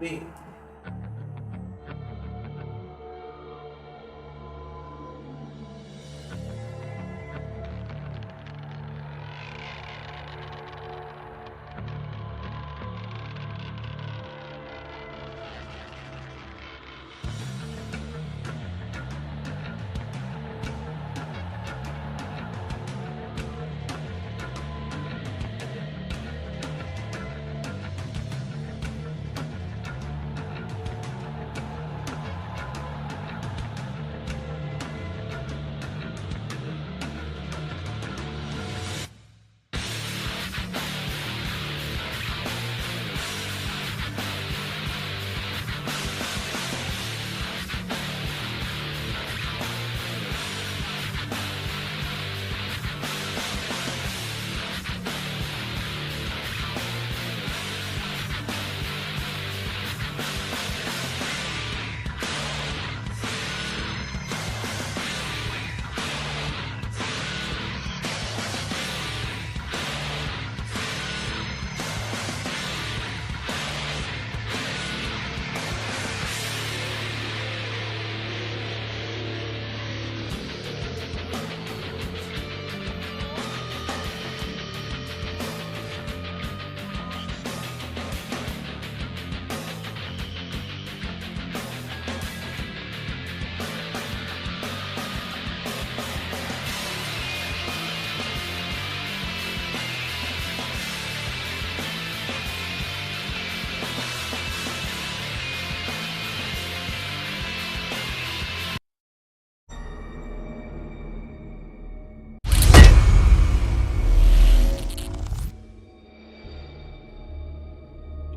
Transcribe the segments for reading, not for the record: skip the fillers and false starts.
B.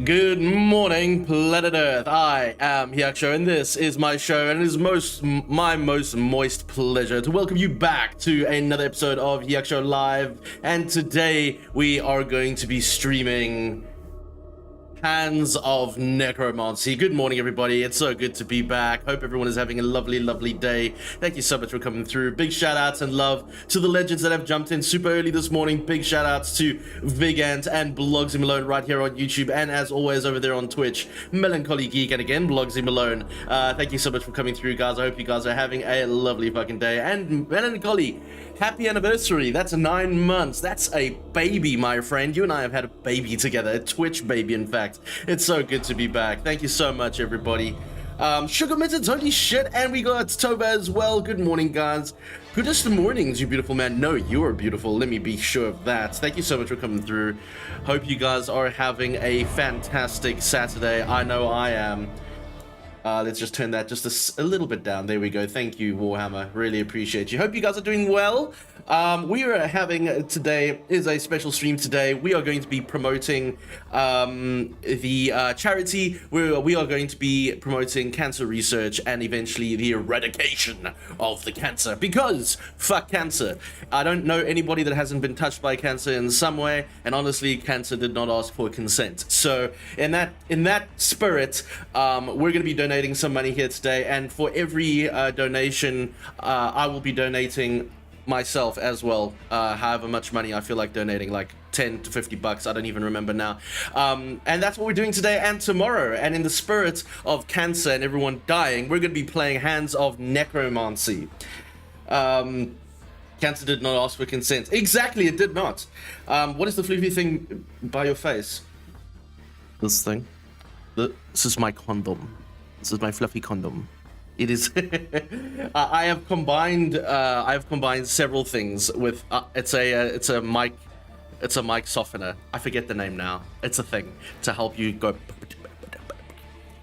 Good morning, planet Earth. I am Hyacsho, and this is my show, and it is my most moist pleasure to welcome you back to another episode of Hyacsho Live. And today we are going to be streaming Hands of Necromancy. Good morning, everybody. It's so good to be back. Hope everyone is having a lovely day. Thank you so much for coming through. Big shout outs and love to the legends that have jumped in super early this morning. Big shout outs to Vigant and Blogsy Malone right here on YouTube, and as always over there on Twitch, Melancholy Geek, and again Blogsy Malone. Thank you so much for coming through, guys. I hope you guys are having a lovely fucking day. And Melancholy, happy anniversary. That's 9 months. That's a baby, my friend. You and I have had a baby together, a Twitch baby, in fact. It's so good to be back. Thank you so much, everybody. Sugar Mittens, holy shit, and we got Tova as well. Good morning, guys. Goodest mornings, you beautiful man. No, you are beautiful. Let me be sure of that. Thank you so much for coming through. Hope you guys are having a fantastic Saturday. I know I am. Let's just turn that just a little bit down. There we go. Thank you, Warhammer. Really appreciate you. Hope you guys are doing well. We are having today is a special stream today. We are going to be promoting the charity. We are going to be promoting cancer research and eventually the eradication of the cancer, because fuck cancer. I don't know anybody that hasn't been touched by cancer in some way, and honestly, cancer did not ask for consent. So in that spirit, we're going to be donating some money here today, and for every donation, I will be donating myself as well, however much money I feel like donating, like 10 to 50 bucks, I don't even remember now. And that's what we're doing today and tomorrow. And in the spirit of cancer and everyone dying, we're going to be playing Hands of Necromancy. Cancer did not ask for consent. Exactly, it did not. What is the floofy thing by your face? This thing. This is my condom. This is my fluffy condom. It is. I have combined several things with. It's a mic softener. I forget the name now. It's a thing to help you go.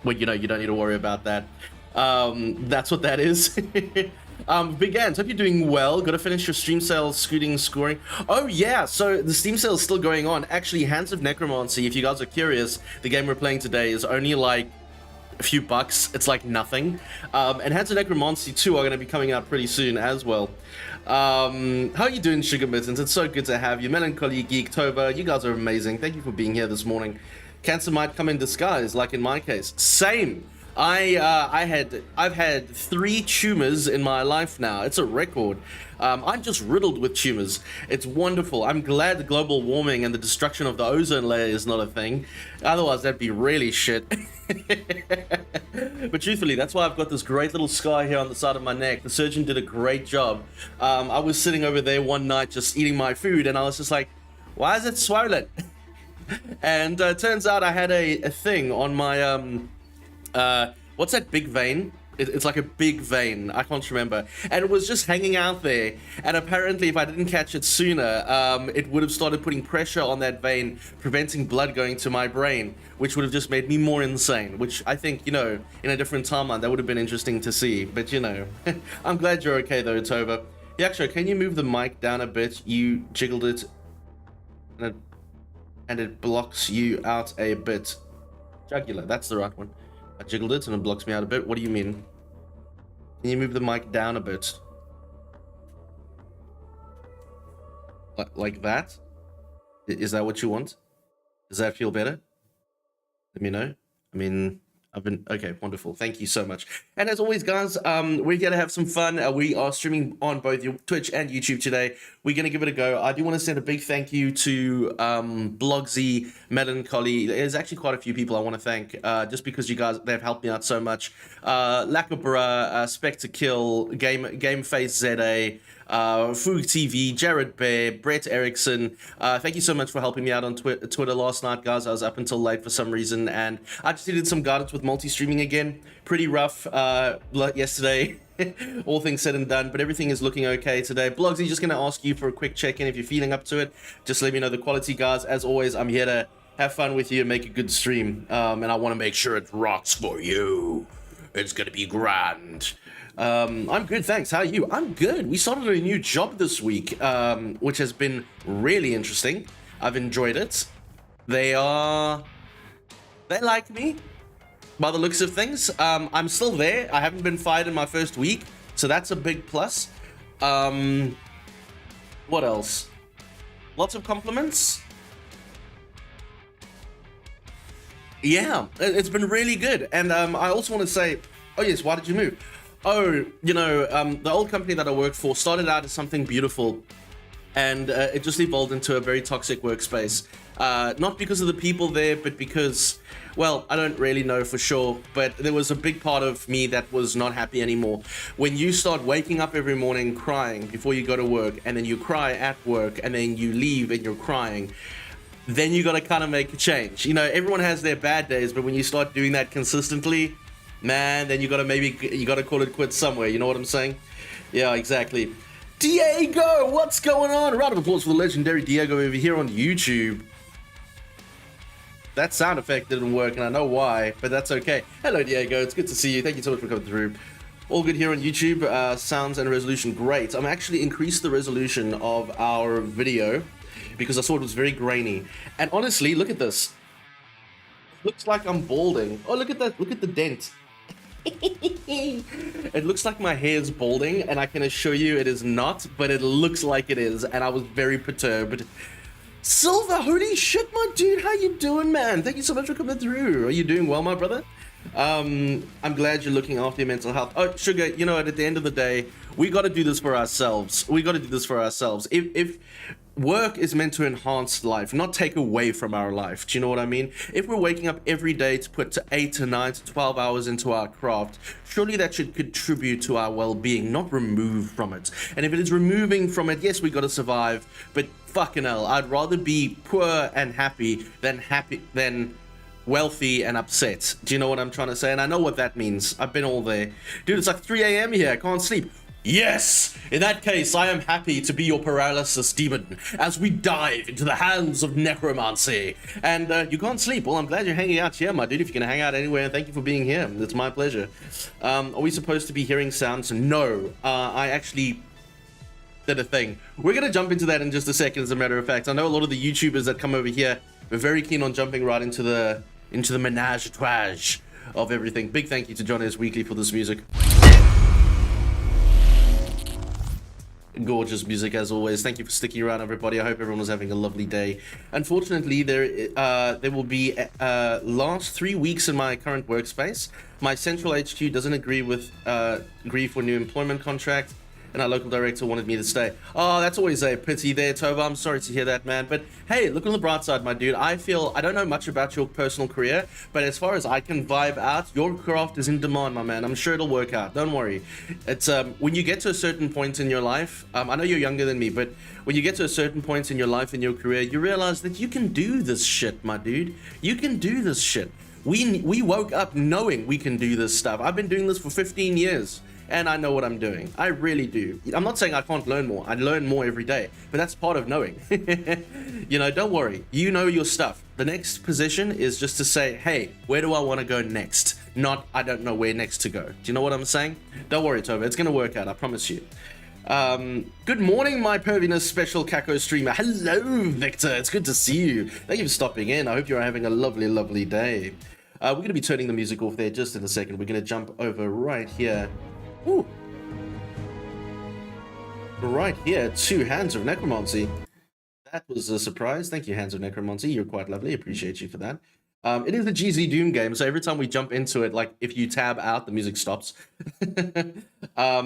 Well, you don't need to worry about that. That's what that is. Big Ant, hope you're doing well. Got to finish your stream sale scoring. Oh yeah, so the Steam sale is still going on. Actually, Hands of Necromancy, if you guys are curious, the game we're playing today is only like a few bucks. It's like nothing. And Hands of Necromancy 2 are going to be coming out pretty soon as well. How are you doing, Sugar Mittens? It's so good to have you. Melancholy Geek, Tova, you guys are amazing. Thank you for being here this morning. Cancer might come in disguise, like in my case. Same. I've had 3 tumors in my life now. It's a record. I'm just riddled with tumors. It's wonderful. I'm glad the global warming and the destruction of the ozone layer is not a thing. Otherwise, that'd be really shit. But truthfully, that's why I've got this great little scar here on the side of my neck. The surgeon did a great job. I was sitting over there one night just eating my food, and I was just like, why is it swollen? And turns out I had a thing on my what's that big vein? It's like a big vein. I can't remember. And it was just hanging out there. And apparently, if I didn't catch it sooner, it would have started putting pressure on that vein, preventing blood going to my brain, which would have just made me more insane. Which I think, in a different timeline, that would have been interesting to see. But, I'm glad you're okay, though, Tova. Hyacsho, can you move the mic down a bit? You jiggled it, and it blocks you out a bit. Jugular, that's the right one. I jiggled it and it blocks me out a bit. What do you mean? Can you move the mic down a bit? Like that? Is that what you want? Does that feel better? Let me know. I mean, okay, wonderful. Thank you so much. And as always, guys, we're here to have some fun. We are streaming on both your Twitch and YouTube today. We're going to give it a go. I do want to send a big thank you to Blogsy, Melancholy. There's actually quite a few people I want to thank, just because you guys, they've helped me out so much. Lakabra, Spectre-Kill, Gameface ZA, Foog TV, Jared Bear, Brett Erickson. Thank you so much for helping me out on Twitter last night, guys. I was up until late for some reason, and I just did some guidance with multi-streaming again. Pretty rough yesterday, all things said and done, but everything is looking okay today. Blogsy, just going to ask you for a quick check-in if you're feeling up to it. Just let me know the quality, guys. As always, I'm here to have fun with you and make a good stream, and I want to make sure it rocks for you. It's going to be grand. I'm good, thanks. How are you? I'm good. We started a new job this week, which has been really interesting. I've enjoyed it. They are They like me, by the looks of things. I'm still there. I haven't been fired in my first week, so that's a big plus. What else? Lots of compliments. Yeah, it's been really good. And I also want to say, oh yes, why did you move? Oh, you know, the old company that I worked for started out as something beautiful, and it just evolved into a very toxic workspace. Not because of the people there, but because, well, I don't really know for sure, but there was a big part of me that was not happy anymore. When you start waking up every morning crying before you go to work, and then you cry at work, and then you leave and you're crying, then you got to kind of make a change. You know, everyone has their bad days, but when you start doing that consistently, man, then you got to call it quits somewhere. You know what I'm saying? Yeah, exactly. Diego, what's going on? A round of applause for the legendary Diego over here on YouTube. That sound effect didn't work, and I know why, but that's okay. Hello, Diego. It's good to see you. Thank you so much for coming through. All good here on YouTube. Sounds and resolution great. I'm actually increased the resolution of our video because I saw it was very grainy. And honestly, look at this. Looks like I'm balding. Oh, look at that. Look at the dent. It looks like my hair is balding, and I can assure you it is not, but it looks like it is, and I was very perturbed. Silver, holy shit, my dude, how you doing, man? Thank you so much for coming through. Are you doing well, my brother? I'm glad you're looking after your mental health. Oh, Sugar, you know, at the end of the day, we got to do this for ourselves. If work is meant to enhance life, not take away from our life. Do you know what I mean? If we're waking up every day to put 8 to 9 to 12 hours into our craft, surely that should contribute to our well-being, not remove from it. And if it is removing from it, yes, we got to survive, but fucking hell, I'd rather be poor and happy than wealthy and upset. Do you know what I'm trying to say? And I know what that means. I've been all there. Dude, it's like 3 a.m. here. I can't sleep. Yes! In that case, I am happy to be your paralysis demon as we dive into the hands of Necromancy. And you can't sleep. Well, I'm glad you're hanging out here, my dude. If you're going to hang out anywhere, and thank you for being here. It's my pleasure. Are we supposed to be hearing sounds? No. I actually did a thing. We're going to jump into that in just a second, as a matter of fact. I know a lot of the YouTubers that come over here are very keen on jumping right into the menage a trois of everything. Big thank you to John S. Weekly for this music. Gorgeous music as always. Thank you for sticking around, everybody. I hope everyone was having a lovely day. Unfortunately, there will be last 3 weeks in my current workspace. My central HQ doesn't agree for new employment contract, and our local director wanted me to stay. Oh, that's always a pity there, Tova. I'm sorry to hear that, man. But hey, look on the bright side, my dude. I don't know much about your personal career, but as far as I can vibe out, your craft is in demand, my man. I'm sure it'll work out. Don't worry. It's when you get to a certain point in your life, I know you're younger than me, but when you get to a certain point in your life and your career, you realize that you can do this shit, my dude. You can do this shit. We woke up knowing we can do this stuff. I've been doing this for 15 years. And I know what I'm doing. I really do. I'm not saying I can't learn more. I learn more every day, but that's part of knowing. You know, don't worry. You know your stuff. The next position is just to say, hey, where do I want to go next? Not, I don't know where next to go. Do you know what I'm saying? Don't worry, Tova. It's going to work out. I promise you. Good morning, my perviness special Hyacsho streamer. Hello, Victor. It's good to see you. Thank you for stopping in. I hope you're having a lovely, lovely day. We're going to be turning the music off there just in a second. We're going to jump over right here. Ooh. Right here, 2 Hands of Necromancy. That was a surprise. Thank you, Hands of Necromancy. You're quite lovely. Appreciate you for that. It is a GZDoom game, so every time we jump into it, like if you tab out, the music stops. Blah,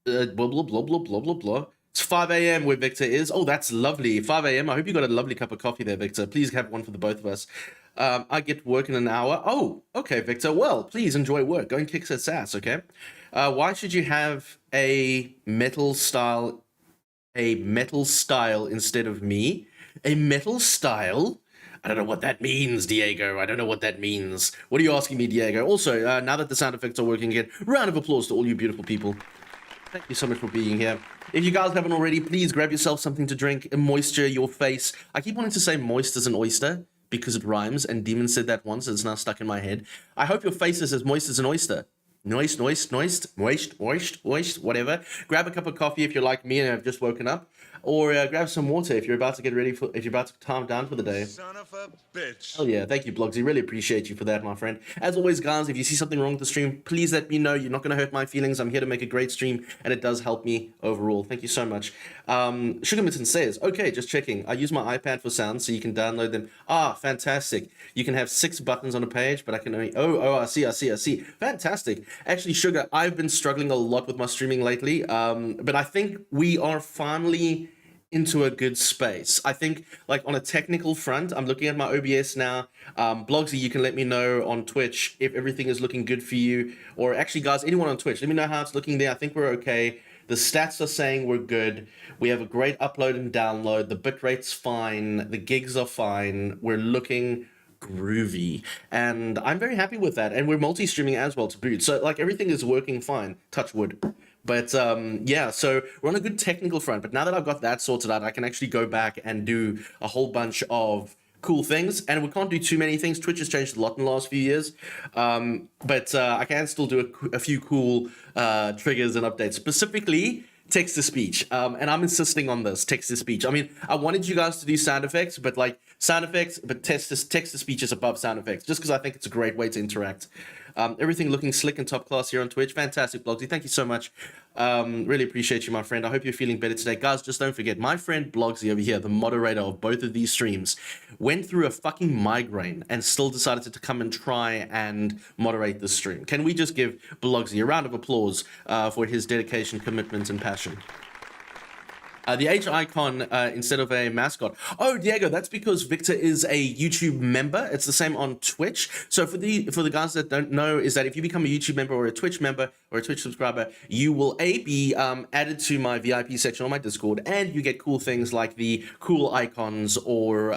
blah, blah, blah, blah, blah, blah. It's 5 a.m. where Victor is. Oh, that's lovely. 5 a.m. I hope you got a lovely cup of coffee there, Victor. Please have one for the both of us. I get work in an hour. Oh, okay, Victor. Well, please enjoy work. Go and kick that ass, okay? Why should you have a metal style instead of me? A metal style? I don't know what that means, Diego. I don't know what that means. What are you asking me, Diego? Also, now that the sound effects are working again, round of applause to all you beautiful people. Thank you so much for being here. If you guys haven't already, please grab yourself something to drink and moisture your face. I keep wanting to say moist as an oyster because it rhymes, and Demon said that once, and it's now stuck in my head. I hope your face is as moist as an oyster. Moist, whatever. Grab a cup of coffee if you're like me and have just woken up. or grab some water if you're about to get ready for, if you're about to calm down for the day. Son of a bitch. Oh yeah, thank you, Blogsy. Really appreciate you for that, my friend. As always, guys, if you see something wrong with the stream, please let me know. You're not going to hurt my feelings. I'm here to make a great stream, and it does help me overall. Thank you so much. Sugar Mitten says, okay, just checking. I use my iPad for sound, so you can download them. Ah, fantastic. You can have 6 buttons on a page, but I can only... Oh, I see. Fantastic. Actually, Sugar, I've been struggling a lot with my streaming lately, but I think we are finally into a good space. I think, like, on a technical front, I'm looking at my OBS now. Blogsy, you can let me know on Twitch if everything is looking good for you. Or actually, guys, anyone on Twitch, let me know how it's looking there. I think we're okay. The stats are saying we're good. We have a great upload and download. The bitrate's fine. The gigs are fine. We're looking groovy, and I'm very happy with that. And we're multi-streaming as well to boot. So, like, everything is working fine. Touch wood. But yeah, so we're on a good technical front. But now that I've got that sorted out, I can actually go back and do a whole bunch of cool things. And we can't do too many things. Twitch has changed a lot in the last few years. But I can still do a few cool triggers and updates, specifically text-to-speech. And I'm insisting on this, text-to-speech. I mean, I wanted you guys to do sound effects, but like sound effects, but text-to-speech is above sound effects, just because I think it's a great way to interact. Everything looking slick and top class here on Twitch. Fantastic, Blogsy. Thank you so much. Really appreciate you, my friend. I hope you're feeling better today. Guys, just don't forget, my friend Blogsy over here, the moderator of both of these streams, went through a fucking migraine and still decided to come and try and moderate the stream. Can we just give Blogsy a round of applause for his dedication, commitment, and passion? The H icon instead of a mascot. Oh, Diego, that's because Victor is a YouTube member. It's the same on Twitch. So for the guys that don't know, is that if you become a YouTube member or a Twitch member or a Twitch subscriber, you will be added to my VIP section on my Discord, and you get cool things like the cool icons or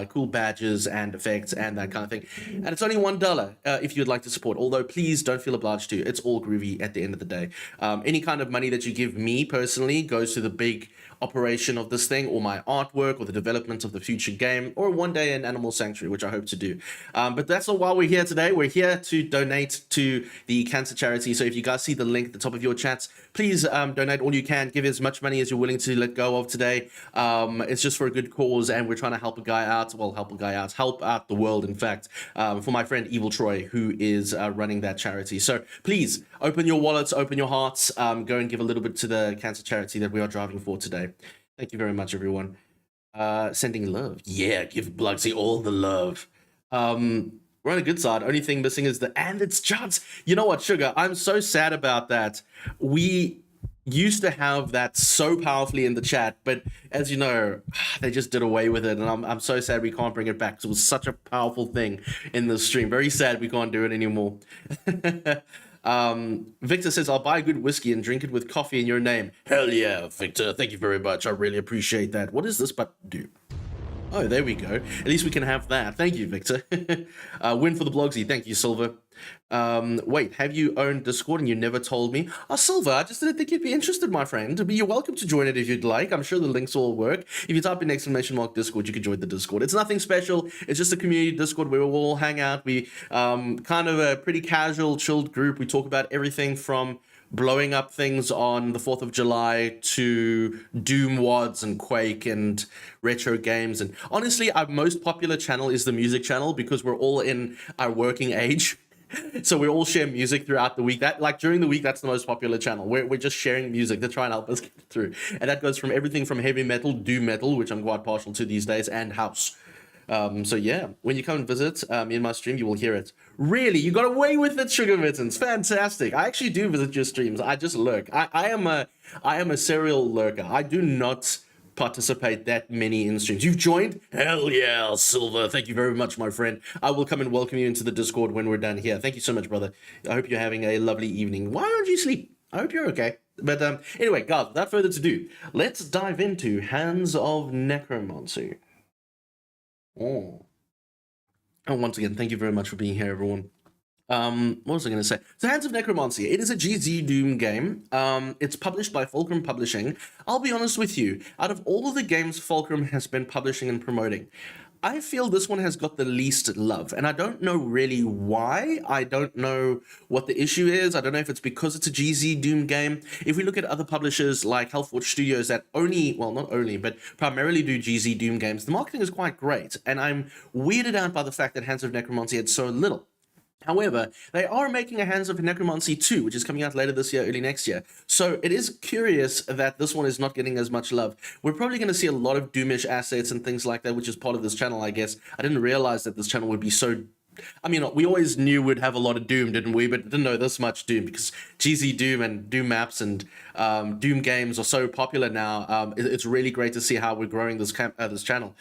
cool badges and effects and that kind of thing. And it's only $1 if you'd like to support. Although please don't feel obliged to. It's all groovy at the end of the day. Any kind of money that you give me personally goes to the big operation of this thing, or my artwork, or the development of the future game, or one day an animal sanctuary, which I hope to do. But that's all. While we're here today, we're here to donate to the cancer charity. So if you guys see the link at the top of your chats, please donate all you can. Give as much money as you're willing to let go of today. It's just for a good cause, and we're trying to help a guy out. Well, help out the world, in fact, for my friend Evil Troy, who is running that charity. So please open your wallets, open your hearts, go and give a little bit to the cancer charity that we are driving for today. Thank you very much, everyone. Sending love. Yeah, give Blogsy all the love. We're on a good side. Only thing missing is and it's charts. You know what, Sugar? I'm so sad about that. We used to have that so powerfully in the chat, but as you know, they just did away with it, and I'm so sad we can't bring it back, because it was such a powerful thing in the stream. Very sad we can't do it anymore. Victor says, I'll buy a good whiskey and drink it with coffee in your name. Hell yeah, Victor. Thank you very much. I really appreciate that. What does this button do? Oh, there we go. At least we can have that. Thank you, Victor. Win for the Blogsy. Thank you, Silver. Wait, have you owned Discord and you never told me? Oh, Silver, I just didn't think you'd be interested, my friend. But you're welcome to join it if you'd like. I'm sure the links will work. If you type in ! Discord, you can join the Discord. It's nothing special. It's just a community Discord where we'll all hang out. We kind of a pretty casual, chilled group. We talk about everything from blowing up things on the 4th of July to Doom WODs and Quake and retro games. And honestly, our most popular channel is the music channel, because we're all in our working age. So we all share music throughout the week. That, like, during the week, that's the most popular channel. We're just sharing music to try and help us get through. And that goes from everything from heavy metal, doom metal, which I'm quite partial to these days, and house. So yeah, when you come and visit me in my stream, you will hear it. Really, you got away with it, Sugar Mittens. Fantastic. I actually do visit your streams. I just lurk. I am a serial lurker. I do not participate that many in streams. You've joined? Hell yeah, Silver. Thank you very much, my friend. I will come and welcome you into the Discord when we're done here. Thank you so much, brother. I hope you're having a lovely evening. Why don't you sleep? I hope you're okay. But anyway, guys, without further ado, let's dive into Hands of Necromancy. Oh. And once again, thank you very much for being here, everyone. What was I going to say? So, Hands of Necromancy. It is a GZDoom game. It's published by Fulcrum Publishing. I'll be honest with you. Out of all of the games Fulcrum has been publishing and promoting, I feel this one has got the least love, and I don't know really why. I don't know what the issue is. I don't know if it's because it's a GZDoom game. If we look at other publishers like Healthwatch Studios that not only, but primarily do GZDoom games, the marketing is quite great, and I'm weirded out by the fact that Hands of Necromancy had so little. However, they are making a Hands of Necromancy 2, which is coming out later this year, early next year. So it is curious that this one is not getting as much love. We're probably going to see a lot of Doomish assets and things like that, which is part of this channel, I guess. I didn't realize that this channel would be so... I mean, we always knew we'd have a lot of Doom, didn't we? But didn't know this much Doom, because GZDoom and Doom maps and Doom games are so popular now. It's really great to see how we're growing this channel.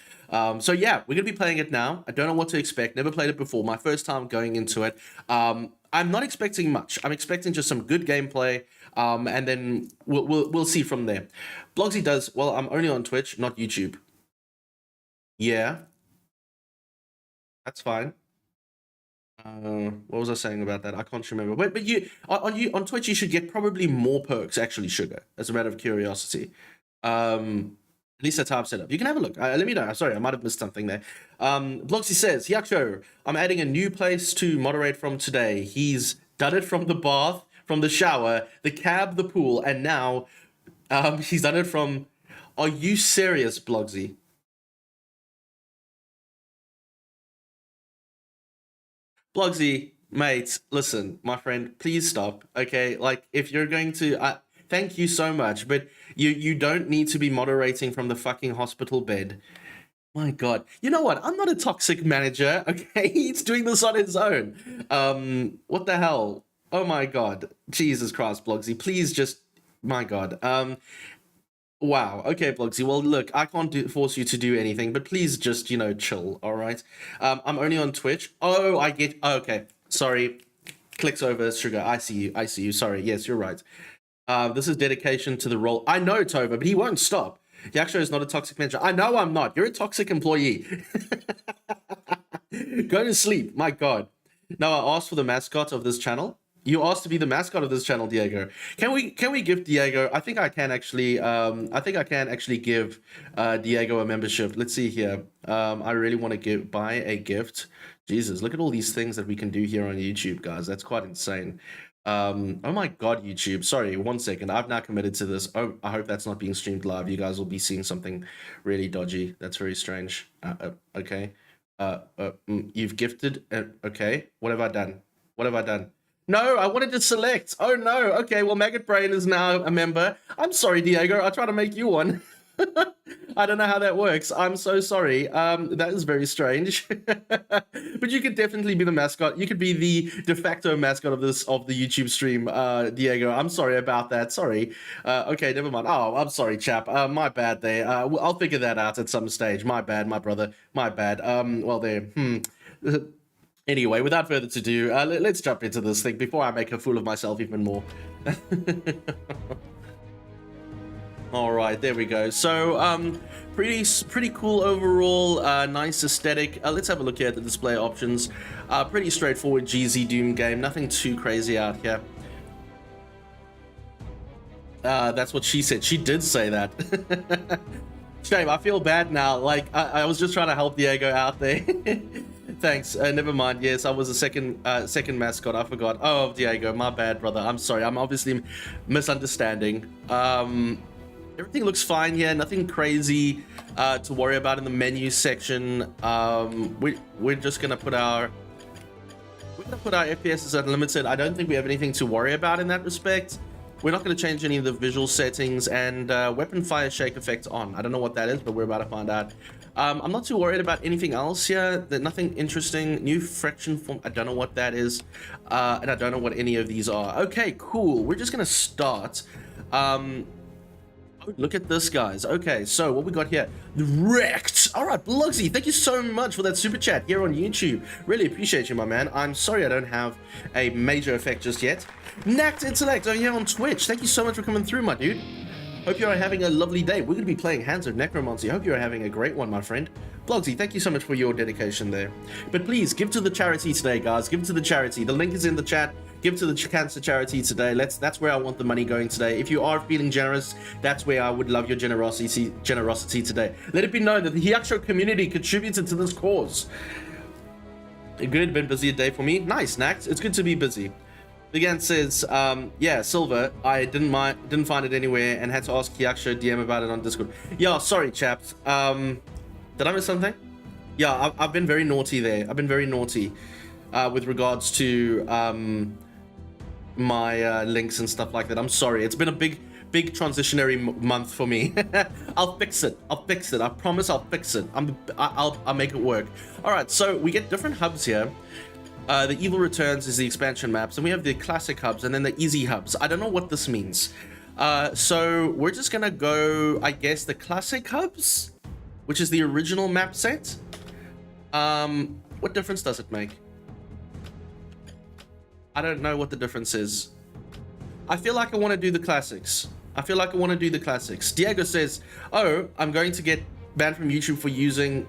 So yeah, we're going to be playing it now. I don't know what to expect. Never played it before. My first time going into it. I'm not expecting much. I'm expecting just some good gameplay, and then we'll see from there. Blogsy does, well, I'm only on Twitch, not YouTube. Yeah. That's fine. What was I saying about that? I can't remember. But you on Twitch, you should get probably more perks, actually, Sugar, as a matter of curiosity. At least that's how I've set up. You can have a look. Let me know. Sorry, I might have missed something there. Bloxy says, Hyacsho, I'm adding a new place to moderate from today. He's done it from the bath, from the shower, the cab, the pool, and now he's done it from... Are you serious, Blogsy? Blogsy, mate, listen, my friend, please stop, okay? Like, if you're going to... thank you so much, but you don't need to be moderating from the fucking hospital bed. My God. You know what? I'm not a toxic manager, okay? He's doing this on his own. What the hell? Oh my God. Jesus Christ, Blogsy. Please just... My God. Wow. Okay, Blogsy. Well, look, I can't force you to do anything, but please just, you know, chill, all right? I'm only on Twitch. Oh, I get... Oh, okay. Sorry. Clicks over, Sugar. I see you. I see you. Sorry. Yes, you're right. This is dedication to the role. I know, Tova, but he won't stop. Hyacsho is not a toxic manager. I know I'm not. You're a toxic employee. Go to sleep. My God. Now, I asked for the mascot of this channel. You asked to be the mascot of this channel, Diego. Can we give Diego? I think I can actually. Give Diego a membership. Let's see here. I really want to buy a gift. Jesus, look at all these things that we can do here on YouTube, guys. That's quite insane. Oh my God, YouTube. Sorry, 1 second. I've now committed to this. Oh, I hope that's not being streamed live. You guys will be seeing something really dodgy. That's very strange. Okay. You've gifted. Okay. What have I done? What have I done? No, I wanted to select. Oh no. Okay, well, Maggot Brain is now a member. I'm sorry, Diego. I'll try to make you one. I don't know how that works. I'm so sorry. That is very strange. But you could definitely be the mascot. You could be the de facto mascot of the YouTube stream, Diego. I'm sorry about that. Sorry. Okay, never mind. Oh, I'm sorry, chap. My bad there. I'll figure that out at some stage. My bad, my brother. My bad. Well, there. Anyway, without further ado, let's jump into this thing before I make a fool of myself even more. All right, there we go. So, pretty cool overall, nice aesthetic. Let's have a look here at the display options. Pretty straightforward GZDoom game, nothing too crazy out here. That's what she said. She did say that. Shame, I feel bad now. Like, I was just trying to help Diego out there. Thanks. Never mind. Yes, I was a second mascot. I forgot. Oh, Diego, my bad, brother. I'm sorry. I'm obviously misunderstanding. Everything looks fine here. Nothing crazy to worry about in the menu section. We're just gonna put our FPS as unlimited. I don't think we have anything to worry about in that respect. We're not going to change any of the visual settings, and weapon fire shake effect on. I don't know what that is, but we're about to find out. I'm not too worried about anything else here. There's nothing interesting. New friction form. I don't know what that is, and I don't know what any of these are. Okay, cool. We're just going to start. Look at this, guys. Okay, so what we got here? Wrecked. All right, Blogsy, thank you so much for that super chat here on YouTube. Really appreciate you, my man. I'm sorry I don't have a major effect just yet. Knacked Intellect over here on Twitch. Thank you so much for coming through, my dude. Hope you're having a lovely day. We're going to be playing Hands of Necromancy. Hope you're having a great one, my friend. Blogsy, thank you so much for your dedication there. But please, give to the charity today, guys. Give to the charity. The link is in the chat. give to the cancer charity today. That's where I want the money going today. If you are feeling generous, that's where I would love your generosity today. Let it be known that the Hyacsho community contributed to this cause. Good, been busy a day for me. Nice, Nax. It's good to be busy. Began says, yeah, Silver, I didn't find it anywhere and had to ask Hyacsho DM about it on Discord. Yeah, sorry, chaps. Did I miss something? Yeah, I've been very naughty there. I've been very naughty with regards to my links and stuff like that. I'm sorry. It's been a big transitionary month for me. I'll fix it. I promise I'll fix it. I'll make it work. All right, so we get different hubs here. The Evil Returns is the expansion maps, and we have the classic hubs and then the easy hubs. I don't know what this means. So we're just gonna go, I guess, the classic hubs, which is the original map set. What difference does it make? I don't know what the difference is. I feel like I want to do the classics. Diego says, oh, I'm going to get banned from YouTube for using...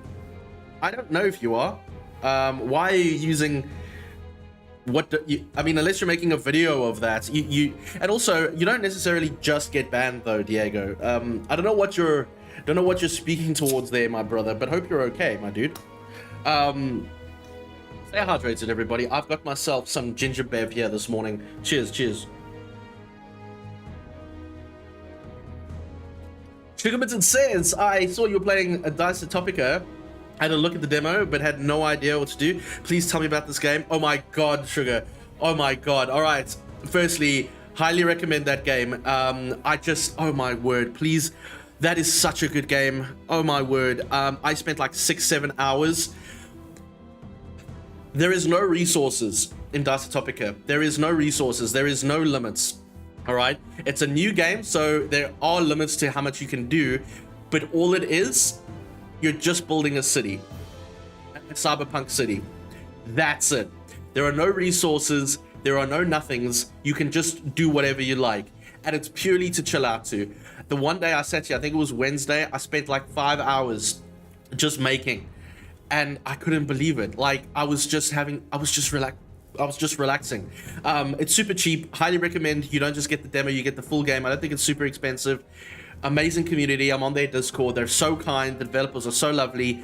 I don't know if you are. Why are you using... I mean, unless you're making a video of that. And also, you don't necessarily just get banned though, Diego. I don't know what you're speaking towards there, my brother, but hope you're okay, my dude. Stay hydrated, everybody. I've got myself some ginger bev here this morning. Cheers. Sugarmitten says, I saw you were playing a Dystopika. I had a look at the demo, but had no idea what to do. Please tell me about this game. Oh my god, Sugar. Oh my god. All right. Firstly, highly recommend that game. Oh my word, please. That is such a good game. Oh my word. I spent like 6-7 hours. There is no resources in Dystopika. There is no resources. There is no limits. All right. It's a new game, so there are limits to how much you can do. But all it is, you're just building a city. A cyberpunk city. That's it. There are no resources. There are no nothings. You can just do whatever you like. And it's purely to chill out to. The one day I sat here, I think it was Wednesday, I spent like 5 hours just making. And I couldn't believe it. Like, I was just relaxing. It's super cheap. Highly recommend. You don't just get the demo, you get the full game. I don't think it's super expensive. Amazing community. I'm on their Discord. They're so kind. The developers are so lovely.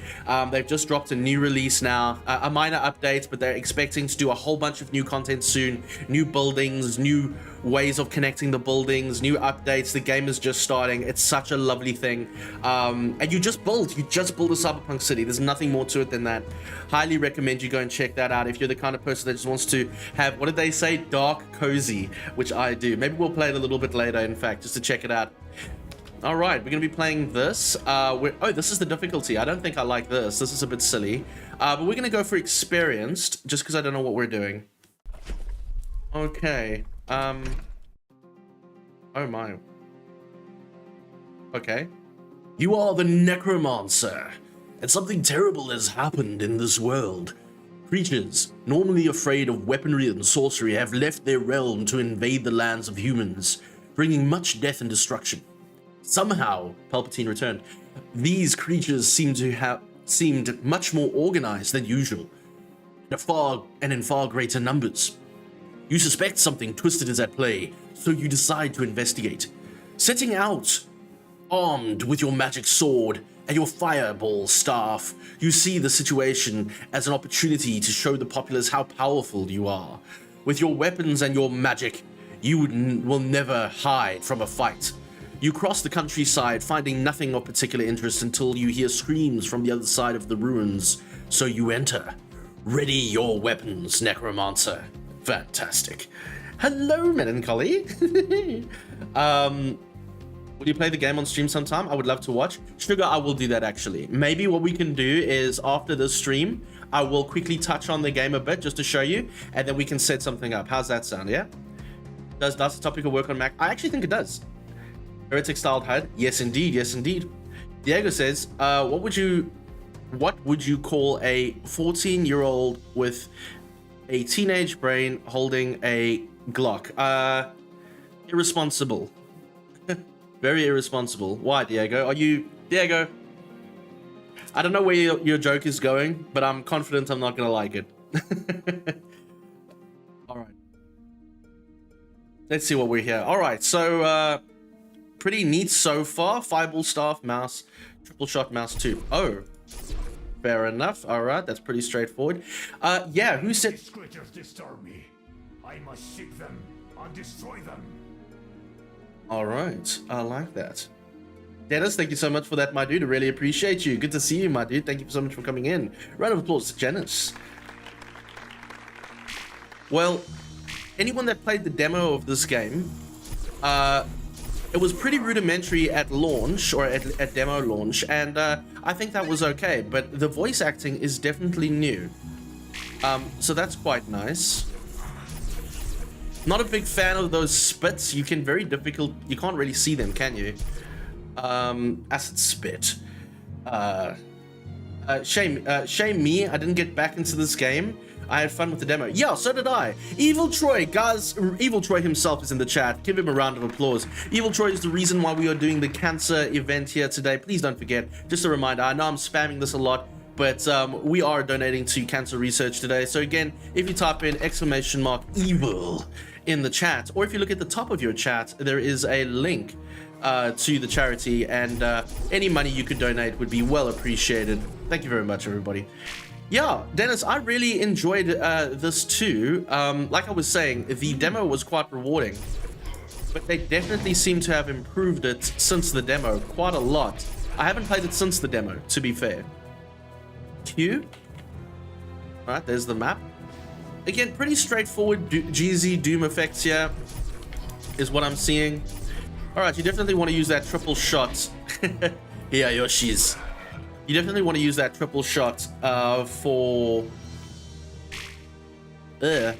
They've just dropped a new release now, a minor update, but they're expecting to do a whole bunch of new content soon. New buildings, new ways of connecting the buildings, new updates. The game is just starting. It's such a lovely thing. And you just build a cyberpunk city. There's nothing more to it than that. Highly recommend you go and check that out if you're the kind of person that just wants to have, what did they say? Dark cozy, which I do. Maybe we'll play it a little bit later, in fact, just to check it out. All right, we're going to be playing this. Oh, this is the difficulty. I don't think I like this. This is a bit silly. But we're going to go for experienced, just because I don't know what we're doing. Okay. Oh, my. Okay. You are the Necromancer, and something terrible has happened in this world. Creatures, normally afraid of weaponry and sorcery, have left their realm to invade the lands of humans, bringing much death and destruction. Somehow, Palpatine returned, these creatures seem to have seemed much more organized than usual, and in far greater numbers. You suspect something twisted is at play, so you decide to investigate. Setting out, armed with your magic sword and your fireball staff, you see the situation as an opportunity to show the populace how powerful you are. With your weapons and your magic, you will never hide from a fight. You cross the countryside, finding nothing of particular interest until you hear screams from the other side of the ruins, so you enter. Ready your weapons, Necromancer. Fantastic. Hello, Melancholy. Will you play the game on stream sometime? I would love to watch. Sugar, I will do that actually. Maybe what we can do is after this stream, I will quickly touch on the game a bit just to show you, and then we can set something up. How's that sound, yeah? Does Dystopika work on Mac? I actually think it does. Heretic styled HUD? Yes, indeed. Yes, indeed. Diego says, what would you call a 14-year-old with a teenage brain holding a Glock? Irresponsible. Very irresponsible. Why, Diego? Are you... Diego? I don't know where your joke is going, but I'm confident I'm not going to like it. All right. Let's see what we're here. All right, so pretty neat so far. Fireball staff, mouse, triple shot mouse too. Oh, fair enough. All right, that's pretty straightforward. Yeah, who said... These creatures disturb me. I must seek them and destroy them. All right, I like that. Dennis, thank you so much for that, my dude. I really appreciate you. Good to see you, my dude. Thank you so much for coming in. Round of applause to Janice. Well, anyone that played the demo of this game, it was pretty rudimentary at launch, or at demo launch, and I think that was okay, but the voice acting is definitely new. So that's quite nice. Not a big fan of those spits. You can't really see them, can you? Acid spit. Shame me, I didn't get back into this game. I had fun with the demo. Yeah, so did I. Evil Troy, guys, Evil Troy himself is in the chat. Give him a round of applause. Evil Troy is the reason why we are doing the cancer event here today. Please don't forget. Just a reminder, I know I'm spamming this a lot, but we are donating to cancer research today. So again, if you type in !evil in the chat, or if you look at the top of your chat, there is a link to the charity, and any money you could donate would be well appreciated. Thank you very much, everybody. Yeah, Dennis, I really enjoyed this too. Like I was saying, the demo was quite rewarding, but they definitely seem to have improved it since the demo quite a lot. I haven't played it since the demo, to be fair. Q. All right, there's the map. Again, pretty straightforward GZDoom effects here is what I'm seeing. All right, you definitely want to use that triple shot. Yeah, Yoshi's. You definitely want to use that triple shot for... Oh,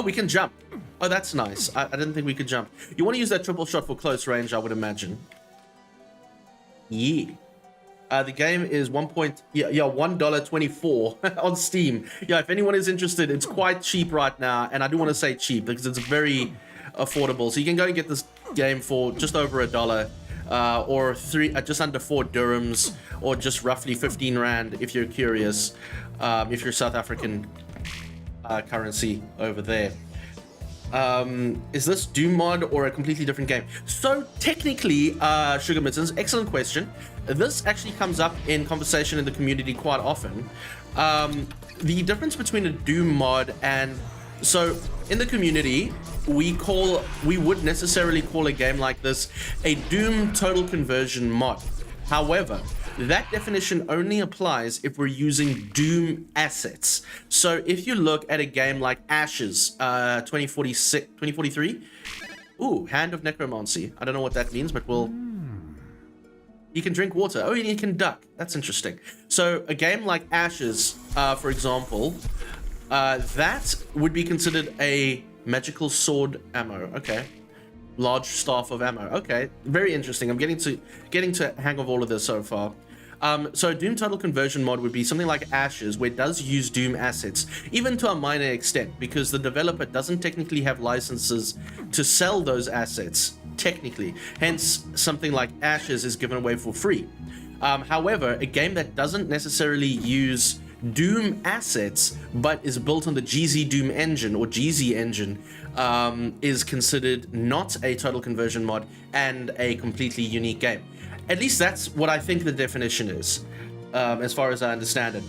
we can jump. Oh, that's nice. I didn't think we could jump. You want to use that triple shot for close range, I would imagine. Yeah. The game is $1.24 on Steam. Yeah, if anyone is interested, it's quite cheap right now, and I do want to say cheap because it's very affordable. So you can go and get this game for just over $1, or just under 4 dirhams, or just roughly 15 rand if you're curious, if you're South African currency over there. Is this Doom mod or a completely different game? So technically, Sugar Mittens, excellent question. This actually comes up in conversation in the community quite often. The difference between a Doom mod and... So in the community, we would necessarily call a game like this a Doom total conversion mod. However, that definition only applies if we're using Doom assets. So if you look at a game like Ashes 2043, ooh, Hand of Necromancy. I don't know what that means, but we'll... You can drink water. Oh, and you can duck. That's interesting. So a game like Ashes, for example, that would be considered a magical sword ammo. Okay. Large staff of ammo. Okay. Very interesting. I'm getting to hang of all of this so far. So Doom Total Conversion mod would be something like Ashes, where it does use Doom assets, even to a minor extent, because the developer doesn't technically have licenses to sell those assets, technically. Hence, something like Ashes is given away for free. However, a game that doesn't necessarily use Doom assets, but is built on the GZDoom engine, or GZ engine, is considered not a total conversion mod and a completely unique game. At least that's what I think the definition is, as far as I understand it.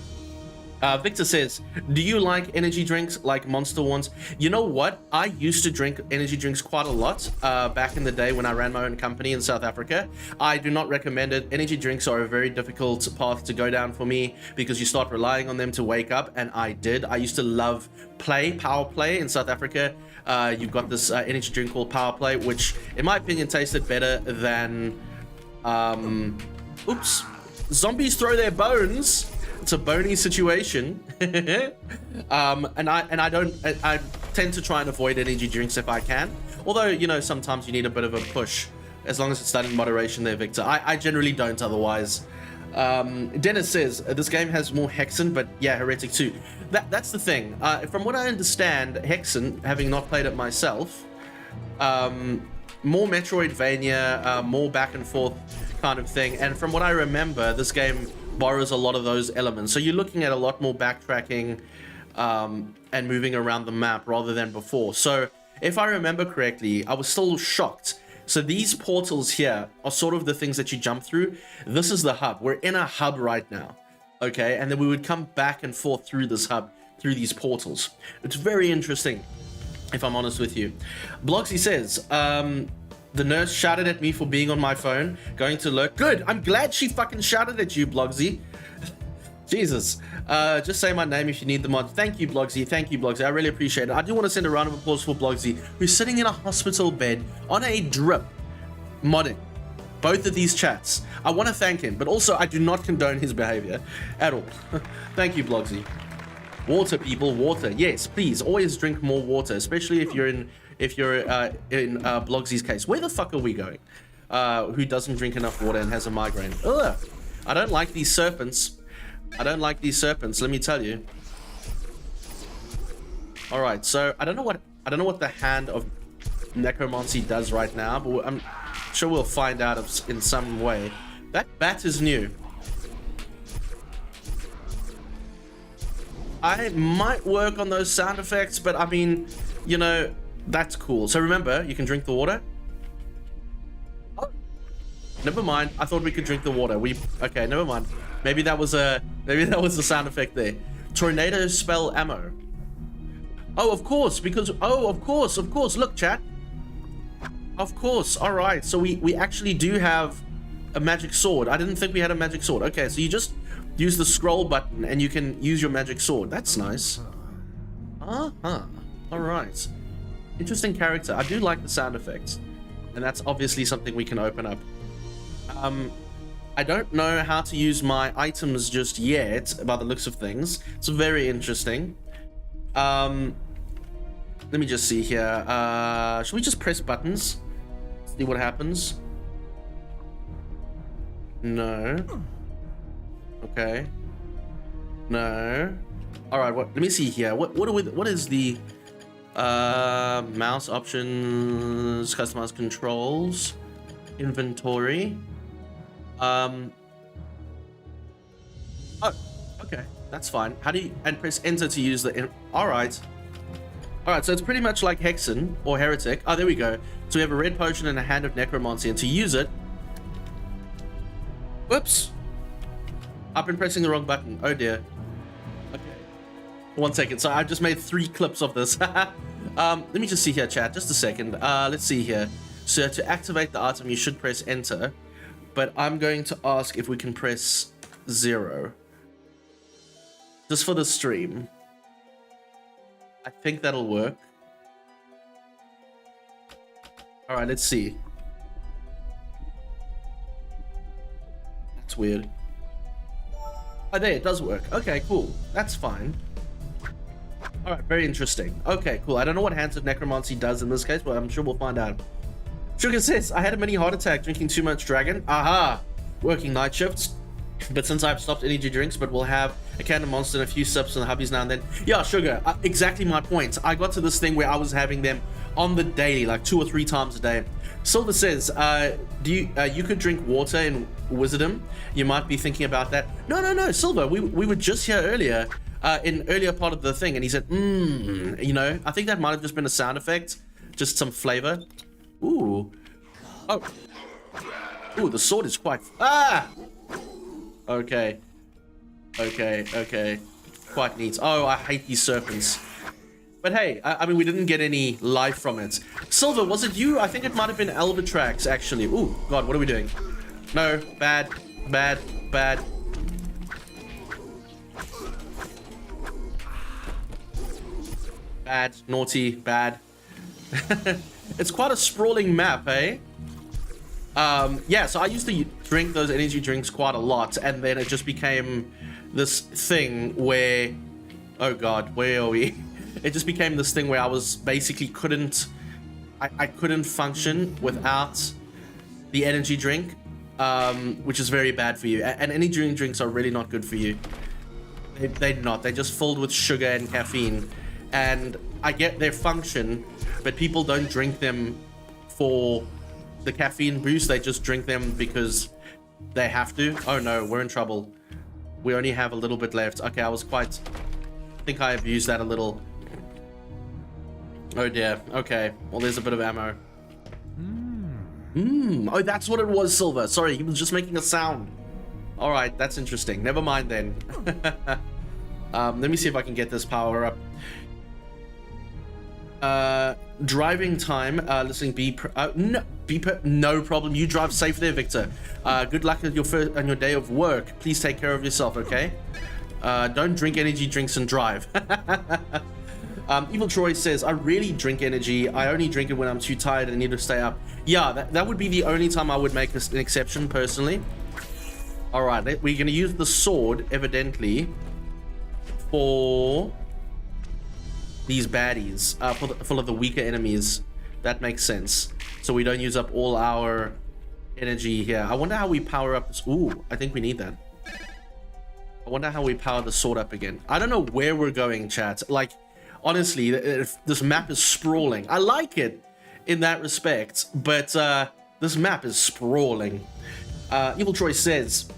Victor says, do you like energy drinks like Monster ones? You know what? I used to drink energy drinks quite a lot back in the day when I ran my own company in South Africa. I do not recommend it. Energy drinks are a very difficult path to go down for me because you start relying on them to wake up, and I did. I used to love Power Play in South Africa. You've got this energy drink called Power Play, which in my opinion tasted better than... oops. Zombies throw their bones. It's a bony situation. and I tend to try and avoid energy drinks if I can. Although, you know, sometimes you need a bit of a push. As long as it's done in moderation there, Victor. I generally don't otherwise. Dennis says, this game has more Hexen, but yeah, Heretic too. That's the thing. From what I understand, Hexen, having not played it myself, more Metroidvania, more back and forth kind of thing. And from what I remember, this game borrows a lot of those elements. So you're looking at a lot more backtracking and moving around the map rather than before. So if I remember correctly, I was still shocked. So these portals here are sort of the things that you jump through. This is the hub. We're in a hub right now. Okay, and then we would come back and forth through this hub, through these portals. It's very interesting, if I'm honest with you. Blogsy says, the nurse shouted at me for being on my phone, going to lurk. Good, I'm glad she fucking shouted at you, Blogsy. Jesus. Just say my name if you need the mod. Thank you, Blogsy. Thank you, Blogsy. I really appreciate it. I do want to send a round of applause for Blogsy, who's sitting in a hospital bed on a drip, modding both of these chats. I want to thank him, but also I do not condone his behavior at all. Thank you, Blogsy. Water, people, water. Yes, please, always drink more water, especially if you're in Blogsy's case. Where the fuck are we going? Who doesn't drink enough water and has a migraine? Ugh. I don't like these serpents. I don't like these serpents, let me tell you. All right, so I don't know what the hand of necromancy does right now, but I'm sure we'll find out in some way. That bat is new. I might work on those sound effects, but I mean, you know, that's cool. So remember, you can drink the water. Oh, never mind. I thought we could drink the water. Okay, never mind. Maybe that was a sound effect there. Tornado spell ammo. Oh, of course, because of course. Look, chat. Of course. All right. So we actually do have a magic sword. I didn't think we had a magic sword. Okay, so you just use the scroll button and you can use your magic sword. That's nice. Uh-huh. All right. Interesting character. I do like the sound effects, and that's obviously something we can open up. I don't know how to use my items just yet, by the looks of things. It's very interesting. Let me just see here. Should we just press buttons? See what happens? No. Okay. No. All right. Let me see here. What is the mouse options? Customize controls. Inventory. Oh, okay, that's fine. How do you, and press enter to use the, all right, so it's pretty much like Hexen or Heretic. Oh, there we go. So we have a red potion and a hand of necromancy, and to use it, whoops, I've been pressing the wrong button. Oh dear. Okay, 1 second. So I've just made 3 clips of this. Let me just see here, chat, just a second. Let's see here. So to activate the item, you should press enter. But I'm going to ask if we can press 0. Just for the stream. I think that'll work. Alright, let's see. That's weird. Oh, there, it does work. Okay, cool. That's fine. Alright, very interesting. Okay, cool. I don't know what Hands of Necromancy does in this case, but I'm sure we'll find out. Sugar says, I had a mini heart attack drinking too much dragon. Aha! Working night shifts. But since I've stopped energy drinks, but we'll have a can of Monster and a few sips in the hubbies now and then. Yeah, Sugar, exactly my point. I got to this thing where I was having them on the daily, like 2 or 3 times a day. Silver says, you could drink water in Wizardom. You might be thinking about that. No, Silver, we were just here earlier, in earlier part of the thing, and he said, you know, I think that might have just been a sound effect, just some flavor. Ooh. Oh. Ooh, the sword is quite... Ah! Okay. Quite neat. Oh, I hate these serpents. But hey, I mean, we didn't get any life from it. Silver, was it you? I think it might have been Albatrax, actually. Ooh, God, what are we doing? No, bad. Bad. Naughty, bad. It's quite a sprawling map, eh? Yeah, so I used to drink those energy drinks quite a lot, and then it just became this thing where... Oh God, where are we? It just became this thing where I was basically I couldn't function without the energy drink, which is very bad for you. And energy drinks are really not good for you. They're not. They're just filled with sugar and caffeine. And I get their function, but people don't drink them for the caffeine boost. They just drink them because they have to. Oh no, we're in trouble. We only have a little bit left. Okay, I think I abused that a little. Oh dear. Okay. Well, there's a bit of ammo. Oh, that's what it was, Silver. Sorry, he was just making a sound. All right, that's interesting. Never mind then. Let me see if I can get this power up. Driving time. Listening. No problem. You drive safe there, Victor. Good luck on your day of work. Please take care of yourself, okay? Don't drink energy drinks and drive. Evil Troy says, I really drink energy. I only drink it when I'm too tired and need to stay up. Yeah, that would be the only time I would make an exception, personally. Alright, we're going to use the sword, evidently, for these baddies, for the weaker enemies. That makes sense. So we don't use up all our energy here. I wonder how we power up this. Ooh, I think we need that. I wonder how we power the sword up again. I don't know where we're going, chat. Like, honestly, this map is sprawling. I like it in that respect, but this map is sprawling. Evil Troy says,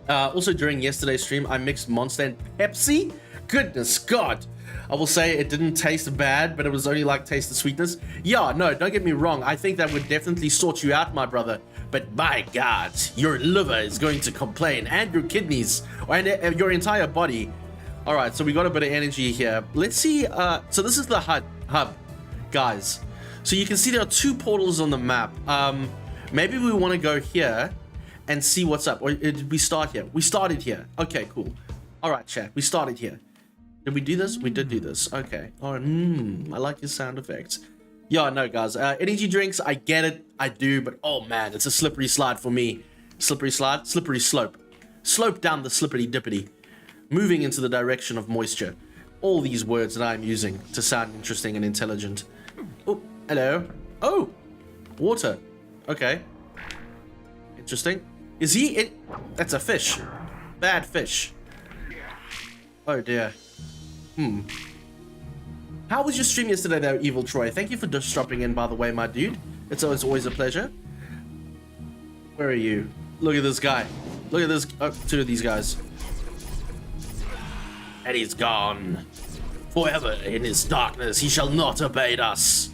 also during yesterday's stream, I mixed Monster and Pepsi. Goodness God. I will say it didn't taste bad, but it was only like taste the sweetness. Yeah, no, don't get me wrong. I think that would definitely sort you out, my brother. But by God, your liver is going to complain, and your kidneys, and your entire body. All right, so we got a bit of energy here. Let's see. So this is the hub, guys. So you can see there are 2 portals on the map. Maybe we want to go here and see what's up. Or did we start here? We started here. Okay, cool. All right, chat. We started here. Did we do this? We did do this. Okay. All right. I like your sound effects. Yeah, no, guys. Energy drinks, I get it. I do. But, oh, man, it's a slippery slide for me. Slippery slide? Slippery slope. Slope down the slippery dippity. Moving into the direction of moisture. All these words that I'm using to sound interesting and intelligent. Oh, hello. Oh, water. Okay. Interesting. Is he it? That's a fish. Bad fish. Oh, dear. How was your stream yesterday, though, Evil Troy? Thank you for just dropping in, by the way, my dude. It's always a pleasure. Where are you? Look at this guy. Look at this. Oh, 2 of these guys. And he's gone. Forever in his darkness, he shall not abate us.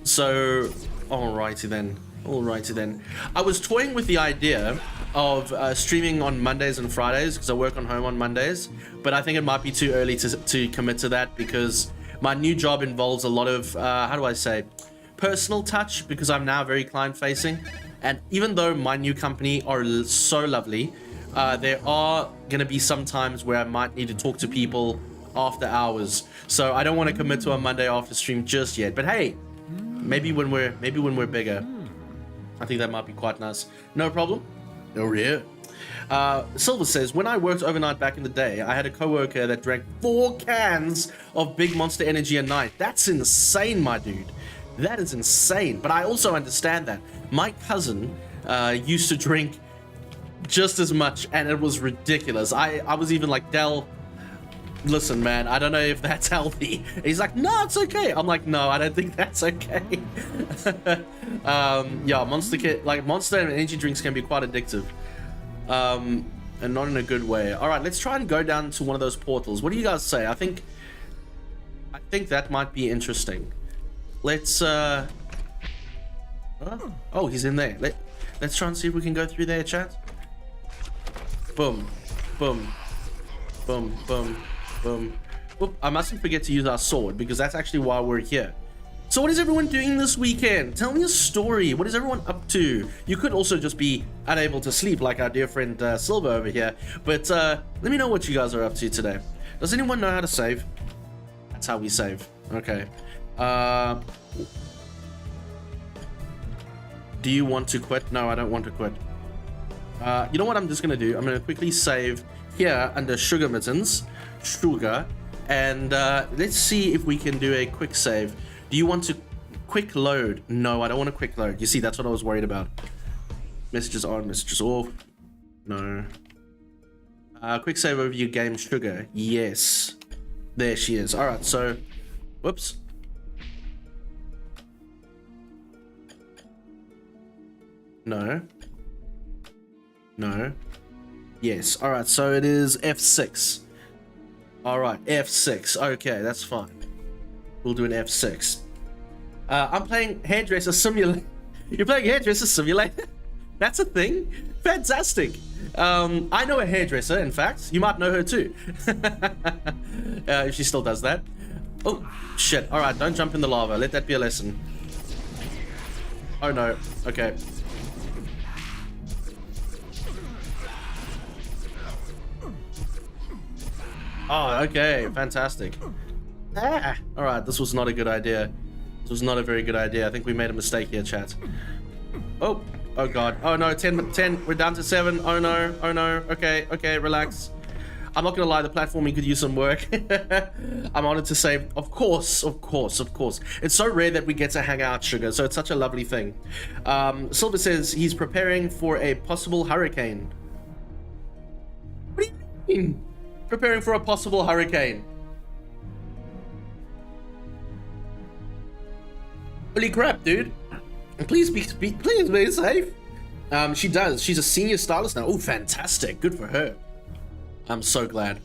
So, alrighty then. Alrighty then. I was toying with the idea of streaming on Mondays and Fridays because I work on home on Mondays, but I think it might be too early to commit to that because my new job involves a lot of, how do I say, personal touch because I'm now very client facing. And even though my new company are so lovely, there are going to be some times where I might need to talk to people after hours. So I don't want to commit to a Monday after stream just yet. But hey, maybe when we're bigger, I think that might be quite nice. No problem. Oh yeah. Silver says, when I worked overnight back in the day, I had a coworker that drank 4 cans of Big Monster Energy a night. That's insane, my dude. That is insane. But I also understand that. My cousin used to drink just as much, and it was ridiculous. I was even like, Del, listen, man, I don't know if that's healthy. He's like, no, it's okay. I'm like, no, I don't think that's okay. Yeah, Monster and energy drinks can be quite addictive. And not in a good way. All right, let's try and go down to one of those portals. What do you guys say? I think that might be interesting. Let's oh, he's in there. Let's try and see if we can go through there, chat. Boom, boom, boom, boom, boom. Oop, I mustn't forget to use our sword because that's actually why we're here. So what is everyone doing this weekend? Tell me a story. What is everyone up to? You could also just be unable to sleep like our dear friend Silver over here. But let me know what you guys are up to today. Does anyone know how to save? That's how we save. Okay. Do you want to quit? No, I don't want to quit. You know what I'm just going to do? I'm going to quickly save here under Sugar Mittens. Sugar. And let's see if we can do a quick save. Do you want to quick load? No, I don't want to quick load. You see, that's what I was worried about. Messages on, messages off. No. Quick save over your game, Sugar. Yes. There she is. All right, so... Whoops. No. No. Yes. All right, so it is F6. All right, F6. Okay, that's fine. We'll do an F6. I'm playing Hairdresser Simulator. You're playing Hairdresser Simulator? That's a thing? Fantastic. I know a hairdresser, in fact. You might know her too. If she still does that. Oh, shit. Alright, don't jump in the lava. Let that be a lesson. Oh no. Okay. Oh, okay. Fantastic. Ah. Alright, this was not a good idea. This was not a very good idea. I think we made a mistake here, chat. Oh. Oh god. Oh no, 10. We're down to 7. Oh no. Oh no. Okay, okay, relax. I'm not gonna lie, the platforming could use some work. I'm honored to say, of course. It's so rare that we get to hang out, Sugar, so it's such a lovely thing. Silver says he's preparing for a possible hurricane. What do you mean? Preparing for a possible hurricane? Holy crap, dude. Please be safe. She does. She's a senior stylist now. Oh, fantastic. Good for her. I'm so glad.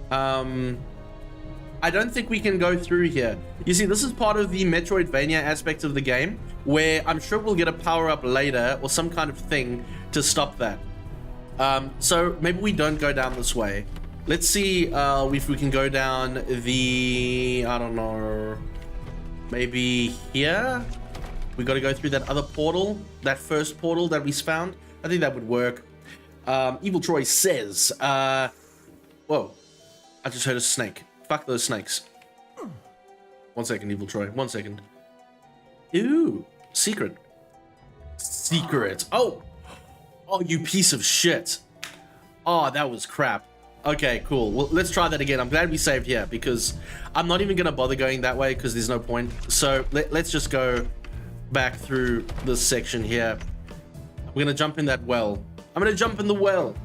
I don't think we can go through here. You see, this is part of the Metroidvania aspect of the game, where I'm sure we'll get a power-up later or some kind of thing to stop that. So maybe we don't go down this way. Let's see if we can go down the... I don't know... Maybe here? We got to go through that other portal, that first portal that we found. I think that would work. Evil Troy says, whoa, I just heard a snake. Fuck those snakes. 1 second, Evil Troy, 1 second. Ew, secret. Secret. Oh, you piece of shit. Oh, that was crap. Okay, cool. Well, let's try that again. I'm glad we saved here because I'm not even gonna bother going that way because there's no point. So let's just go back through this section here. We're gonna jump in that well. I'm gonna jump in the well.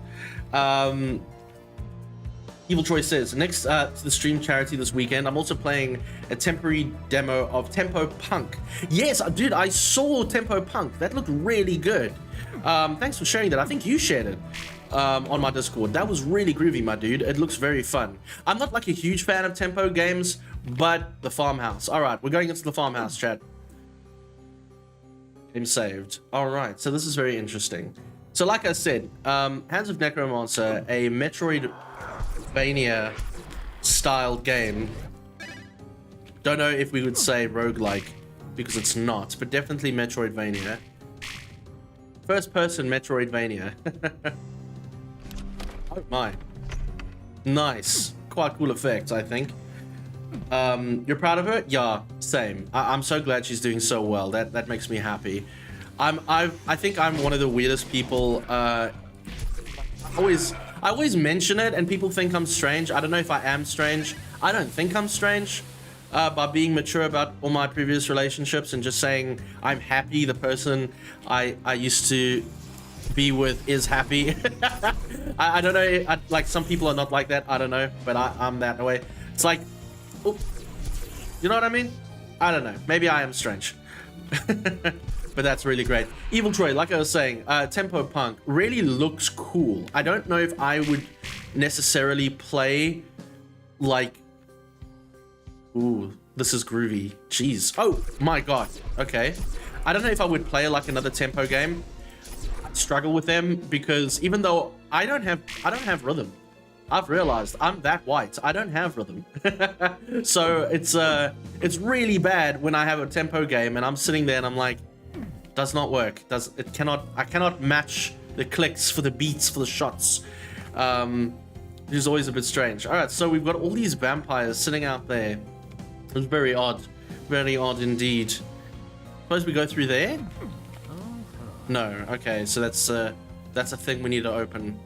Evil Troy says, next to the stream charity this weekend, I'm also playing a temporary demo of Tempo Punk. Yes, dude, I saw Tempo Punk. That looked really good. Thanks for sharing that. I think you shared it on my Discord. That was really groovy, my dude. It looks very fun. I'm not like a huge fan of Tempo games, but the farmhouse. All right, we're going into the farmhouse, chat. Game saved. All right, so this is very interesting. So like I said, Hands of Necromancer, a Metroidvania style game. Don't know if we would say roguelike because it's not, but definitely Metroidvania. First person Metroidvania. Oh my. Nice. Quite cool effects, I think. You're proud of her? Yeah, same. I'm so glad she's doing so well. That makes me happy. I think I'm one of the weirdest people. I always mention it and people think I'm strange. I don't know if I am strange. I don't think I'm strange by being mature about all my previous relationships and just saying I'm happy the person I used to be with is happy. I don't know, like some people are not like that. I don't know, but I'm that way. It's like, oh, you know what I mean? I don't know. Maybe I am strange. But that's really great. Evil Troy, like I was saying, Tempo Punk really looks cool. I don't know if I would necessarily play like... Ooh, this is groovy. Jeez. Oh my god. Okay. I don't know if I would play like another Tempo game. I'd struggle with them because even though I don't have rhythm. I've realized I'm that white. I don't have rhythm. So it's really bad when I have a Tempo game and I'm sitting there and I'm like, does not work. I cannot match the clicks for the beats for the shots. Which is always a bit strange. All right, so we've got all these vampires sitting out there. It's very odd indeed. Suppose we go through there? No. Okay, so that's a thing we need to open.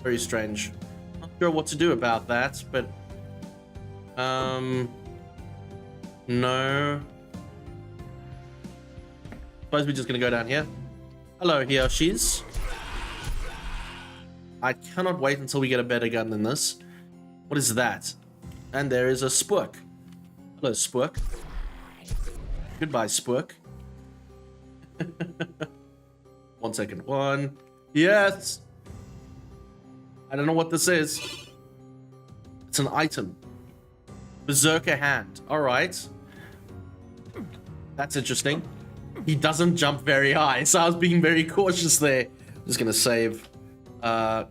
Very strange. Not sure what to do about that, but no. Suppose we're just gonna go down here. Hello, Hyacsho. I cannot wait until we get a better gun than this. What is that? And there is a spook. Hello, spook. Goodbye, spook. 1 second. One. Yes. I don't know what this is. It's an item. Berserker hand. All right. That's interesting. He doesn't jump very high, so I was being very cautious there. I'm just gonna save.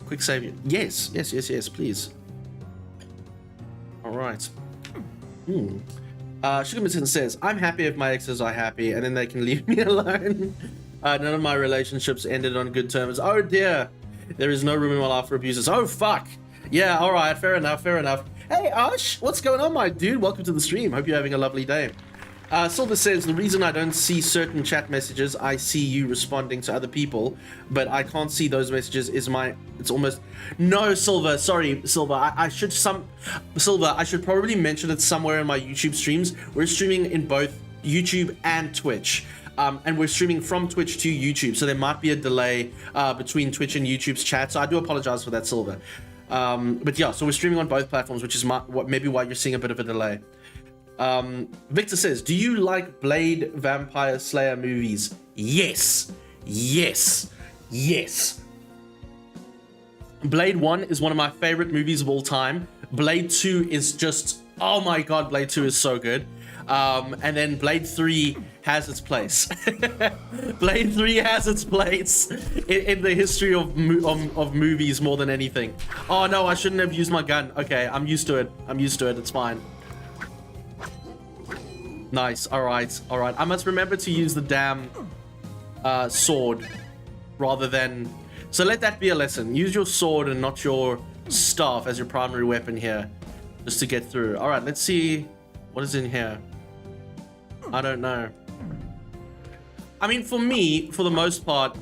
Quick save. Yes, please. All right. Sugarmitten says, I'm happy if my exes are happy, and then they can leave me alone. None of my relationships ended on good terms. Oh dear. There is no room in my life for abusers. Oh fuck. Yeah, all right, fair enough. Hey Ash, what's going on, my dude? Welcome to the stream. Hope you're having a lovely day. Silver says, the reason I don't see certain chat messages, I see you responding to other people, but I can't see those messages it's almost, no, Silver, sorry, Silver, I should probably mention it somewhere in my YouTube streams. We're streaming in both YouTube and Twitch, and we're streaming from Twitch to YouTube, so there might be a delay between Twitch and YouTube's chat, so I do apologize for that, Silver. But yeah, so we're streaming on both platforms, which is maybe why you're seeing a bit of a delay. Victor says, do you like Blade Vampire Slayer movies? Yes. Blade 1 is one of my favorite movies of all time. Blade 2 is just, oh my god, Blade 2 is so good. And then Blade 3 has its place. Blade 3 has its place in the history of movies more than anything. Oh no, I shouldn't have used my gun. Okay, I'm used to it, it's fine. Nice, alright. I must remember to use the damn sword rather than... So let that be a lesson. Use your sword and not your staff as your primary weapon here, just to get through. Alright, let's see what is in here. I don't know. I mean, for me, for the most part...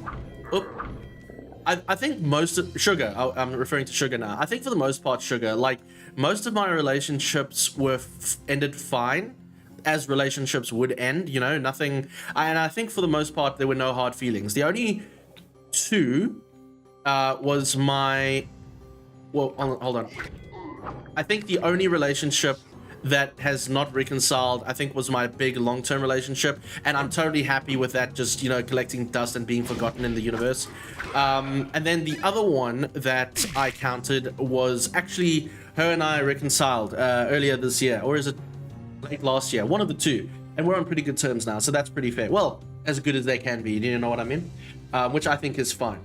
I think most of... Sugar, I'm referring to Sugar now. I think for the most part, Sugar, like, most of my relationships were ended fine, as relationships would end, you know, nothing. And I think for the most part there were no hard feelings. The only two was my, well, hold on, I think the only relationship that has not reconciled, I think, was my big long-term relationship, and I'm totally happy with that, just, you know, collecting dust and being forgotten in the universe. And then the other one that I counted was actually her and I reconciled earlier this year, or is it late last year, one of the two, and we're on pretty good terms now, so that's pretty fair. Well, as good as they can be, you know what I mean? Which I think is fine,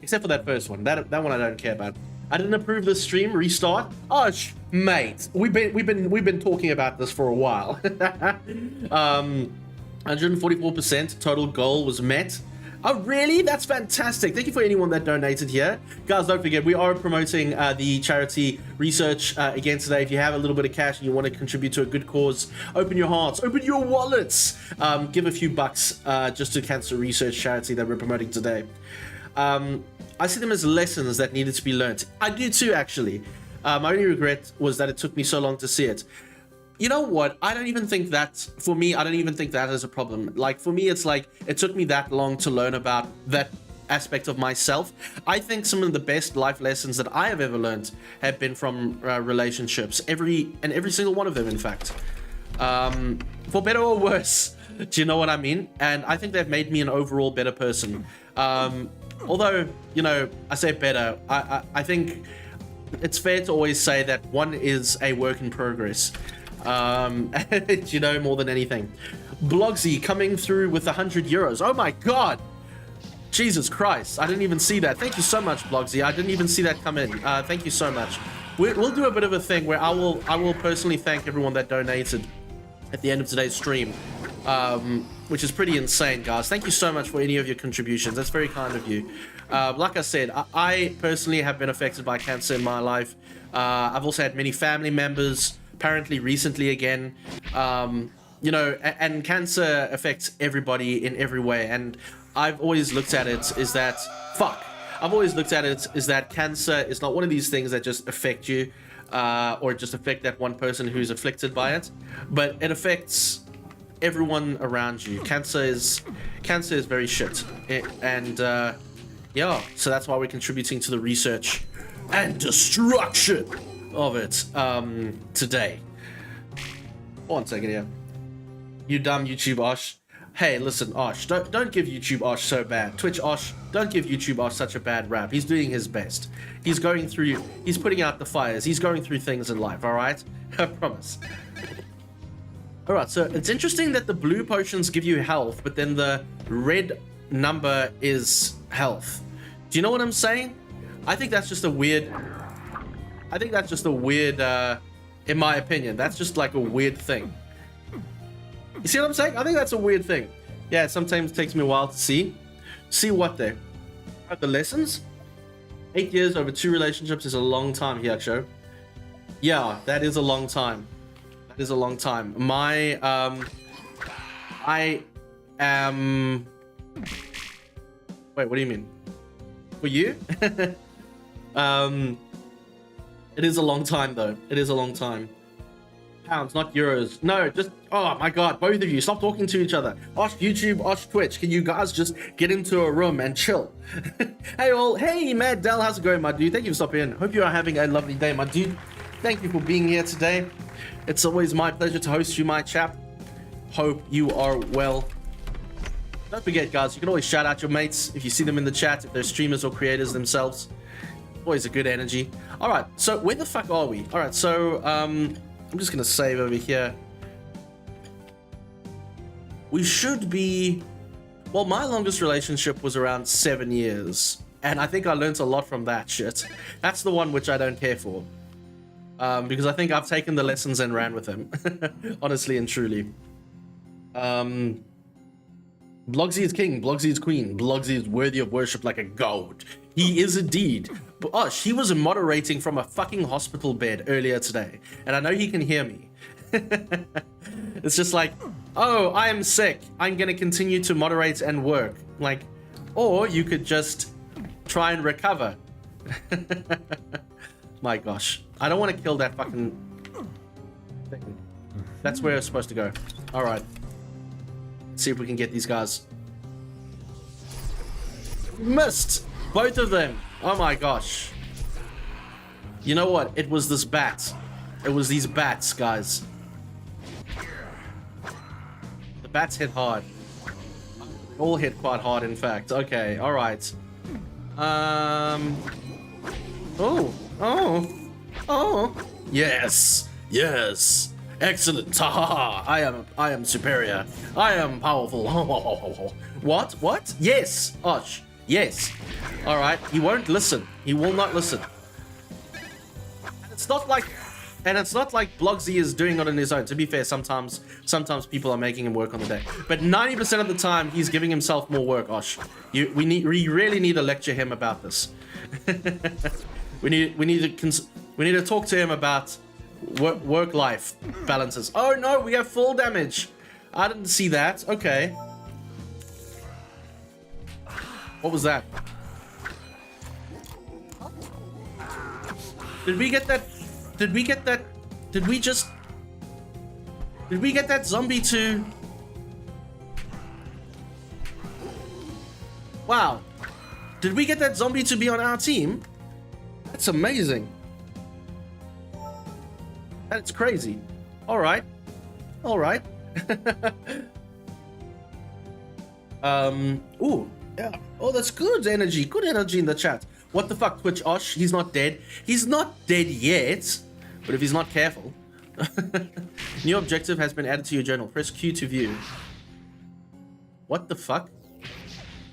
except for that first one. That one I don't care about. I didn't approve the stream restart. Oh, mate, we've been talking about this for a while. 144% total goal was met. Oh, really? That's fantastic. Thank you for anyone that donated here. Guys, don't forget, we are promoting the charity research again today. If you have a little bit of cash and you want to contribute to a good cause, open your hearts, open your wallets. Give a few bucks just to cancer research charity that we're promoting today. I see them as lessons that needed to be learned. I do too, actually. My only regret was that it took me so long to see it. You know what? I don't even think that, for me, I don't even think that is a problem. Like, for me, it's like, it took me that long to learn about that aspect of myself. I think some of the best life lessons that I have ever learned have been from relationships. Every single one of them, in fact. For better or worse. Do you know what I mean? And I think they've made me an overall better person. Although, you know, I say better, I think it's fair to always say that one is a work in progress. You know, more than anything. Blogsy coming through with 100 euros. Oh my god, Jesus Christ, I didn't even see that. Thank you so much, Blogsy. I didn't even see that come in. Thank you so much. We'll do a bit of a thing where I will personally thank everyone that donated at the end of today's stream, which is pretty insane, guys. Thank you so much for any of your contributions. That's very kind of you. Like I said, I personally have been affected by cancer in my life. I've also had many family members, apparently recently again, you know, and cancer affects everybody in every way. And I've always looked at it is that, I've always looked at it is that cancer is not one of these things that just affect you, or just affect that one person who's afflicted by it, but it affects everyone around you. Cancer is very shit. Yeah, so that's why we're contributing to the research and destruction of it today. One second here. You dumb YouTube Osh. Hey, listen, Osh, don't give YouTube Osh so bad. Twitch Osh, don't give YouTube Osh such a bad rap. He's doing his best. He's putting out the fires. He's going through things in life, all right? I promise. All right, so it's interesting that the blue potions give you health, but then the red number is health. Do you know what I'm saying? I think that's just a weird, in my opinion, that's just like a weird thing. You see what I'm saying? I think that's a weird thing. Yeah, sometimes it takes me a while to see. See what they? The lessons? 8 years over 2 relationships is a long time, Hyacsho. Yeah, that is a long time. That is a long time. My, I am... Wait, what do you mean? For you? It is a long time, though. It is a long time. Pounds, not euros. No, just, oh my god, both of you, stop talking to each other. Osh YouTube, Osh Twitch, can you guys just get into a room and chill? Hey all, hey Mad Dell, how's it going, my dude? Thank you for stopping in. Hope you are having a lovely day, my dude. Thank you for being here today. It's always my pleasure to host you, my chap. Hope you are well. Don't forget, guys, you can always shout out your mates if you see them in the chat, if they're streamers or creators themselves. Always a good energy. All right, so where the fuck are we? All right, so I'm just gonna save over here. We should be, well, my longest relationship was around 7 years, and I think I learned a lot from that shit. That's the one which I don't care for, because I think I've taken the lessons and ran with them, honestly and truly. Blogsy is king, Blogsy is queen, Blogsy is worthy of worship like a god. He is indeed. But Osh, he was moderating from a fucking hospital bed earlier today, and I know he can hear me. It's just like, oh, I am sick. I'm gonna continue to moderate and work. Like, or you could just try and recover. My gosh. I don't want to kill that fucking thing. That's where it's supposed to go. All right. Let's see if we can get these guys. Missed! Both of them. Oh my gosh. You know what? It was this bat. It was these bats, guys. The bats hit hard. All hit quite hard, in fact. Okay, all right. Oh. Yes. Yes. Excellent. Ha. I am superior. I am powerful. What? Yes. Osh. Yes. All right. He won't listen. He will not listen. And it's not like Blogsy is doing it on his own. To be fair, sometimes people are making him work on the day. But 90% of the time, he's giving himself more work, Osh. We really need to lecture him about this. we need to talk to him about work-life balances. Oh no, we have full damage. I didn't see that. Okay. What was that? Did we get that? Did we get that? Did we get that zombie to? Wow. Did we get that zombie to be on our team? That's amazing. That's crazy. All right. Ooh. Yeah. Oh, that's good energy. Good energy in the chat. What the fuck, Twitch Osh? He's not dead. He's not dead yet. But if he's not careful. New objective has been added to your journal. Press Q to view. What the fuck?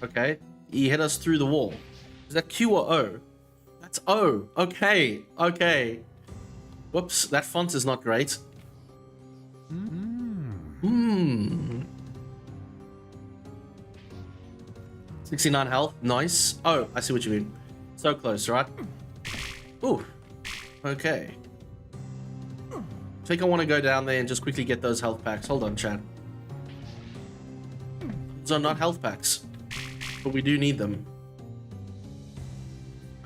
Okay. He hit us through the wall. Is that Q or O? That's O. Okay. Whoops. That font is not great. 69 health. Nice. Oh, I see what you mean. So close, right? Ooh. Okay. I think I want to go down there and just quickly get those health packs. Hold on, chat. Those are not health packs. But we do need them.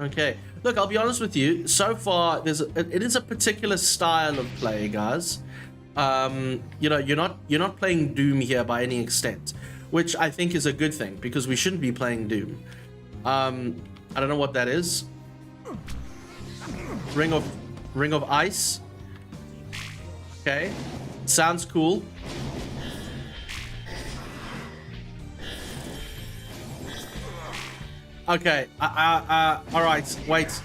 Okay. Look, I'll be honest with you. So far, it is a particular style of play, guys. You know, you're not playing Doom here by any extent, which I think is a good thing because we shouldn't be playing Doom. I don't know what that is. Ring of Ice. Okay, sounds cool. Okay. All right. Wait.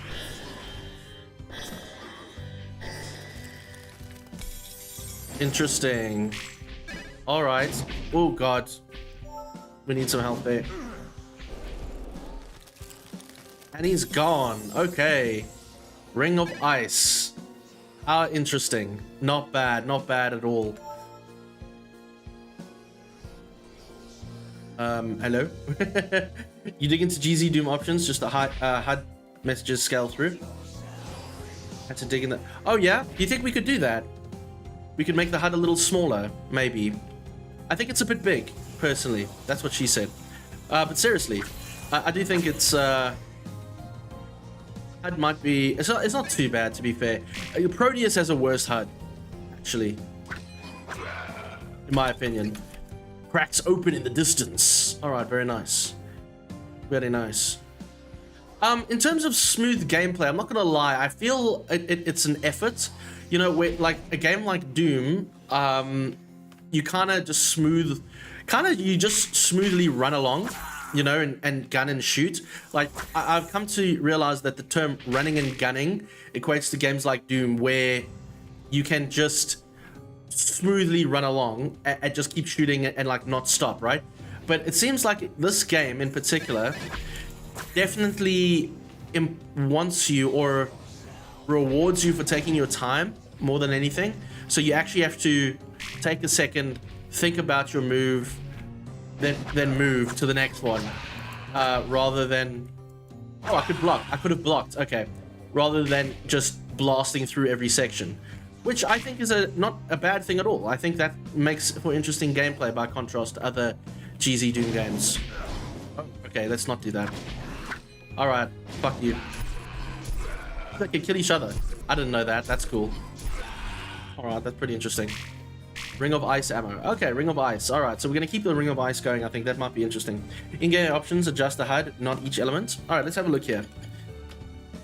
Interesting. All right. Oh God. We need some help there. And he's gone. Okay. Ring of Ice. How interesting. Not bad. Not bad at all. Hello? You dig into GZDoom options just to HUD messages scale through? Had to dig in that. Oh yeah? Do you think we could do that? We could make the HUD a little smaller, maybe. I think it's a bit big, personally. That's what she said. But seriously, I do think it's HUD might be... It's not too bad, to be fair. Proteus has a worse HUD, actually. In my opinion. Cracks open in the distance. Alright, very nice. Very nice. In terms of smooth gameplay, I'm not gonna lie, I feel it's an effort. You know, where, like, a game like Doom, you kind of just smoothly run along, you know, and gun and shoot. Like, I've come to realize that the term running and gunning equates to games like Doom, where you can just smoothly run along and just keep shooting and like not stop, right? But it seems like this game in particular definitely wants you or rewards you for taking your time more than anything. So you actually have to take a second, think about your move, then move to the next one, rather than... Oh, I could block. I could have blocked. Okay. Rather than just blasting through every section, which I think is not a bad thing at all. I think that makes for interesting gameplay by contrast to other GZDoom games. Oh, okay, let's not do that. All right, fuck you. They can kill each other. I didn't know that. That's cool. All right, that's pretty interesting. Ring of Ice ammo. Okay, Ring of Ice. All right, so we're going to keep the Ring of Ice going. I think that might be interesting. In-game options, adjust the HUD, not each element. All right, let's have a look here.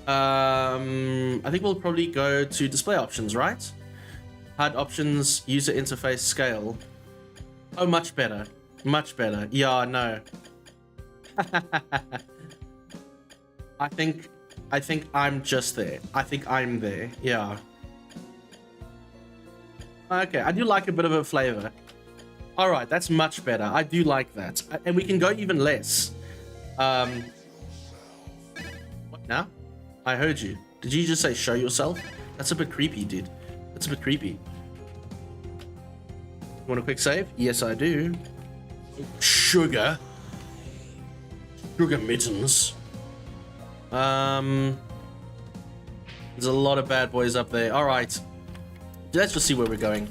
I think we'll probably go to display options, right? HUD options, user interface scale. Oh, much better. Much better. Yeah, no. I think I'm just there. I think I'm there. Yeah. Okay, I do like a bit of a flavor. All right, that's much better. I do like that. And we can go even less. What now? I heard you. Did you just say show yourself? That's a bit creepy, dude. That's a bit creepy. You want a quick save? Yes, I do. Sugar. Sugar mittens. There's a lot of bad boys up there. All right. Let's just see where we're going.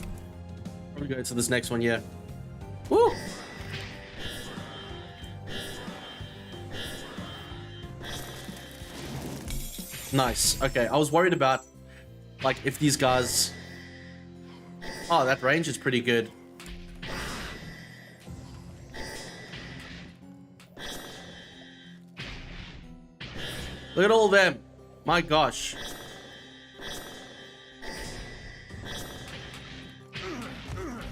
Probably go to this next one, yeah. Woo! Nice. Okay, I was worried about, like, if these guys... Oh, that range is pretty good. Look at all of them. My gosh.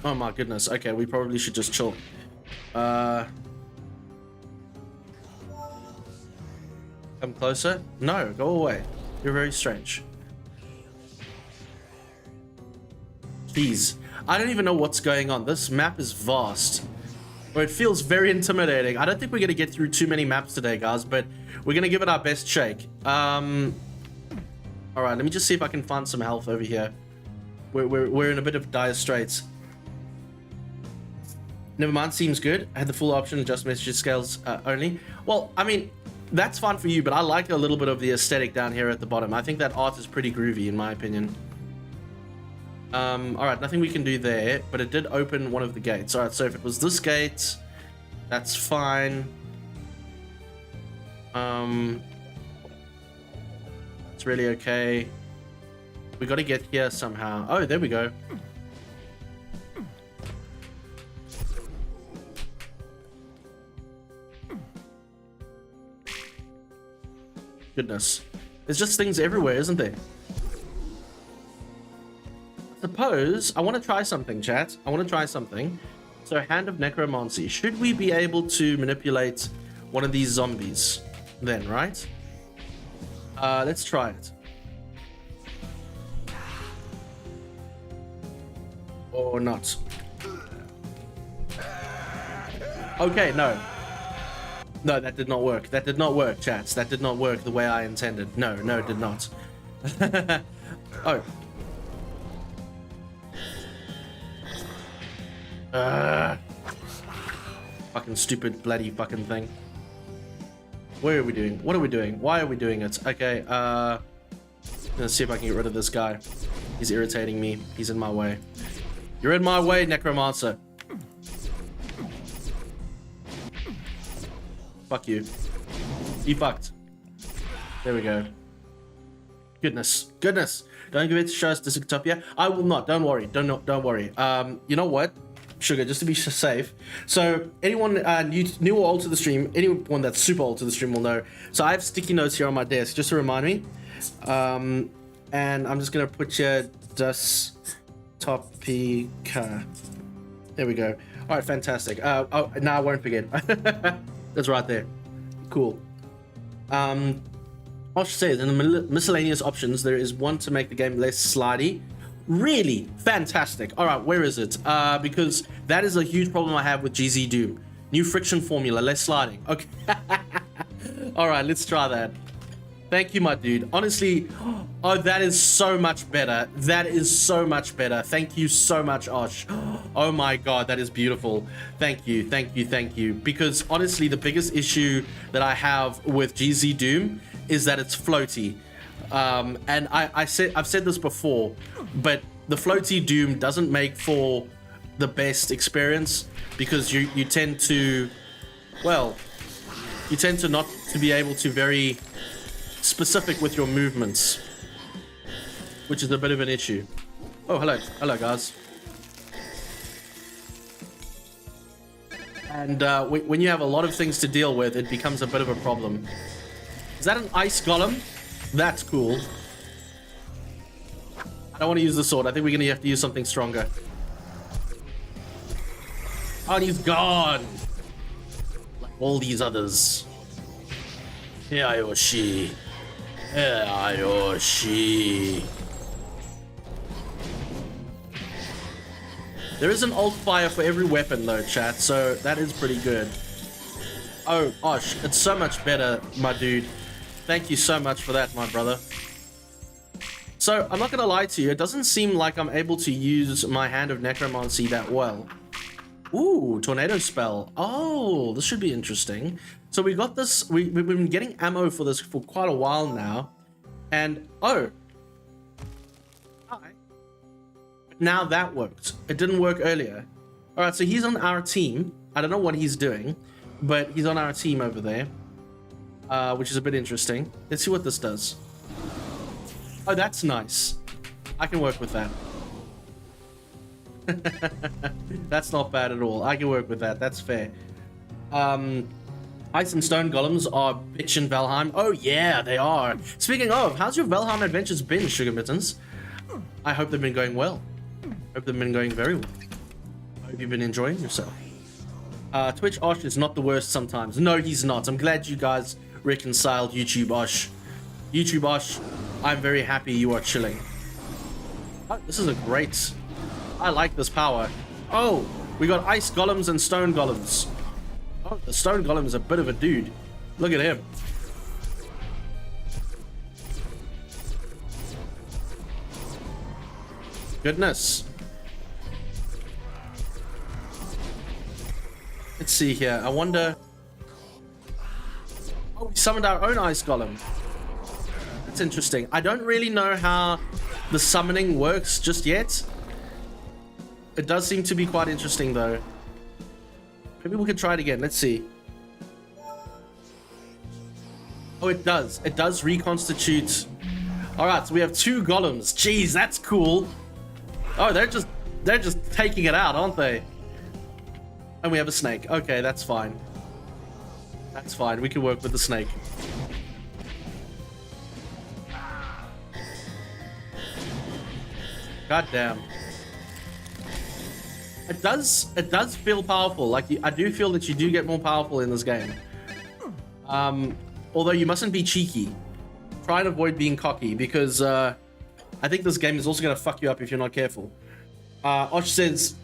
Oh my goodness. Okay, we probably should just chill. Come closer? No, go away. You're very strange. Jeez. I don't even know what's going on. This map is vast. Or it feels very intimidating. I don't think we're going to get through too many maps today, guys, but we're going to give it our best shake. Alright, let me just see if I can find some health over here. We're in a bit of dire straits. Never mind, seems good. I had the full option, adjust message scales only. Well, I mean, that's fine for you, but I like a little bit of the aesthetic down here at the bottom. I think that art is pretty groovy, in my opinion. Alright, nothing we can do there, but it did open one of the gates. Alright, so if it was this gate, that's fine. It's really okay. We got to get here somehow. Oh, there we go. Goodness. There's just things everywhere, isn't there? Suppose I want to try something, chat. I want to try something. So, Hand of Necromancy. Should we be able to manipulate one of these zombies? then, right? Let's try it. Or not. Okay, no. No, that did not work. That did not work, chats. That did not work the way I intended. No, it did not. Oh. Fucking stupid bloody fucking thing. Where are we doing? What are we doing? Why are we doing it? Okay, let's see if I can get rid of this guy. He's irritating me. He's in my way. You're in my way, Necromancer. Fuck you. You fucked. There we go. Goodness. Goodness. Don't give it to show us Dystopia. I will not. Don't worry. Don't worry. You know what? Sugar, just to be safe. So anyone new or old to the stream, anyone that's super old to the stream will know. So I have sticky notes here on my desk just to remind me. And I'm just gonna put your Dystopika. There we go. All right, fantastic. Oh, now I won't forget. That's right there. Cool. Osh says in the miscellaneous options there is one to make the game less slidey. Really fantastic. All right, where is it? Because that is a huge problem I have with GZDoom. New friction formula, less sliding. Okay. All right, let's try that. Thank you, my dude. Honestly, oh, that is so much better. That is so much better. Thank you so much, Osh. Oh my God, that is beautiful. Thank you, thank you, thank you. Because honestly, the biggest issue that I have with GZDoom is that it's floaty. And I've said this before, but the floaty Doom doesn't make for the best experience because you tend to, well, you tend to not to be able to very specific with your movements, which is a bit of an issue. Oh, hello guys. And when you have a lot of things to deal with, it becomes a bit of a problem. Is that an ice golem? That's cool. I don't want to use the sword. I think we're gonna have to use something stronger. Oh, and he's gone. Like all these others. Hyacsho. Hyacsho. There is an alt fire for every weapon though, chat, so that is pretty good. Oh, Osh, it's so much better, my dude. Thank you so much for that, my brother. So, I'm not gonna lie to you, it doesn't seem like I'm able to use my Hand of Necromancy that well. Ooh, tornado spell. Oh, this should be interesting. So we got this, we've been getting ammo for this for quite a while now. And, oh. Hi. Now that worked. It didn't work earlier. All right, so he's on our team. I don't know what he's doing, but he's on our team over there, which is a bit interesting. Let's see what this does. Oh, that's nice. I can work with that. That's not bad at all. I can work with that. That's fair. Ice and stone golems are bitch in Valheim. Oh yeah, they are. Speaking of, how's your Valheim adventures been, Sugar Mittens? I hope they've been going well. Hope they've been going very well. I hope you've been enjoying yourself. Twitch Osh is not the worst sometimes. No, he's not. I'm glad you guys reconciled YouTube Osh. YouTube Osh, I'm very happy you are chilling. Oh, this is a great... I like this power. Oh, we got ice golems and stone golems. Oh, the stone golem is a bit of a dude. Look at him. Goodness. Let's see here. I wonder... Oh, we summoned our own ice golem. That's interesting. I don't really know how the summoning works just yet. It does seem to be quite interesting though. Maybe we could try it again. Let's see. Oh, it does. It does reconstitute. All right, so we have 2 golems. Jeez, that's cool. Oh, they're just taking it out, aren't they? And we have a snake. Okay, that's fine. That's fine. We can work with the snake. God damn. It does feel powerful. Like, I do feel that you do get more powerful in this game. although you mustn't be cheeky. Try and avoid being cocky, because I think this game is also going to fuck you up if you're not careful. Osh says,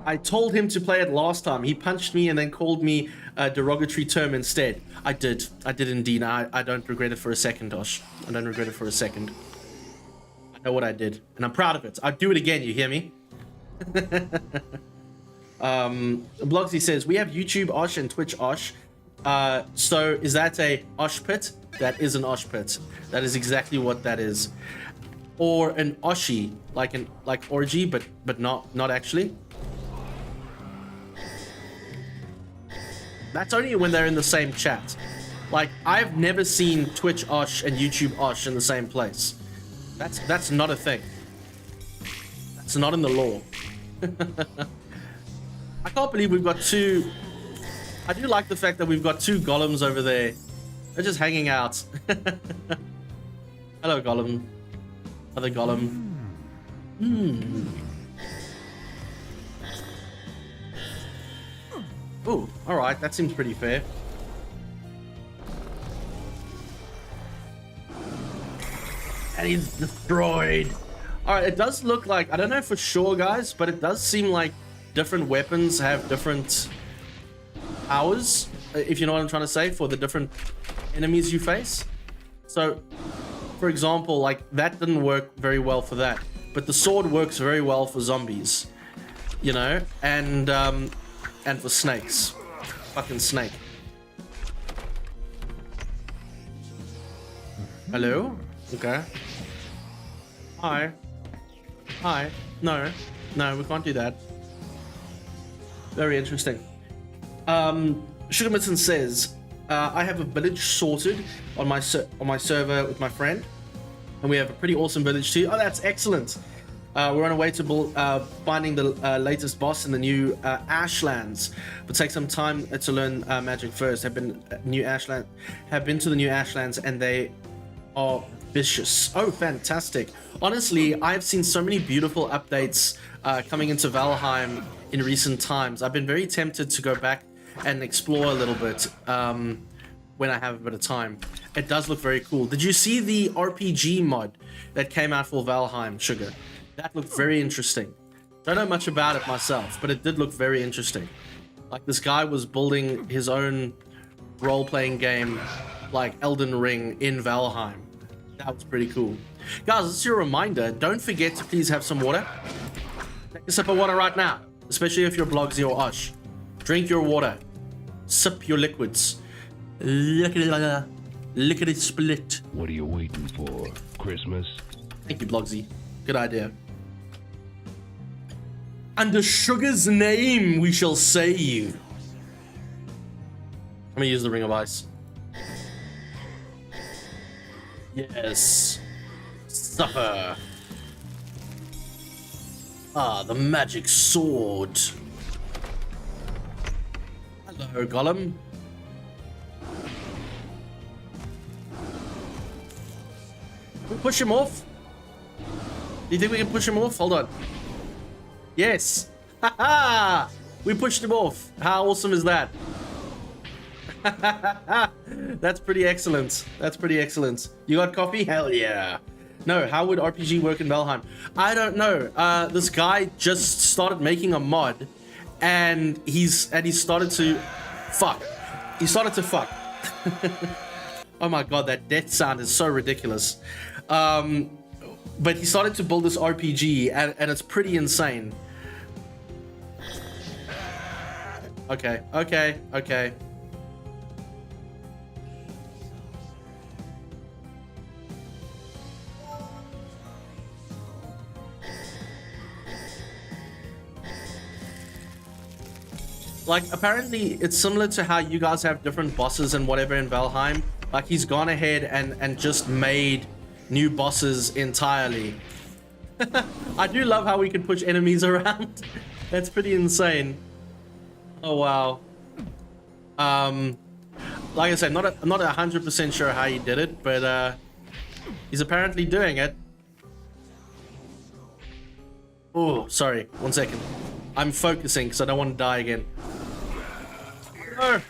I told him to play it last time. He punched me and then called me a derogatory term instead. I did indeed. I don't regret it for a second, Osh. I don't regret it for a second. I know what I did, and I'm proud of it. I'd do it again, you hear me? Blogsy says, we have YouTube Osh and Twitch Osh. So is that a Osh pit? That is an Osh pit. That is exactly what that is. Or an Oshi, like orgy, but not actually. That's only when they're in the same chat. Like, I've never seen Twitch Osh and YouTube Osh in the same place. That's not a thing. That's not in the law. I can't believe we've got two... I do like the fact that we've got two golems over there. They're just hanging out. Hello, golem. Other golem. Oh, alright, that seems pretty fair. And he's destroyed. Alright, it does look like, I don't know for sure, guys, but it does seem like different weapons have different powers, if you know what I'm trying to say, for the different enemies you face. So, for example, like, that didn't work very well for that, but the sword works very well for zombies, you know, and for snakes. Fucking snake. Hello? Okay. Hi. Hi. No, we can't do that. Very interesting. Sugarmitten says, I have a village sorted on my server with my friend, and we have a pretty awesome village too. Oh, that's excellent. We're on our way to finding the latest boss in the new Ashlands, but take some time to learn magic first. Have been to the new Ashlands, and they are vicious. Oh, fantastic! Honestly, I've seen so many beautiful updates coming into Valheim in recent times. I've been very tempted to go back and explore a little bit when I have a bit of time. It does look very cool. Did you see the RPG mod that came out for Valheim, Sugar? That looked very interesting. Don't know much about it myself, but it did look very interesting. Like, this guy was building his own role-playing game, like Elden Ring in Valheim. That was pretty cool. Guys, this is your reminder. Don't forget to please have some water. Take a sip of water right now, especially if you're Blogsy or Osh. Drink your water. Sip your liquids. Lickety split. What are you waiting for? Christmas? Thank you, Blogsy. Good idea. Under Sugar's name, we shall say you. Let me use the Ring of Ice. Yes. Supper. Ah, the magic sword. Hello, Golem. Can we push him off? Do you think we can push him off? Hold on. Yes. Haha! We pushed him off. How awesome is that? That's pretty excellent. That's pretty excellent. You got coffee? Hell yeah. No, how would RPG work in Valheim? I don't know. This guy just started making a mod, and he started to fuck. He started to fuck. Oh my god, that death sound is so ridiculous. But he started to build this RPG, and it's pretty insane. Okay. Like, apparently it's similar to how you guys have different bosses and whatever in Valheim. Like, he's gone ahead and just made new bosses entirely. I do love how we can push enemies around. That's pretty insane. Oh wow. Like I said, not 100% sure how he did it, but he's apparently doing it. Oh, sorry, 1 second. I'm focusing because I don't want to die again. No.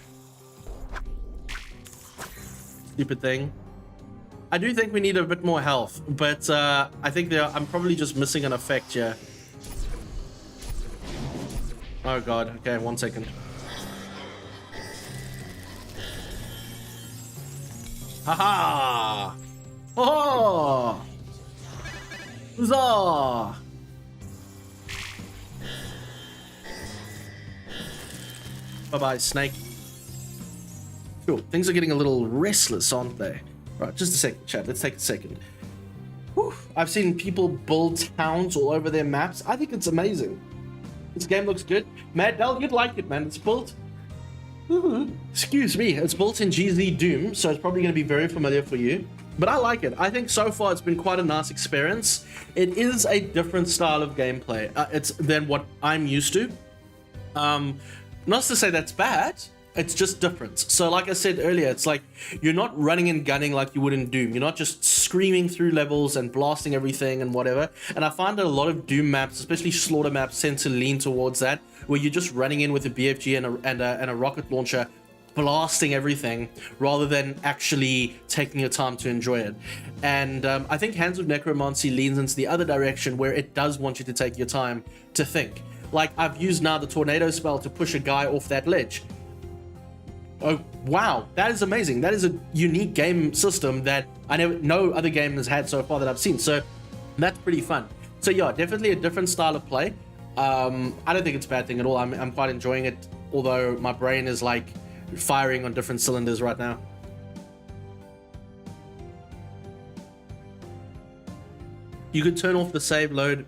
stupid thing. I do think we need a bit more health, but I think I'm probably just missing an effect here. Oh god, okay, 1 second. Haha! Oh! Huzzah! Bye-bye, snake. Cool, things are getting a little restless, aren't they? Right, just a second, chat. Let's take a second. Whew. I've seen people build towns all over their maps. I think it's amazing. This game looks good. Mad Dell, you'd like it, man. It's built... Excuse me. It's built in GZDoom, so it's probably going to be very familiar for you. But I like it. I think so far it's been quite a nice experience. It is a different style of gameplay than what I'm used to. Not to say that's bad. It's just different. So like I said earlier, it's like you're not running and gunning like you would in Doom. You're not just screaming through levels and blasting everything and whatever. And I find that a lot of Doom maps, especially slaughter maps, tend to lean towards that, where you're just running in with a BFG and a rocket launcher, blasting everything, rather than actually taking your time to enjoy it. And I think Hands of Necromancy leans into the other direction, where it does want you to take your time to think. Like, I've used now the tornado spell to push a guy off that ledge. Oh, wow, that is amazing. That is a unique game system that no other game has had so far that I've seen. So that's pretty fun. So yeah, definitely a different style of play. I don't think it's a bad thing at all. I'm quite enjoying it, although my brain is like firing on different cylinders right now. You could turn off the save load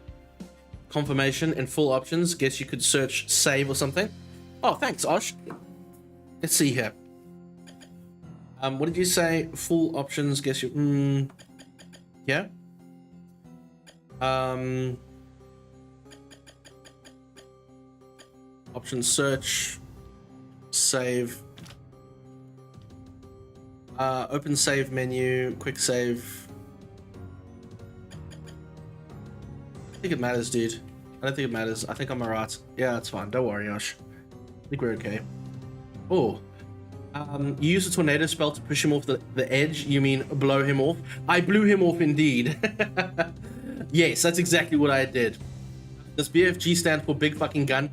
confirmation in full options. Guess you could search save or something. Oh, thanks, Osh. Let's see here. What did you say? Full options. Guess you. Yeah. Option search. Save. Open save menu. Quick save. I think it matters, dude. I don't think it matters. I think I'm alright. Yeah, that's fine. Don't worry, Josh. I think we're okay. Oh. You use a tornado spell to push him off the edge. You mean blow him off? I blew him off indeed. Yes, that's exactly what I did. Does BFG stand for big fucking gun?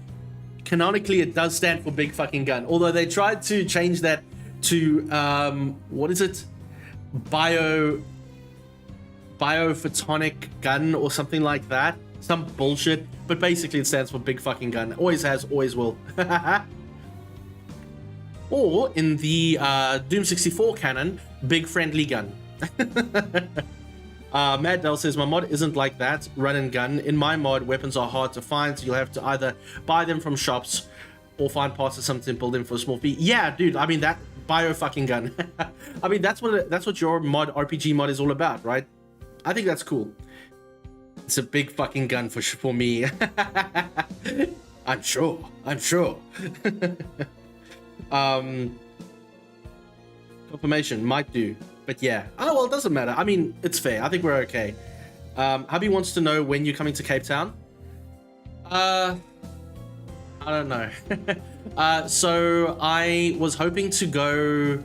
Canonically, it does stand for big fucking gun. Although they tried to change that to, what is it? Biophotonic gun or something like that. Some bullshit. But basically it stands for big fucking gun. Always has, always will. Or in the Doom 64 canon, big friendly gun. Mad Dell says, my mod isn't like that, run and gun. In my mod, weapons are hard to find, so you'll have to either buy them from shops or find parts of something, build them for a small fee. Yeah, dude, I mean, that bio fucking gun. I mean, that's what your mod, RPG mod is all about, right? I think that's cool. It's a big fucking gun for me. I'm sure. Confirmation might do, but yeah. Oh well, it doesn't matter. I mean, it's fair. I think we're okay. Hubby wants to know when you're coming to Cape Town. I don't know. So I was hoping to go.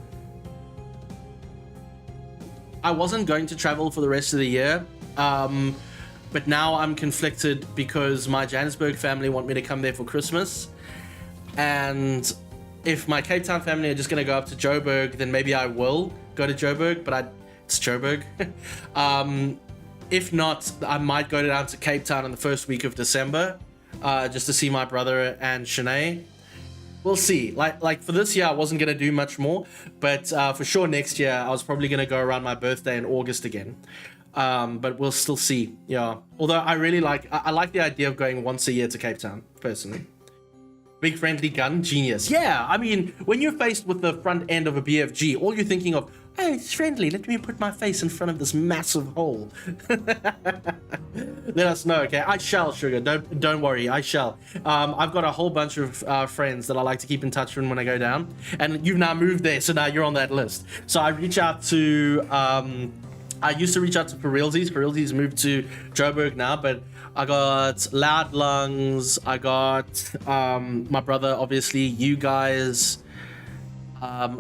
I wasn't going to travel for the rest of the year, but now I'm conflicted because my Johannesburg family want me to come there for Christmas, and if my Cape Town family are just going to go up to Joburg, then maybe I will go to Joburg, but it's Joburg. If not, I might go down to Cape Town in the first week of December, just to see my brother and Shanae. We'll see. Like for this year, I wasn't going to do much more, but for sure next year, I was probably going to go around my birthday in August again. But we'll still see. Yeah. Although I really I like the idea of going once a year to Cape Town, personally. Big friendly gun, genius. Yeah, I mean, when you're faced with the front end of a BFG, all you're thinking of, oh, it's friendly, let me put my face in front of this massive hole. Let us know, okay? I shall, Sugar, don't worry, I shall. I've got a whole bunch of friends that I like to keep in touch with when I go down, and you've now moved there, so now you're on that list. So I reach out to, I used to reach out to Perilsies. Perilsies moved to Joburg now, but I got Loud Lungs, I got my brother, obviously, you guys,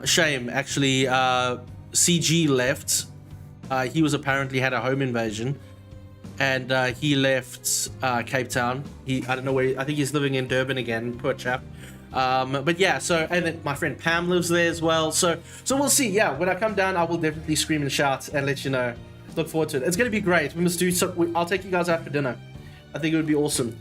Shame, actually, CG left. He was apparently had a home invasion, and he left Cape Town. I don't know where. I think he's living in Durban again. Poor chap. But yeah, so, and then my friend Pam lives there as well. So we'll see. Yeah, when I come down, I will definitely scream and shout and let you know. Look forward to it. It's going to be great. We must do so. I'll take you guys out for dinner. I think it would be awesome.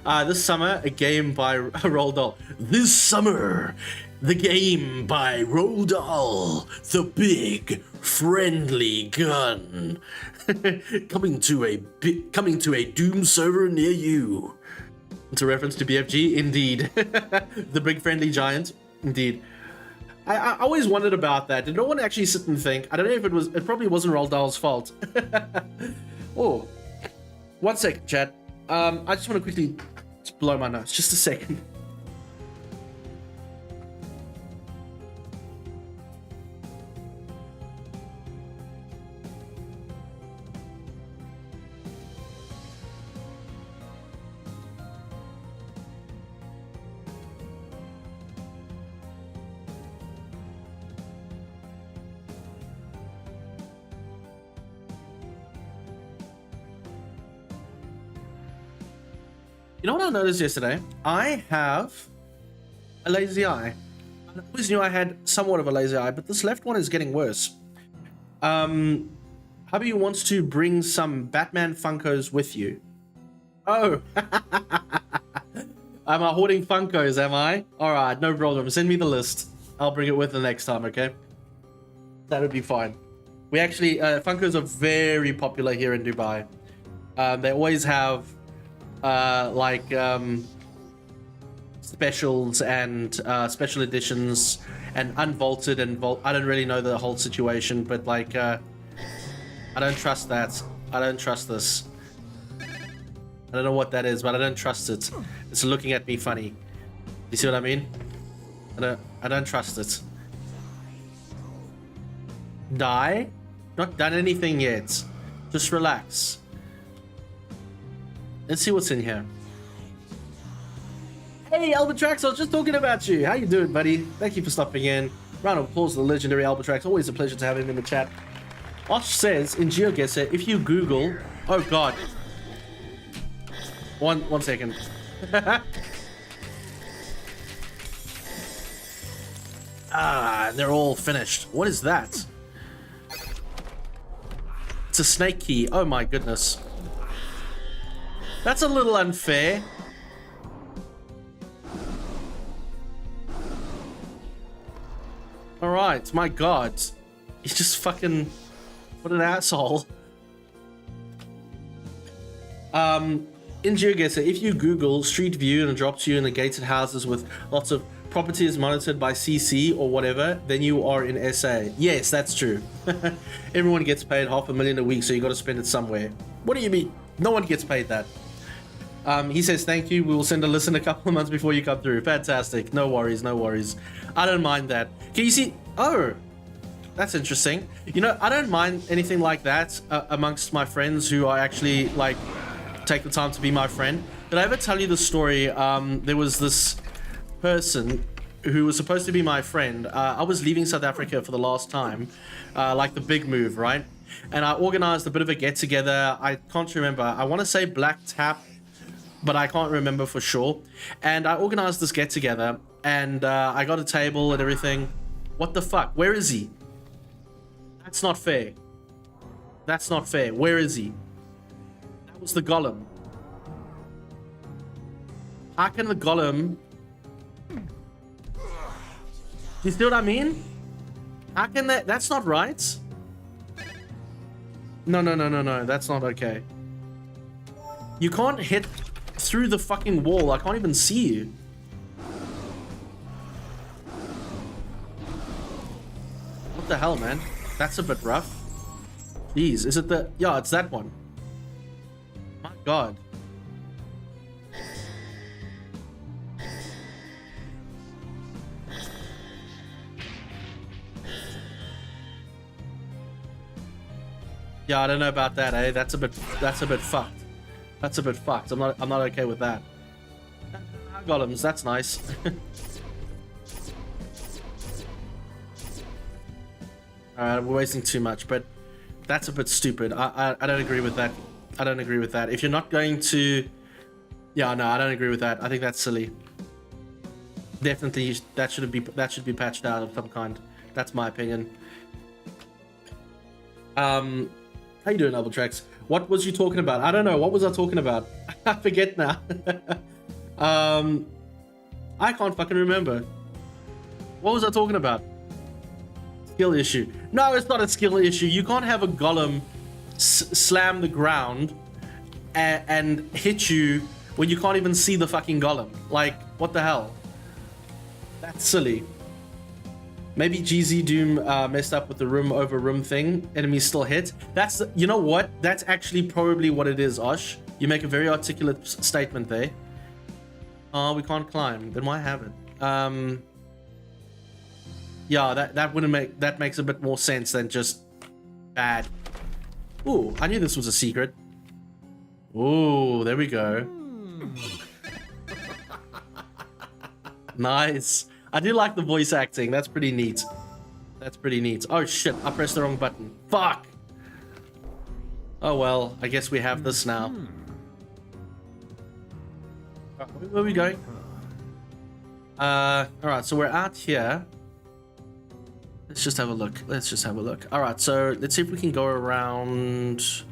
This summer, a game by Roald Dahl. This summer, the game by Roald Dahl. The big friendly gun. coming to a Doom server near you. It's a reference to BFG, indeed. The big friendly giant, indeed. I always wondered about that. Did no one actually sit and think? I don't know if it was. It probably wasn't Roald Dahl's fault. Oh, 1 second, chat. I just want to quickly blow my nose. Just a second. You know what I noticed yesterday? I have a lazy eye. I always knew I had somewhat of a lazy eye, but this left one is getting worse. Hubby wants to bring some Batman Funkos with you. Oh. Am I hoarding Funkos, am I? Alright, no problem. Send me the list. I'll bring it with the next time, okay? That would be fine. We actually, Funkos are very popular here in Dubai. They always have specials and special editions and unvaulted and I don't really know the whole situation, but like I don't trust that. I don't trust this. I don't know what that is, but I don't trust it. It's looking at me funny. You see what I mean? I don't trust it. Die? Not done anything yet. Just relax. Let's see what's in here. Hey, Albatrax, I was just talking about you. How you doing, buddy? Thank you for stopping in. Round of applause to the legendary Albatrax. Always a pleasure to have him in the chat. Osh says, in GeoGuessr, if you Google... Oh, God. One second. They're all finished. What is that? It's a snake key. Oh, my goodness. That's a little unfair. Alright, my god. He's just fucking... What an asshole. In GeoGuessr, if you Google Street View and it drops you in the gated houses with lots of properties monitored by CC or whatever, then you are in SA. Yes, that's true. Everyone gets paid $500,000 a week, so you got to spend it somewhere. What do you mean? No one gets paid that. He says, thank you. We will send a list in a couple of months before you come through. Fantastic. No worries, no worries. I don't mind that. Can you see? Oh, that's interesting. You know, I don't mind anything like that amongst my friends who are actually, like, take the time to be my friend. Did I ever tell you the story? There was this person who was supposed to be my friend. I was leaving South Africa for the last time, like the big move, right? And I organized a bit of a get-together. I can't remember. I want to say Black Tap, but I can't remember for sure. And I organized this get-together, and I got a table and everything. What the fuck? Where is he? That's not fair. That's not fair. Where is he? That was the golem. How can the golem... You see what I mean? How can that... That's not right. No. That's not okay. You can't hit through the fucking wall. I can't even see you. What the hell, man? That's a bit rough. Jeez, is it the... Yeah, it's that one. My god. Yeah, I don't know about that, eh? That's a bit fucked. That's a bit fucked. I'm not okay with that. Golems, that's nice. We're wasting too much, but that's a bit stupid. I don't agree with that. I don't agree with that. If you're not going to... Yeah, no, I don't agree with that. I think that's silly. Definitely, that should be patched out of some kind. That's my opinion. How you doing, Double Tracks? What was you talking about? I don't know. What was I talking about? I forget now. I can't fucking remember. What was I talking about? Skill issue. No, it's not a skill issue. You can't have a golem slam the ground and hit you when you can't even see the fucking golem. Like, what the hell? That's silly. Maybe GZDoom messed up with the room over room thing. Enemies still hit. That's, you know what? That's actually probably what it is, Osh. You make a very articulate statement there. Oh, we can't climb. Then why have it? Yeah, that makes a bit more sense than just bad. Ooh, I knew this was a secret. Ooh, there we go. Nice. I do like the voice acting. That's pretty neat. That's pretty neat. Oh shit, I pressed the wrong button. Fuck. Oh well, I guess we have this now. Where are we going? Alright, so we're out here. Let's just have a look. Alright, so let's see if we can go around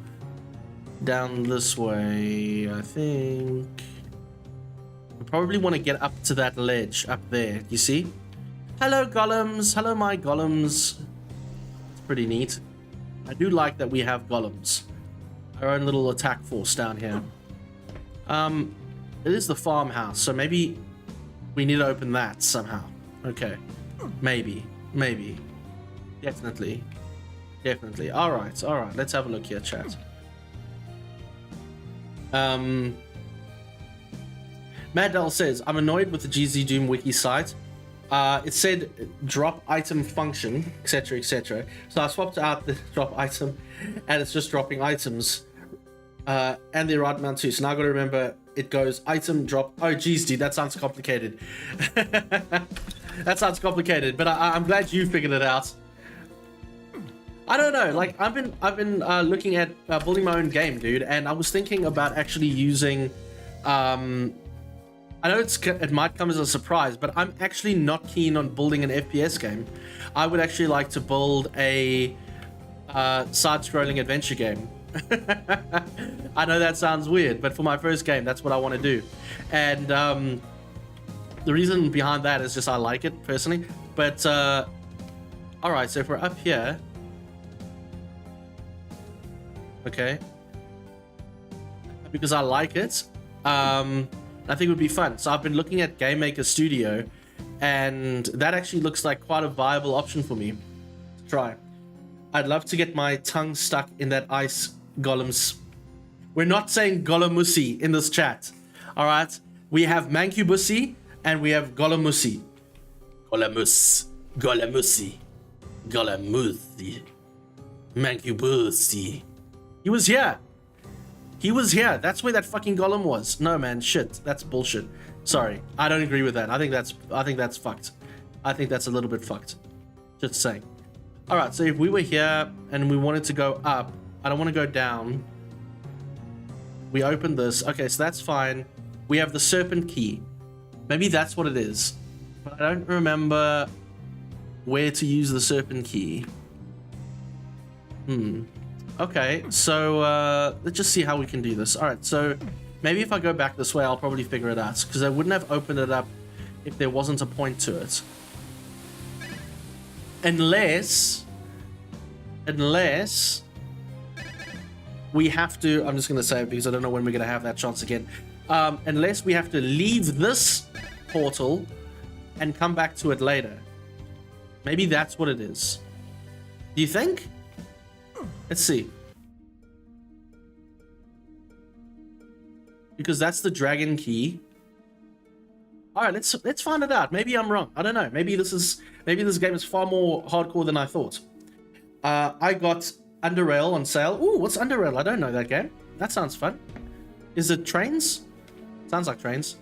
down this way, I think. We probably want to get up to that ledge up there, you see? Hello, golems. Hello, my golems. It's pretty neat. I do like that we have golems. Our own little attack force down here. It is the farmhouse, so maybe we need to open that somehow. Okay. Maybe. Definitely. Alright. Let's have a look here, chat. Maddell says, I'm annoyed with the GZDoom wiki site. It said drop item function, etc, etc. So I swapped out the drop item and it's just dropping items. And the right amount too. So now I gotta remember it goes item drop. Oh geez, dude, that sounds complicated. That sounds complicated, but I'm glad you figured it out. I don't know, like I've been looking at building my own game, dude, and I was thinking about actually using I know it might come as a surprise, but I'm actually not keen on building an FPS game. I would actually like to build a side-scrolling adventure game. I know that sounds weird, but for my first game, that's what I want to do. And the reason behind that is just I like it personally. But all right, so if we're up here, okay, because I like it, I think it would be fun. So I've been looking at Game Maker Studio, and that actually looks like quite a viable option for me to try. I'd love to get my tongue stuck in that ice golems. We're not saying golemusi in this chat. All right, we have mancubusi and we have golemusi. Golemusi, mancubusi. He was here. That's where that fucking golem was. No man, shit. That's bullshit. Sorry, I don't agree with that. I think that's fucked. I think that's a little bit fucked. Just saying. All right, so if we were here and we wanted to go up, I don't want to go down. We opened this. Okay, so that's fine. We have the serpent key. Maybe that's what it is. But I don't remember where to use the serpent key. Okay, so let's just see how we can do this. All right, so maybe if I go back this way, I'll probably figure it out, because I wouldn't have opened it up if there wasn't a point to it. Unless we have to, I'm just going to say it because I don't know when we're going to have that chance again. Unless we have to leave this portal and come back to it later. Maybe that's what it is. Do you think? Let's see. Because that's the dragon key. All right, let's find it out. Maybe I'm wrong. I don't know. Maybe this game is far more hardcore than I thought. I got Underrail on sale. Ooh, what's Underrail? I don't know that game. That sounds fun. Is it trains? Sounds like trains.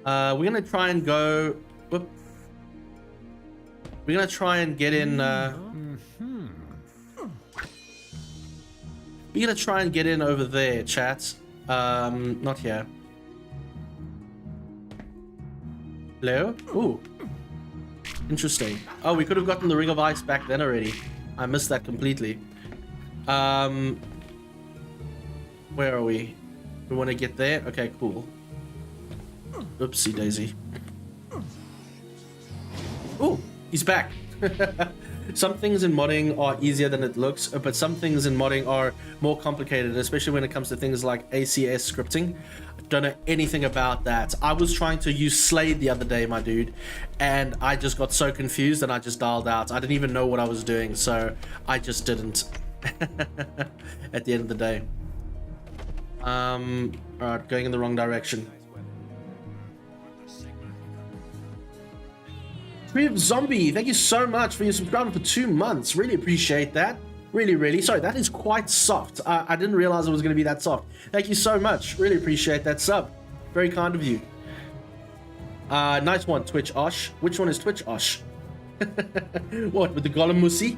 We're gonna try and go. Whoop. We're gonna try and get in. We're gonna try and get in over there, chat. Not here. Hello? Ooh. Interesting. Oh, we could have gotten the Ring of Ice back then already. I missed that completely. Where are we? We want to get there? Okay, cool. Oopsie daisy. Oh, he's back. Some things in modding are easier than it looks, but some things in modding are more complicated, especially when it comes to things like ACS scripting. I don't know anything about that. I was trying to use Slade the other day, my dude, and I just got so confused and I just dialed out. I didn't even know what I was doing, so I just didn't. At the end of the day. Alright, going in the wrong direction. Zombie, thank you so much for your subscribing for 2 months. Really appreciate that. Really. Sorry, that is quite soft. I didn't realize it was going to be that soft. Thank you so much. Really appreciate that sub. Very kind of you. Nice one, Twitch Osh. Which one is Twitch Osh? What, with the Golem Musi?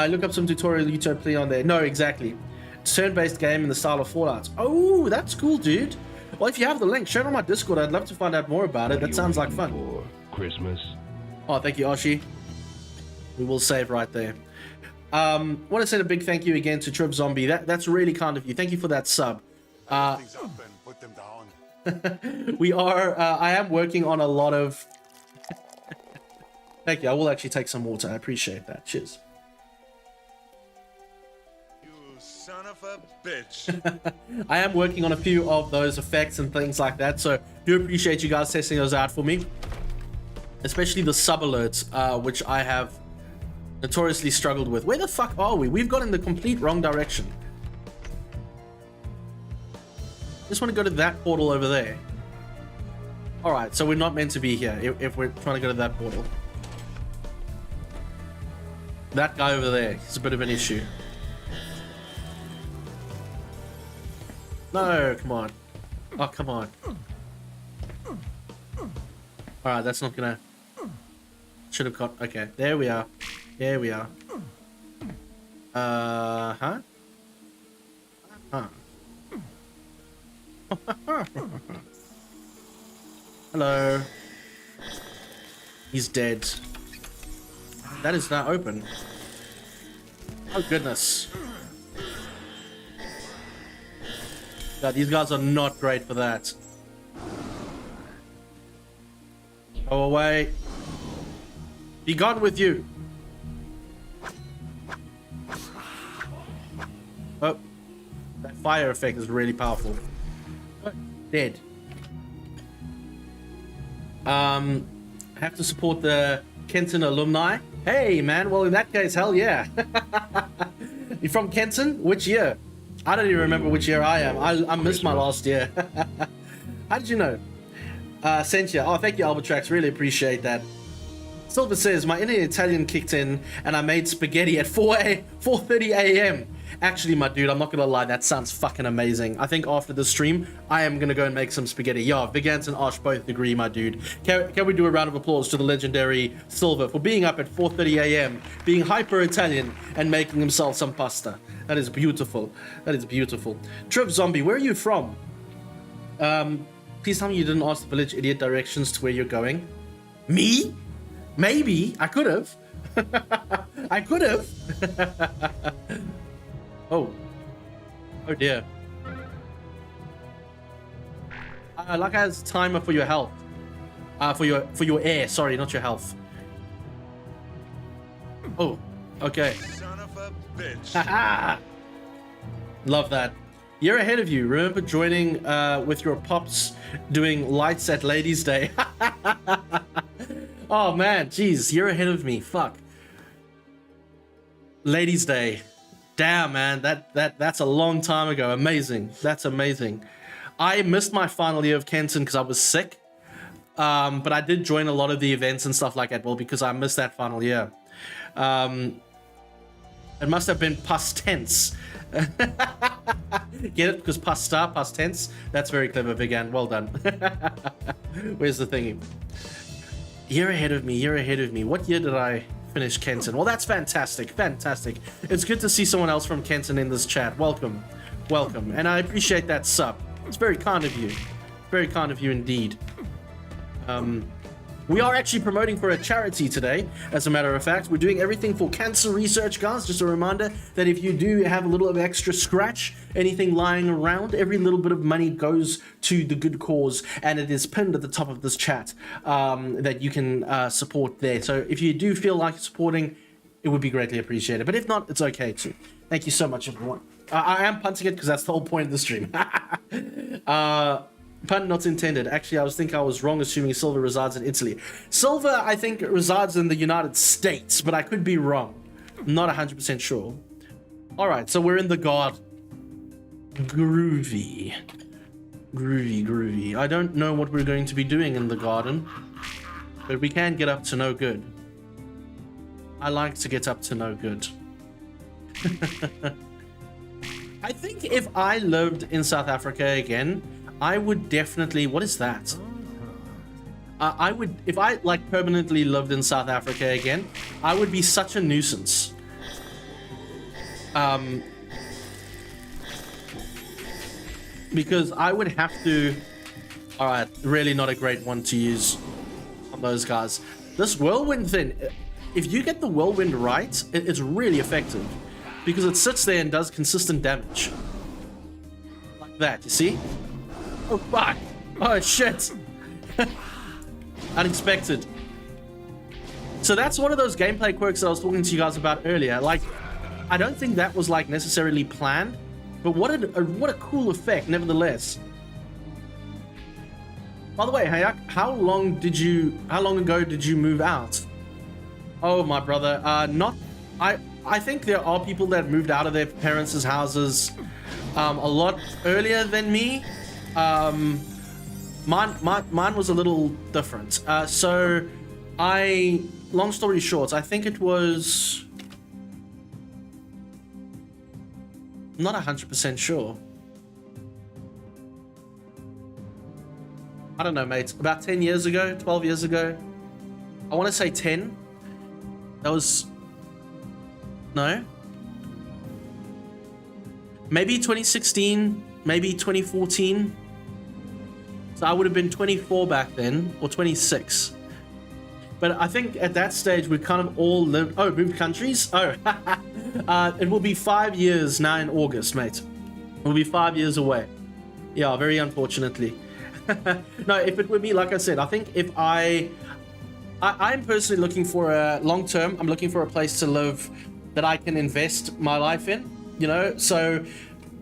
Look up some tutorial YouTube play on there. No, exactly. Turn-based game in the style of Fallout. Oh, that's cool, dude. Well, if you have the link, share it on my Discord. I'd love to find out more about it. That sounds like fun. For Christmas. Oh, thank you, Oshi. We will save right there. Want to send a big thank you again to Trip Zombie. That's really kind of you. Thank you for that sub. We are. I am working on a lot of. Thank you. I will actually take some water. I appreciate that. Cheers. Son of a bitch. I am working on a few of those effects and things like that, so do appreciate you guys testing those out for me. Especially the sub alerts, which I have notoriously struggled with. Where the fuck are we? We've gone in the complete wrong direction. Just want to go to that portal over there. Alright, so we're not meant to be here if we're trying to go to that portal. That guy over there, he's a bit of an issue. No, come on. Oh, come on. Alright, that's not gonna... Should have got... Okay, there we are. There we are. Huh? Huh. Hello. He's dead. That is now open. Oh, goodness. God, these guys are not great for that. Go away. Be gone with you. Oh, that fire effect is really powerful. Dead. I have to support the Kenton alumni. Hey, man. Well, in that case, hell yeah. You from Kenton? Which year? I don't even remember which year I am. I missed my last year. How did you know? Sentia. Oh, thank you, Albatrax. Really appreciate that. Silver says, my inner Italian kicked in and I made spaghetti at 4:30 a.m. Actually, my dude, I'm not gonna lie, that sounds fucking amazing. I think after the stream, I am gonna go and make some spaghetti. Yeah, Vigant and Osh both agree, my dude. Can we do a round of applause to the legendary Silver for being up at 4:30 a.m., being hyper Italian, and making himself some pasta. That is beautiful. That is beautiful. Trip Zombie, where are you from? Please tell me you didn't ask the village idiot directions to where you're going. Me? Maybe. I could have. I could have. Oh. Oh dear. Like has timer for your health. For your air, sorry, not your health. Oh, okay. Son of a bitch. Haha! Love that. Year ahead of you. Remember joining with your pops doing lights at Ladies' Day. Oh man, jeez, year ahead of me. Fuck. Ladies' Day. Damn, man, that's a long time ago. Amazing. That's amazing. I missed my final year of Kenton because I was sick. But I did join a lot of the events and stuff like that. Well, because I missed that final year. It must have been past tense. Get it? Because pasta, past tense. That's very clever, Vigan. Well done. Where's the thingy? Year ahead of me, year ahead of me. What year did I Finish Kenton. Well, that's fantastic. Fantastic. It's good to see someone else from Kenton in this chat. Welcome. Welcome. And I appreciate that sub. It's very kind of you. Very kind of you indeed. We are actually promoting for a charity today, as a matter of fact. We're doing everything for cancer research, guys. Just a reminder that if you do have a little of extra scratch, anything lying around, every little bit of money goes to the good cause, and it is pinned at the top of this chat that you can support there. So if you do feel like supporting, it would be greatly appreciated. But if not, it's okay too. Thank you so much, everyone. I am punting it because that's the whole point of the stream. Pun not intended. Actually, I was wrong assuming Silver resides in Italy. Silver, I think, resides in the United States, but I could be wrong. I'm not 100% sure. All right, so we're in the garden. Groovy. Groovy, groovy. I don't know what we're going to be doing in the garden, but we can get up to no good. I like to get up to no good. I think if I lived in South Africa again, I would definitely... What is that? I would... If I, like, permanently lived in South Africa again, I would be such a nuisance. Because I would have to... Alright, really not a great one to use on those guys. This whirlwind thing, if you get the whirlwind right, it's really effective. Because it sits there and does consistent damage. Like that, you see? Oh, fuck. Oh, shit. Unexpected. So that's one of those gameplay quirks that I was talking to you guys about earlier. Like, I don't think that was, like, necessarily planned. But what a cool effect, nevertheless. By the way, Hyac, how long ago did you move out? Oh, my brother. I think there are people that moved out of their parents' houses a lot earlier than me. Mine was a little different. So long story short, I think it was... I'm not 100% sure. I don't know, mate. About 10 years ago, 12 years ago. I want to say 10. That was... No? Maybe 2016, maybe 2014. So I would have been 24 back then, or 26. But I think at that stage, we kind of all lived... Oh, moved countries? Oh, it will be 5 years now in August, mate. It will be 5 years away. Yeah, very unfortunately. No, if it were me, like I said, I think if I'm personally looking for a long term, I'm looking for a place to live that I can invest my life in, you know? So,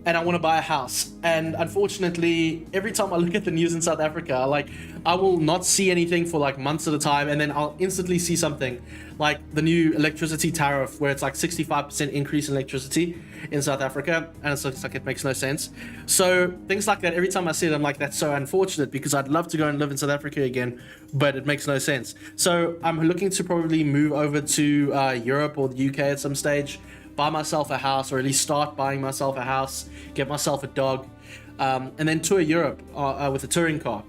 and I want to buy a house. And unfortunately, every time I look at the news in South Africa, like, I will not see anything for like months at a time, and then I'll instantly see something like the new electricity tariff where it's like 65% increase in electricity in South Africa, and it's like it makes no sense. So things like that, every time I see it, I'm like, that's so unfortunate, because I'd love to go and live in South Africa again, but it makes no sense. So I'm looking to probably move over to Europe or the UK at some stage, buy myself a house, or at least start buying myself a house, get myself a dog, and then tour Europe with a touring car.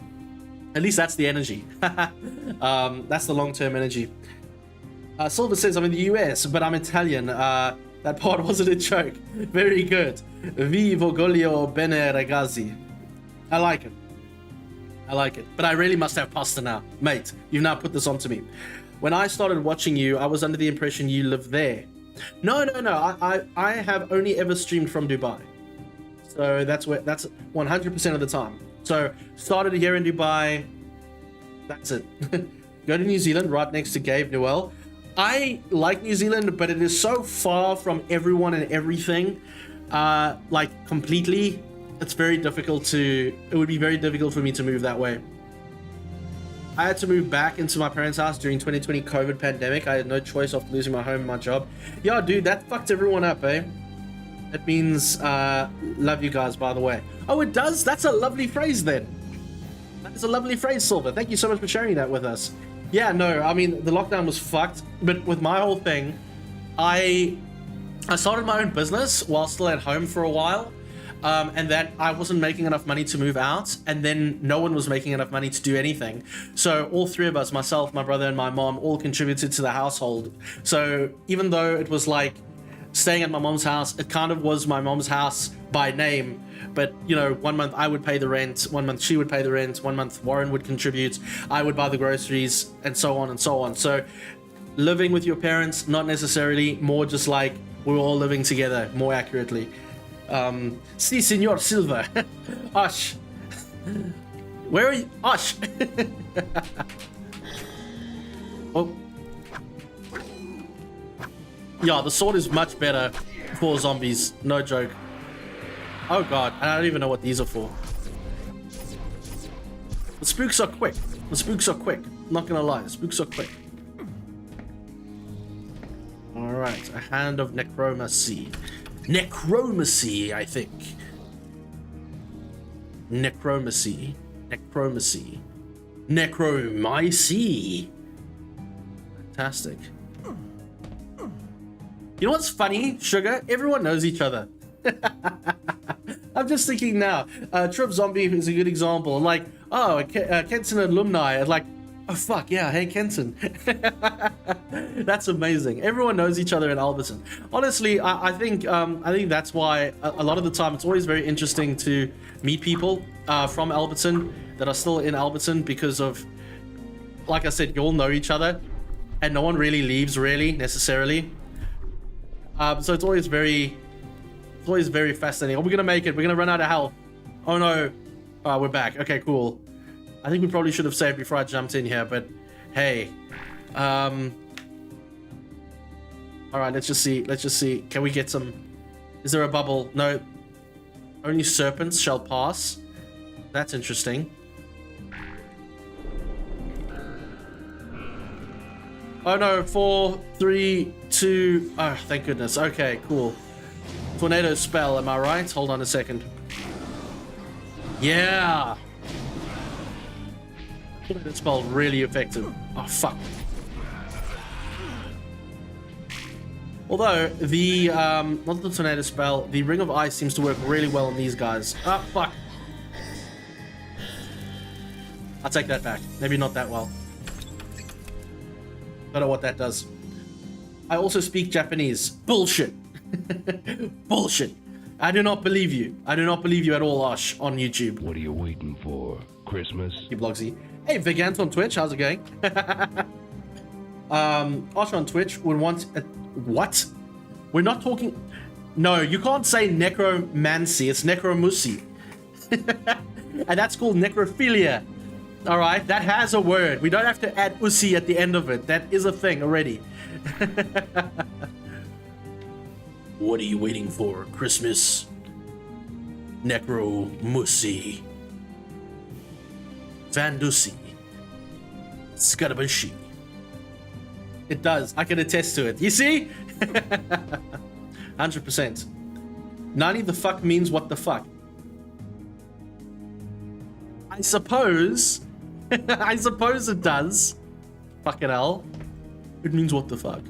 At least that's the energy. That's the long-term energy. Silver says, I'm in the US, but I'm Italian. That part wasn't a joke. Very good. Vi voglio bene ragazzi. I like it. I like it. But I really must have pasta now. Mate, you've now put this onto me. When I started watching you, I was under the impression you lived there. No. I have only ever streamed from Dubai. So that's 100% of the time. So started here in Dubai. That's it. Go to New Zealand, right next to Gabe Newell. I like New Zealand, but it is so far from everyone and everything. Like completely. It's very difficult it would be very difficult for me to move that way. I had to move back into my parents' house during 2020 COVID pandemic. I had no choice after losing my home and my job. Yeah, dude, that fucked everyone up, eh? That means, love you guys, by the way. Oh, it does? That's a lovely phrase then. That is a lovely phrase, Silver. Thank you so much for sharing that with us. Yeah, no, I mean, the lockdown was fucked, but with my whole thing, I started my own business while still at home for a while. and that I wasn't making enough money to move out, and then no one was making enough money to do anything. So all three of us, myself, my brother, and my mom, all contributed to the household. So even though it was like staying at my mom's house, it kind of was my mom's house by name. But, you know, 1 month I would pay the rent, 1 month she would pay the rent, 1 month Warren would contribute, I would buy the groceries, and so on and so on. So living with your parents, not necessarily, more just like we were all living together, more accurately. Si, Senor Silva. Osh. Where are you? Osh. Oh. Yeah, the sword is much better for zombies. No joke. Oh god, I don't even know what these are for. The spooks are quick. The spooks are quick. Not gonna lie, the spooks are quick. Alright, a hand of necromancy. Necromancy, I think. Necromancy. Necromancy. Necromancy. Fantastic. You know what's funny, Sugar? Everyone knows each other. I'm just thinking now. Trip Zombie is a good example. Like, oh, Kenton alumni. Like, oh fuck yeah, hey Kenton. That's amazing. Everyone knows each other in Alberton. Honestly, I think that's why a lot of the time it's always very interesting to meet people from Alberton that are still in Alberton, because of, like I said, you all know each other, and no one really leaves really necessarily. So it's always very fascinating. Are we gonna make it? We're gonna run out of health. Oh no. We're back. Okay, cool. I think we probably should have saved before I jumped in here, but hey. Alright, let's just see. Can we get some... Is there a bubble? No. Only serpents shall pass. That's interesting. Oh no, 4, 3, 2... Oh, thank goodness. Okay, cool. Tornado spell, am I right? Hold on a second. Yeah! Tornado spell really effective. Oh, fuck. Although, the, not the tornado spell, the Ring of Ice seems to work really well on these guys. Ah, fuck. I'll take that back. Maybe not that well. Don't know what that does. I also speak Japanese. Bullshit. Bullshit. I do not believe you. I do not believe you at all, Osh, on YouTube. What are you waiting for? Christmas? You Blogsy. Hey, Vigant on Twitch. How's it going? Osh on Twitch would want a... What? We're not talking... No, you can't say necromancy. It's necromusi. And that's called necrophilia. Alright, that has a word. We don't have to add usi at the end of it. That is a thing already. What are you waiting for? Christmas? Necromusi. Vandusi. Scarabashi. It does. I can attest to it. You see? 100%. Nani the fuck means what the fuck. I suppose. I suppose it does. Fucking hell. It means what the fuck.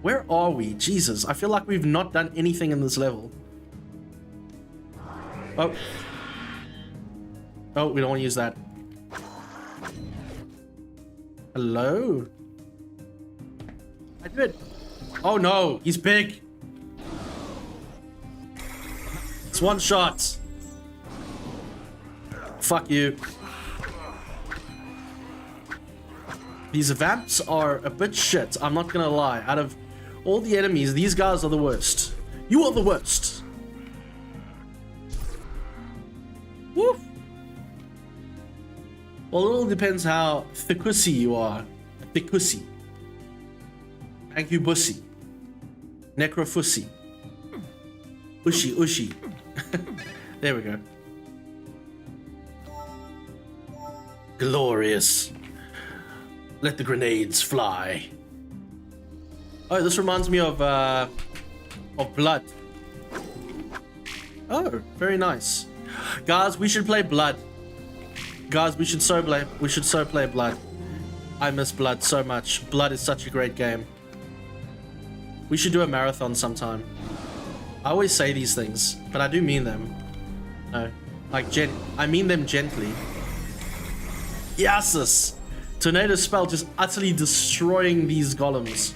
Where are we? Jesus, I feel like we've not done anything in this level. Oh. Oh, we don't want to use that. Hello? I did. Oh no, he's big. It's one shot. Fuck you. These vamps are a bit shit, I'm not gonna lie. Out of all the enemies, these guys are the worst. You are the worst. Woof. Well, it all depends how thickussy you are. Thickussy. Thank you, bussy. Necrofussy. Ushy, ushy. There we go. Glorious. Let the grenades fly. Oh, this reminds me of Blood. Oh, very nice. Guys, we should play Blood. Guys, we should so play Blood. I miss Blood so much. Blood is such a great game. We should do a marathon sometime. I always say these things, but I do mean them. No, like I mean them gently. Yasus! Tornado spell just utterly destroying these golems.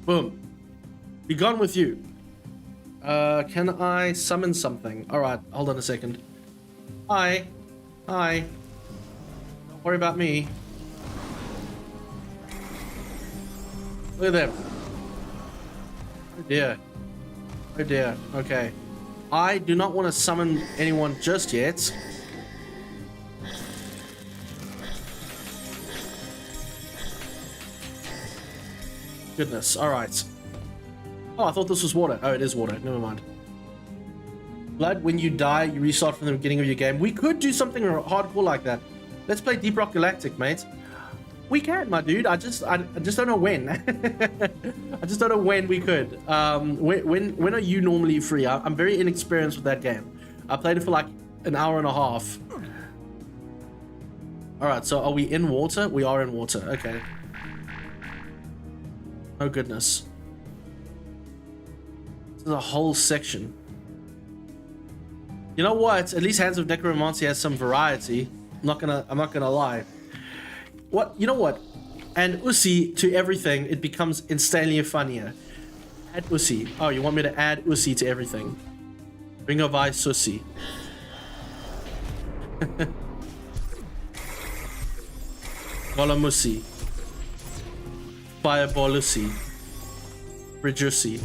Boom. Be gone with you. Can I summon something? Alright, hold on a second. Hi. Hi. Don't worry about me. Look at them. Oh dear. Oh dear. Okay. I do not want to summon anyone just yet. Goodness. Alright. Oh, I thought this was water. Oh, it is water. Never mind. Blood, when you die, you restart from the beginning of your game. We could do something hardcore like that. Let's play Deep Rock Galactic, mate. We can, my dude. I just don't know when. I just don't know when we could. When are you normally free? I'm very inexperienced with that game. I played it for like an hour and a half. All right, so are we in water? We are in water. Okay. Oh goodness. This is a whole section. You know what? At least Hands of Necromancy has some variety. I'm not gonna lie. What? You know what? And Usi to everything, it becomes insanely funnier. Add Usi. Oh, you want me to add Usi to everything? Ring of Ice Usi. Golamusi. Fireball Usi. Bridge-Usi.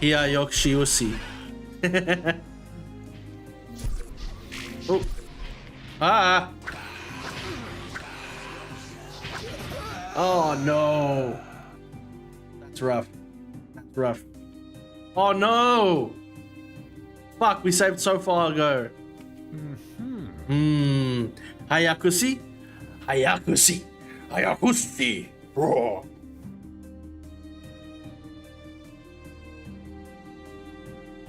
Hyacsho Usi. Oh. Ah! Oh no! That's rough. That's rough. Oh no! Fuck, we saved so far ago. Hyakusi? Hyakusi. Hyakusi. Roar.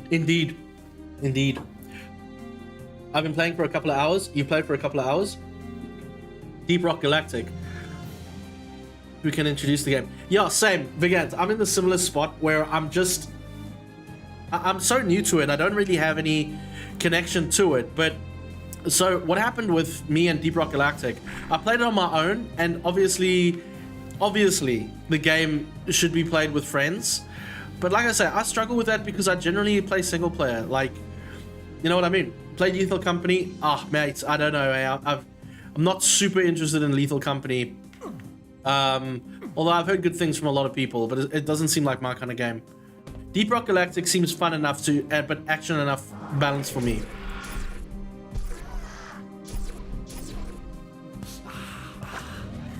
Indeed. Indeed. I've been playing for a couple of hours. You played for a couple of hours. Deep Rock Galactic. We can introduce the game. Yeah, same. Vigant, I'm in the similar spot where I'm so new to it. I don't really have any connection to it. But so what happened with me and Deep Rock Galactic, I played it on my own, and obviously the game should be played with friends. But like I say, I struggle with that because I generally play single player. Like, you know what I mean? Play Lethal Company. Ah, mate, I don't know. I'm not super interested in Lethal Company. Although I've heard good things from a lot of people, but it doesn't seem like my kind of game. Deep Rock Galactic seems fun enough to, but action enough balance for me.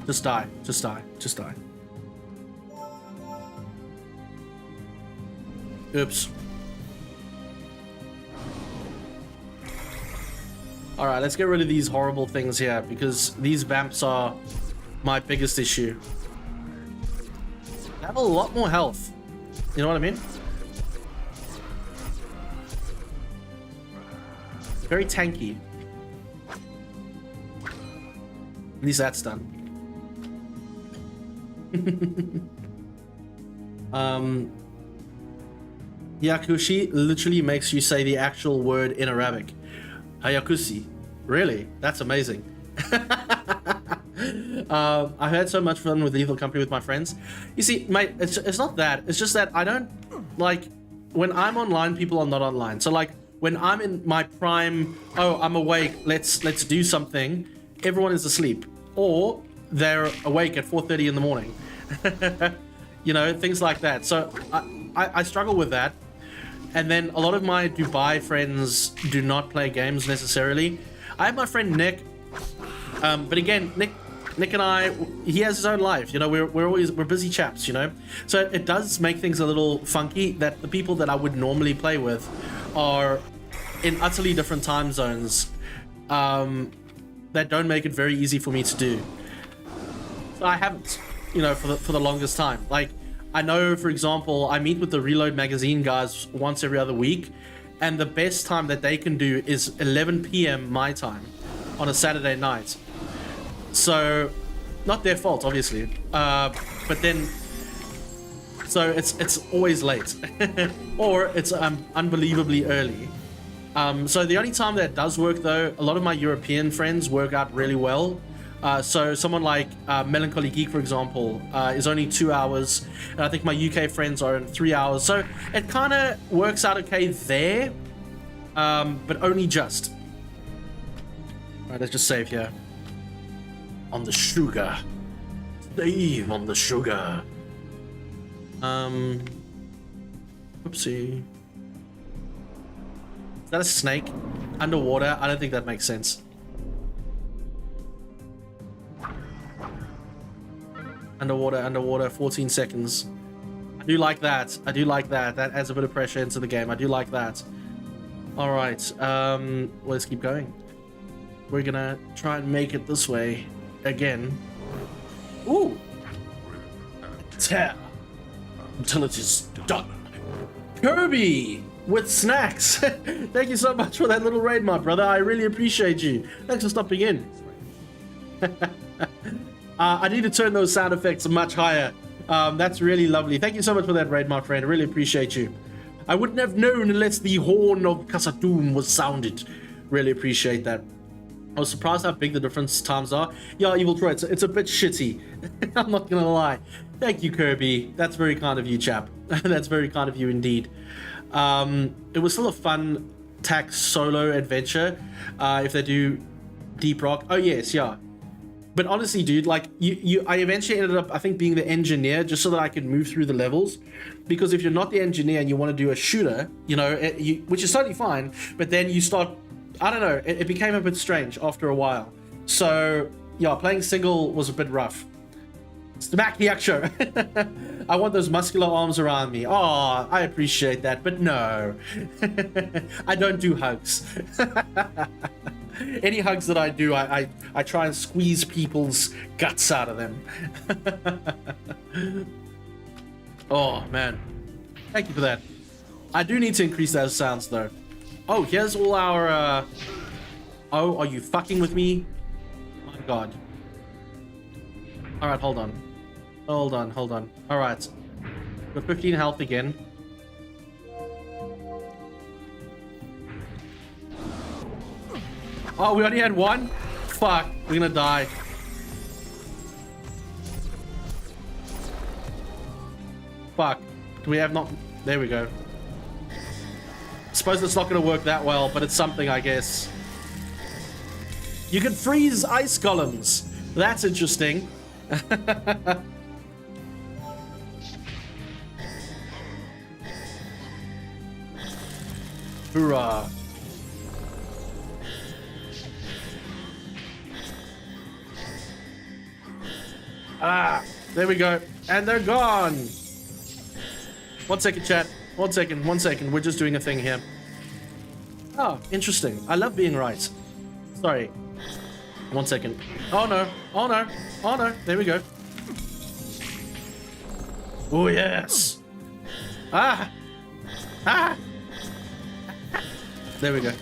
Just die. Just die. Just die. Oops. Alright, let's get rid of these horrible things here, because these vamps are my biggest issue. They have a lot more health. You know what I mean? Very tanky. At least that's done. Yakushi literally makes you say the actual word in Arabic. Hayakusi. Really? That's amazing. I had so much fun with Lethal Company with my friends. You see, mate, it's not that. It's just that I don't, like, when I'm online, people are not online. So, like, when I'm in my prime, oh, I'm awake, let's do something, everyone is asleep. Or they're awake at 4:30 in the morning. You know, things like that. So I struggle with that. And then a lot of my Dubai friends do not play games necessarily. I have my friend Nick, but again, Nick and I, he has his own life. You know, we're busy chaps. You know, so it does make things a little funky that the people that I would normally play with are in utterly different time zones that don't make it very easy for me to do. So I haven't, you know, for the longest time. Like, I know, for example, I meet with the Reload magazine guys once every other week, and the best time that they can do is 11 p.m. my time on a Saturday night. So, not their fault, obviously. But then, so it's always late, or it's unbelievably early. So the only time that does work though, a lot of my European friends work out really well. So someone like Melancholy Geek, for example, is only 2 hours, and I think my UK friends are in 3 hours. So it kind of works out okay there, but only just. All right, let's just save here. On the sugar. Save on the sugar. Oopsie. Is that a snake? Underwater? I don't think that makes sense. Underwater, 14 seconds. I do like that. I do like that. That adds a bit of pressure into the game. I do like that. Alright, let's keep going. We're gonna try and make it this way again. Ooh! Tear until it is done. Kirby with snacks. Thank you so much for that little raid, my brother. I really appreciate you. Thanks for stopping in. I need to turn those sound effects much higher. That's really lovely. Thank you so much for that raid, my friend. I really appreciate you. I wouldn't have known unless the horn of GZDoom was sounded. Really appreciate that. I was surprised how big the difference times are. Yeah, Evil Troy, it's a bit shitty. I'm not gonna lie. Thank you, Kirby. That's very kind of you, chap. That's very kind of you indeed. It was still a fun tax solo adventure. If they do Deep Rock. Oh yes, yeah. But honestly, dude, like I eventually ended up, I think, being the engineer just so that I could move through the levels. Because if you're not the engineer and you want to do a shooter, you know, which is totally fine, but then you start, I don't know, it became a bit strange after a while. So yeah, playing single was a bit rough. Smack Hyacsho. I want those muscular arms around me. Oh, I appreciate that, but no. I don't do hugs. Any hugs that I do, I try and squeeze people's guts out of them. Oh, man. Thank you for that. I do need to increase those sounds, though. Oh, here's all our... Oh, are you fucking with me? Oh, my God. Alright, hold on. Hold on. Alright. Got 15 health again. Oh, we only had one? Fuck, we're gonna die. Fuck. Do we have not... There we go. Suppose it's not gonna work that well, but it's something, I guess. You can freeze ice golems. That's interesting. Hoorah. Ah, there we go. And they're gone. 1 second, chat. 1 second, 1 second. We're just doing a thing here. Oh, interesting. I love being right. Sorry. 1 second. Oh no. Oh no. Oh no. There we go. Oh yes. Ah. Ah. There we go.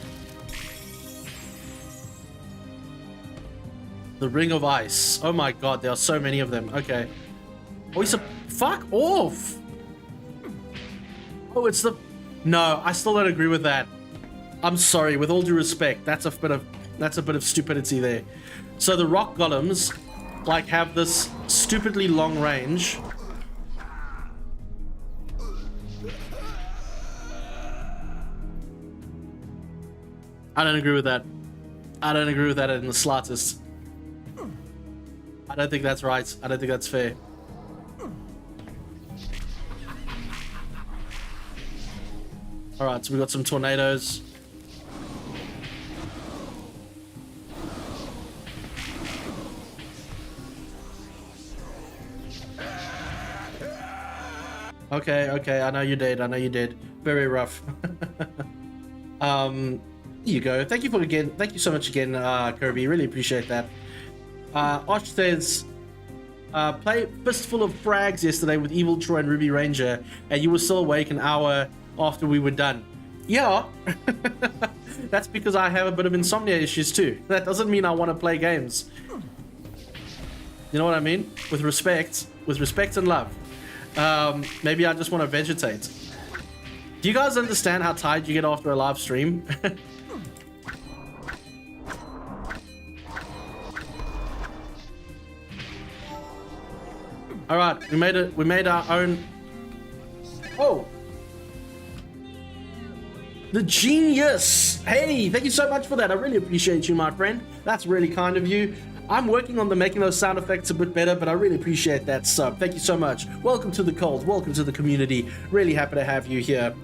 The Ring of Ice. Oh my god, there are so many of them. Okay. Oh, he's a... Fuck off! Oh, it's the... No, I still don't agree with that. I'm sorry, with all due respect, that's a bit of stupidity there. So the rock golems, like, have this stupidly long range. I don't agree with that. I don't agree with that in the slightest. I don't think that's right. I don't think that's fair. Alright, so we got some tornadoes. Okay, I know you did. Very rough. Here you go. Thank you so much again, Kirby. Really appreciate that. Osh says, play Fistful of Frags yesterday with Evil Troy and Ruby Ranger, and you were still awake an hour after we were done. Yeah, that's because I have a bit of insomnia issues too. That doesn't mean I want to play games. You know what I mean? With respect and love. Maybe I just want to vegetate. Do you guys understand how tired you get after a live stream? All right, we made our own. Oh, the genius! Hey, thank you so much for that. I really appreciate you, my friend. That's really kind of you. I'm working on making those sound effects a bit better, but I really appreciate that sub. Thank you so much. Welcome to the cult. Welcome to the community. Really happy to have you here.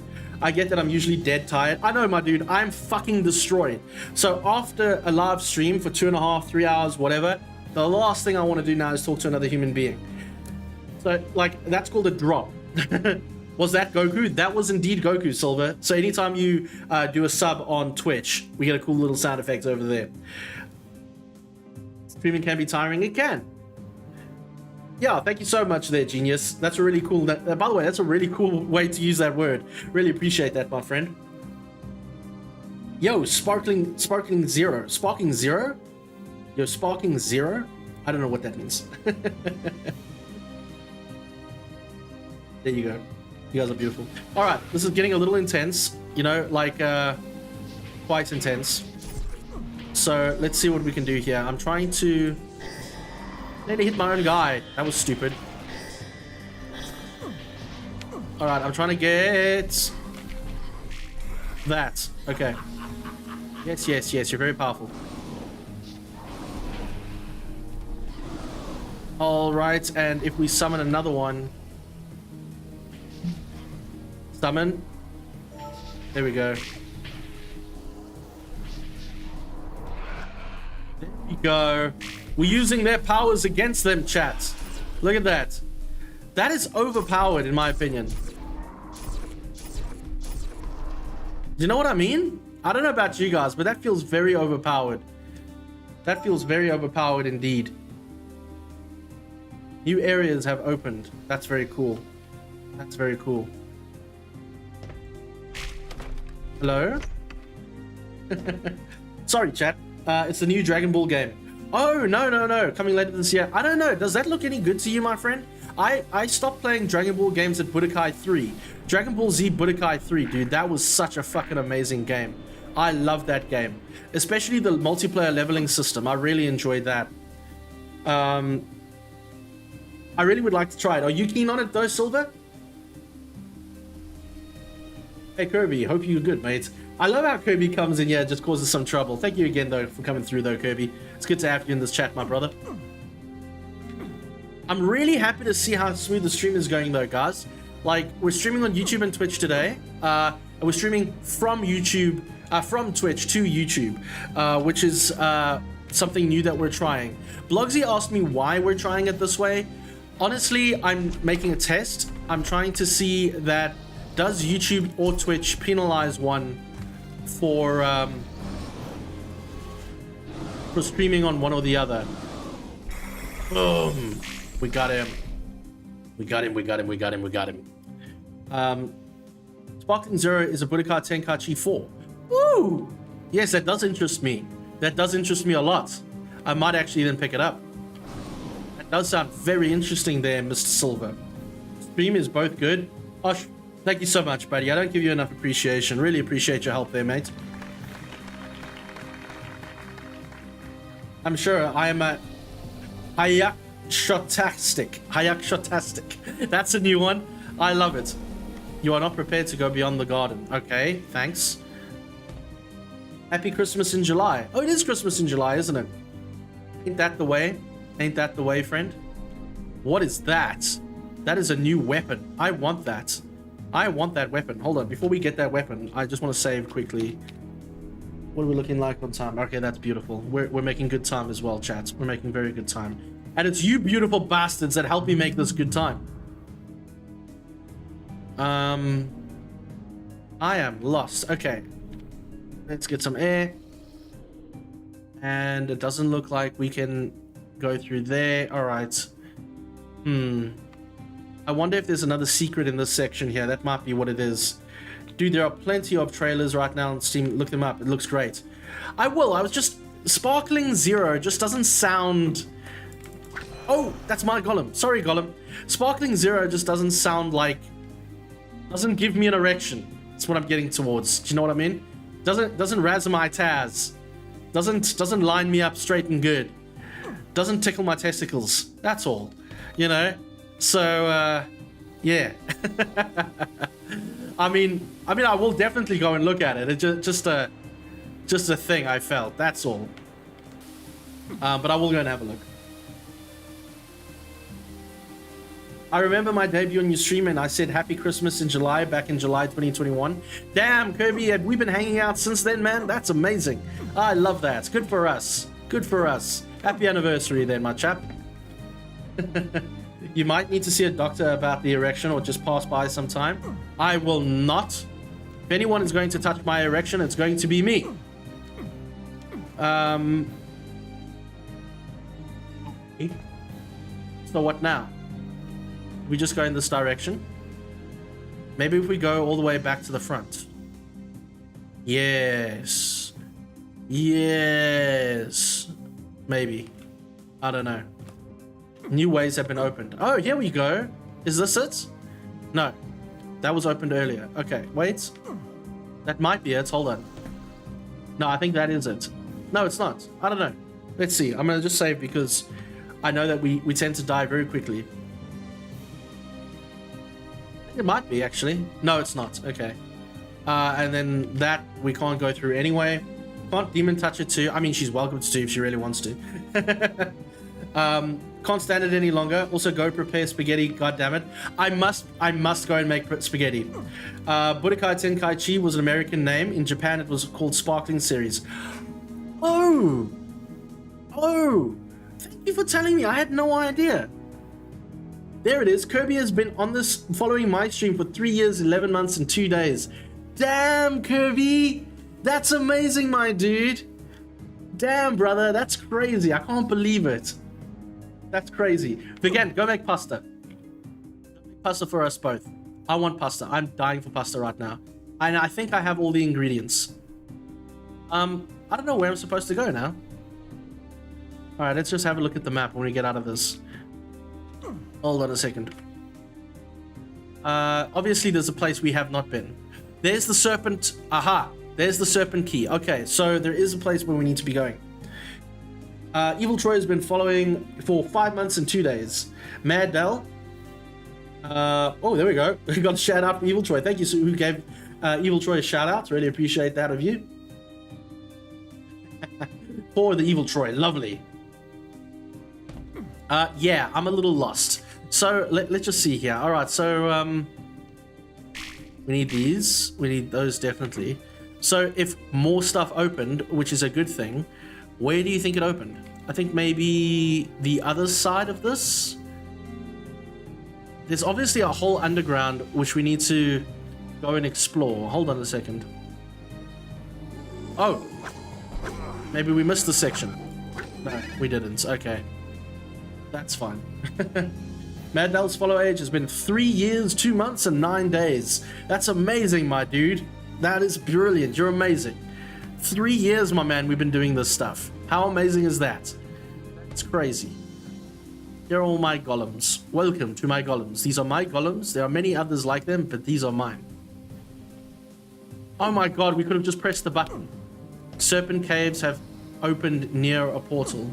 I get that I'm usually dead tired. I know, my dude. I'm fucking destroyed. So after a live stream for 2.5, 3 hours, whatever, the last thing I want to do now is talk to another human being. So, like, that's called a drop. Was that Goku? That was indeed Goku, Silver. So anytime you do a sub on Twitch, we get a cool little sound effect over there. Streaming can be tiring. It can. Yeah, thank you so much there, genius. That's a really cool... by the way, that's a really cool way to use that word. Really appreciate that, my friend. Yo, Sparking Zero. Sparking Zero? Yo, Sparking Zero? I don't know what that means. There you go. You guys are beautiful. All right, this is getting a little intense, you know, like quite intense. So let's see what we can do here. I'm trying to... I need to hit my own guy. That was stupid. All right, I'm trying to get that. Okay. Yes, yes, yes. You're very powerful. All right, and if we summon another one... Summon. There we go. There we go. We're using their powers against them, chat. Look at that. That is overpowered, in my opinion. Do you know what I mean? I don't know about you guys, but that feels very overpowered. That feels very overpowered indeed. New areas have opened. That's very cool. That's very cool. Hello? Sorry, chat. It's the new Dragon Ball game. Oh, no. Coming later this year. I don't know. Does that look any good to you, my friend? I stopped playing Dragon Ball games at Budokai 3. Dragon Ball Z Budokai 3, dude. That was such a fucking amazing game. I love that game. Especially the multiplayer leveling system. I really enjoyed that. I really would like to try it. Are you keen on it though, Silver? Hey Kirby, hope you're good, mate. I love how Kirby comes in here, just causes some trouble. Thank you again though for coming through though, Kirby. It's good to have you in this chat, my brother. I'm really happy to see how smooth the stream is going though, guys. Like, we're streaming on YouTube and Twitch today. And we're streaming from YouTube, from Twitch to YouTube, which is something new that we're trying. Blogsy asked me why we're trying it this way. Honestly, I'm making a test. I'm trying to see that does YouTube or Twitch penalize one for streaming on one or the other. Boom. We got him. We got him. Sparking Zero is a Budokai Tenkaichi 4. Woo! Yes, that does interest me. That does interest me a lot. I might actually then pick it up. That does sound very interesting there, Mr. Silver. Stream is both good. Osh, thank you so much, buddy. I don't give you enough appreciation. Really appreciate your help there, mate. I'm sure I am a Hyacsho-tastic. That's a new one. I love it. You are not prepared to go beyond the garden. Okay, thanks. Happy Christmas in July. Oh, it is Christmas in July, isn't it? Ain't that the way? Ain't that the way, friend? What is that? That is a new weapon. I want that. I want that weapon. Hold on, before we get that weapon, I just want to save quickly. What are we looking like on time? Okay, that's beautiful. We're making good time as well, chats. We're making very good time. And it's you beautiful bastards that help me make this good time. I am lost. Okay. Let's get some air. And it doesn't look like we can go through there. All right. I wonder if there's another secret in this section here. That might be what it is. Dude, there are plenty of trailers right now on Steam. Look them up. It looks great. I will. I was just... Sparkling Zero just doesn't sound... Oh, that's my golem. Sorry, golem. Sparkling Zero just doesn't sound like... Doesn't give me an erection. That's what I'm getting towards. Do you know what I mean? Doesn't razz my Taz. Doesn't line me up straight and good. Doesn't tickle my testicles. That's all. You know? So, yeah. I mean, I will definitely go and look at it. It's just a thing I felt. That's all. But I will go and have a look. I remember my debut on your stream and I said Happy Christmas in July, back in July 2021. Damn, Kirby, have we been hanging out since then, man? That's amazing. I love that. Good for us. Good for us. Happy anniversary then, my chap. You might need to see a doctor about the erection or just pass by sometime. I will not. If anyone is going to touch my erection, it's going to be me. So what now? We just go in this direction. Maybe if we go all the way back to the front. Yes. Yes. Maybe. I don't know. New ways have been opened. Oh, here we go. Is this it? No. That was opened earlier. Okay, wait. That might be it. Hold on. No, I think that is it. No, it's not. I don't know. Let's see. I'm going to just save because I know that we tend to die very quickly. It might be, actually. No, it's not. Okay. And then that we can't go through anyway. Can't demon touch it too. I mean, she's welcome to if she really wants to. Can't stand it any longer. Also, go prepare spaghetti. God damn it! I must go and make spaghetti. Budokai Tenkaichi was an American name. In Japan, it was called Sparkling Series. Oh, thank you for telling me. I had no idea. There it is. Kirby has been on this, following my stream for 3 years, 11 months, and 2 days. Damn, Kirby! That's amazing, my dude. Damn, brother. That's crazy. I can't believe it. That's crazy. Again, go make pasta. Go make pasta for us both. I want pasta. I'm dying for pasta right now. And I think I have all the ingredients. I don't know where I'm supposed to go now. Alright, let's just have a look at the map when we get out of this. Hold on a second. Obviously, there's a place we have not been. There's the serpent. Aha! There's the serpent key. Okay, so there is a place where we need to be going. Evil Troy has been following for 5 months and 2 days. Mad Dell. Oh, there we go. We got a shout out from Evil Troy. Thank you, who gave Evil Troy a shout out. Really appreciate that of you. For the Evil Troy. Lovely. Yeah, I'm a little lost. So let's just see here. All right, so we need these. We need those definitely. So if more stuff opened, which is a good thing, where do you think it opened? I think maybe the other side of this. There's obviously a whole underground which we need to go and explore. Hold on a second. Oh, maybe we missed the section. No, we didn't. Okay, that's fine. Mad Dell's follow age has been 3 years, 2 months, and 9 days. That's amazing, my dude. That is brilliant. You're amazing. 3 years, my man, we've been doing this stuff. How amazing is that? It's crazy. They're all my golems. Welcome to my golems. These are my golems. There are many others like them, but these are mine. Oh my god, we could have just pressed the button. Serpent caves have opened near a portal.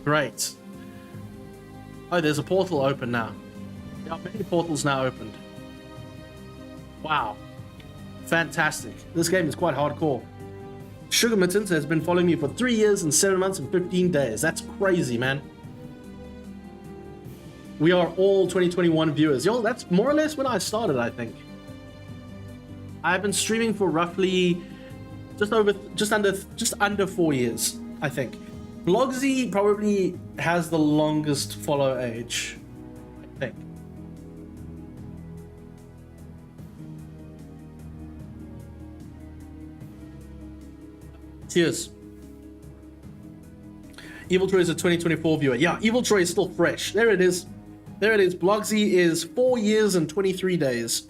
Great. Oh, there's a portal open now. There are many portals now opened. Wow. Fantastic. This game is quite hardcore. Sugar Mittens has been following me for 3 years and 7 months and 15 days. That's crazy, man. We are all 2021 viewers. Yo, that's more or less when I started, I think. I've been streaming for roughly just under 4 years, I think. Blogsy probably has the longest follow age, I think. Cheers. Evil Troy is a 2024 viewer. Yeah, Evil Troy is still fresh. There it is. There it is. Blogsy is 4 years and 23 days.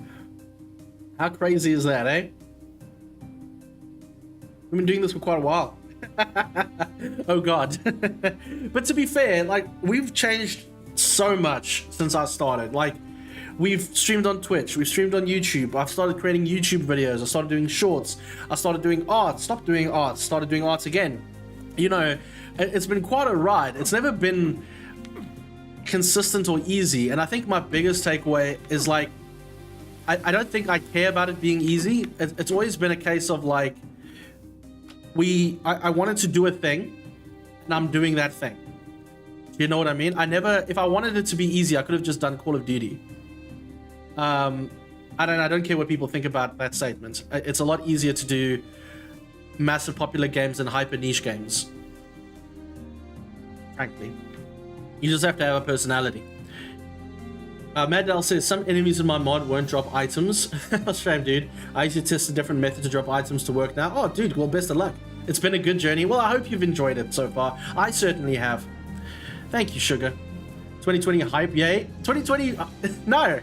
How crazy is that, eh? We've been doing this for quite a while. Oh god. But to be fair, like, we've changed so much since I started. Like, we've streamed on Twitch, we've streamed on YouTube, I've started creating YouTube videos, I started doing shorts, I started doing art, stopped doing art, started doing arts again. You know, it's been quite a ride. It's never been consistent or easy, and I think my biggest takeaway is, like, I don't think I care about it being easy. It's always been a case of, like, I wanted to do a thing, and I'm doing that thing. You know what I mean? If I wanted it to be easy, I could have just done Call of Duty. I don't care what people think about that statement. It's a lot easier to do massive popular games than hyper niche games. Frankly. You just have to have a personality. Maddell says, some enemies in my mod won't drop items. Shame, dude. I used to test a different method to drop items to work now. Oh, dude, well, best of luck. It's been a good journey. Well, I hope you've enjoyed it so far. I certainly have. Thank you, Sugar. 2020 hype, yay. 2020, no.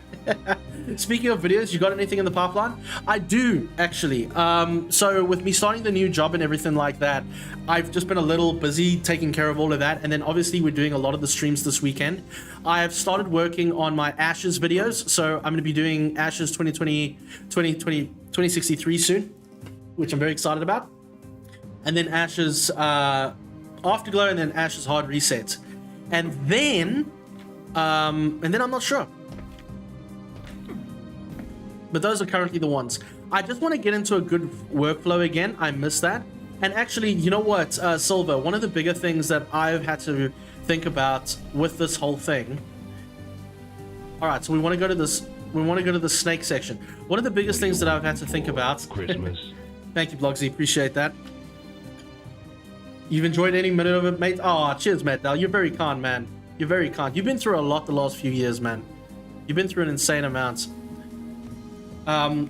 Speaking of videos, you got anything in the pipeline? I do, actually. So with me starting the new job and everything like that, I've just been a little busy taking care of all of that. And then obviously we're doing a lot of the streams this weekend. I have started working on my Ashes videos. So I'm going to be doing Ashes 2063 soon, which I'm very excited about. And then Ashes Afterglow, and then Ashes Hard Reset. And then I'm not sure. But those are currently the ones. I just want to get into a good workflow again. I miss that. And actually, you know what, Silver, one of the bigger things that I've had to think about with this whole thing. All right, so we want to go to this. We want to go to the snake section. One of the biggest things that I've had to think about. Christmas. Thank you, Blogsy. Appreciate that. You've enjoyed any minute of it, mate? Oh, cheers, Matt Dal. You're very kind, man. You're very kind. You've been through a lot the last few years, man. You've been through an insane amount.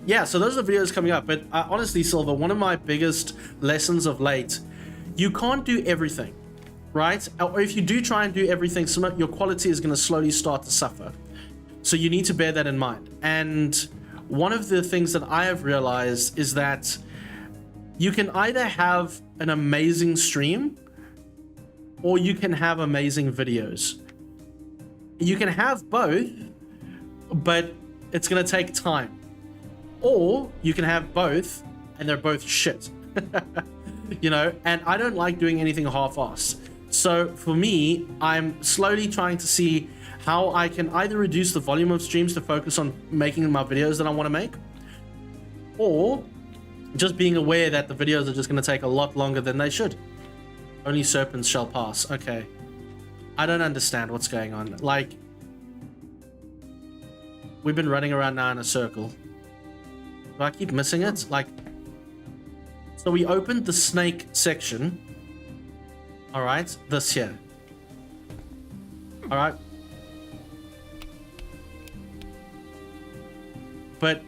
Yeah, so those are the videos coming up. But honestly, Silver, one of my biggest lessons of late, you can't do everything, right? Or if you do try and do everything, your quality is going to slowly start to suffer. So you need to bear that in mind. And one of the things that I have realized is that you can either have an amazing stream or you can have amazing videos. You can have both, but it's going to take time. Or you can have both and they're both shit. You know, and I don't like doing anything half-assed. So for me, I'm slowly trying to see how I can either reduce the volume of streams to focus on making my videos that I want to make, or just being aware that the videos are just going to take a lot longer than they should. Only serpents shall pass. Okay. I don't understand what's going on. Like, we've been running around now in a circle. Do I keep missing it? Like, so we opened the snake section. All right, this here. All right. But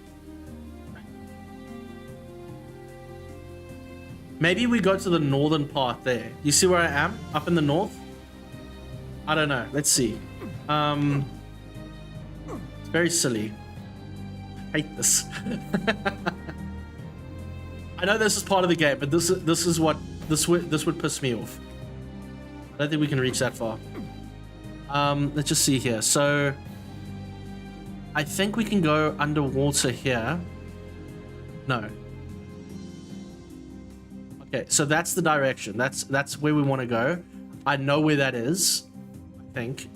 maybe we go to the northern part there. You see where I am? Up in the north? I don't know. Let's see. It's very silly. I hate this. I know this is part of the game, but this would piss me off. I don't think we can reach that far. Let's just see here. So I think we can go underwater here. No. Okay, so that's the direction. That's where we want to go. I know where that is. I think.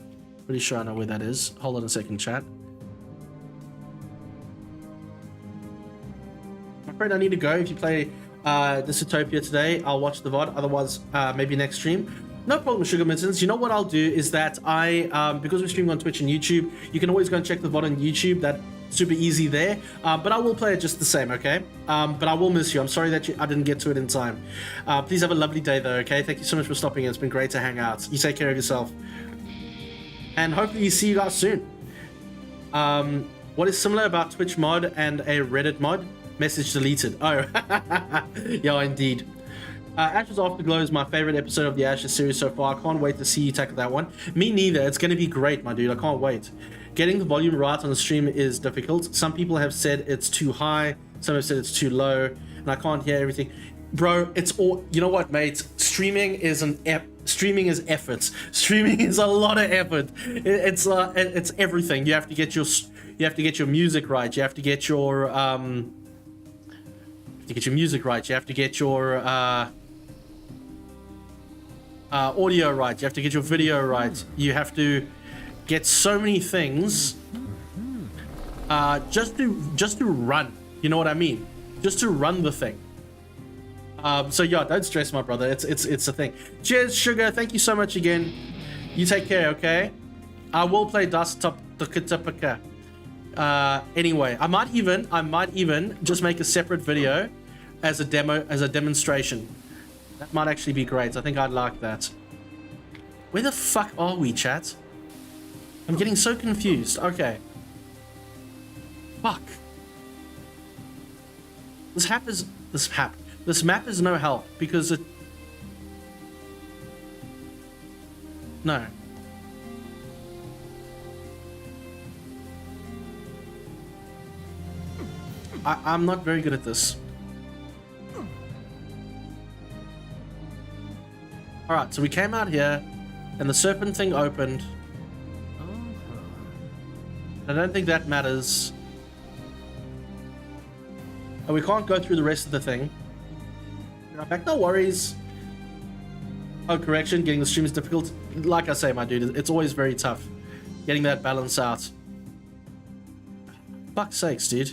Pretty sure I know where that is. Hold on a second, chat. I'm afraid I need to go. If you play Dystopia today, I'll watch the VOD. Otherwise, maybe next stream. No problem, Sugar Mittens. You know what I'll do is that because we're streaming on Twitch and YouTube, you can always go and check the VOD on YouTube. That's super easy there. But I will play it just the same, okay? But I will miss you. I'm sorry that I didn't get to it in time. Please have a lovely day, though, okay? Thank you so much for stopping in. It's been great to hang out. You take care of yourself. And hopefully see you guys soon. What is similar about Twitch mod and a Reddit mod? Message deleted. Oh, yeah, indeed. Ashes Afterglow is my favorite episode of the Ashes series so far. I can't wait to see you tackle that one. Me neither. It's going to be great, my dude. I can't wait. Getting the volume right on the stream is difficult. Some people have said it's too high. Some have said it's too low. And I can't hear everything. Bro, it's all, you know what, mate? Streaming is streaming is effort. Streaming is a lot of effort. It's everything. You have to get your music right. You have to get your music right. You have to get your audio right. You have to get your video right. You have to get so many things just to run. You know what I mean? Just to run the thing. So yeah, don't stress, my brother. It's a thing. Cheers, Sugar. Thank you so much again. You take care, okay? I will play Dystopika. Anyway, I might even just make a separate video as a demonstration. That might actually be great. I think I'd like that. Where the fuck are we, chat? I'm getting so confused. Okay. Fuck. This map is no help because it... No. I'm not very good at this. Alright, so we came out here and the serpent thing opened. I don't think that matters. And we can't go through the rest of the thing. Back, no worries. Oh, correction, getting the stream is difficult. Like I say, my dude, it's always very tough getting that balance out. Fuck's sakes, dude.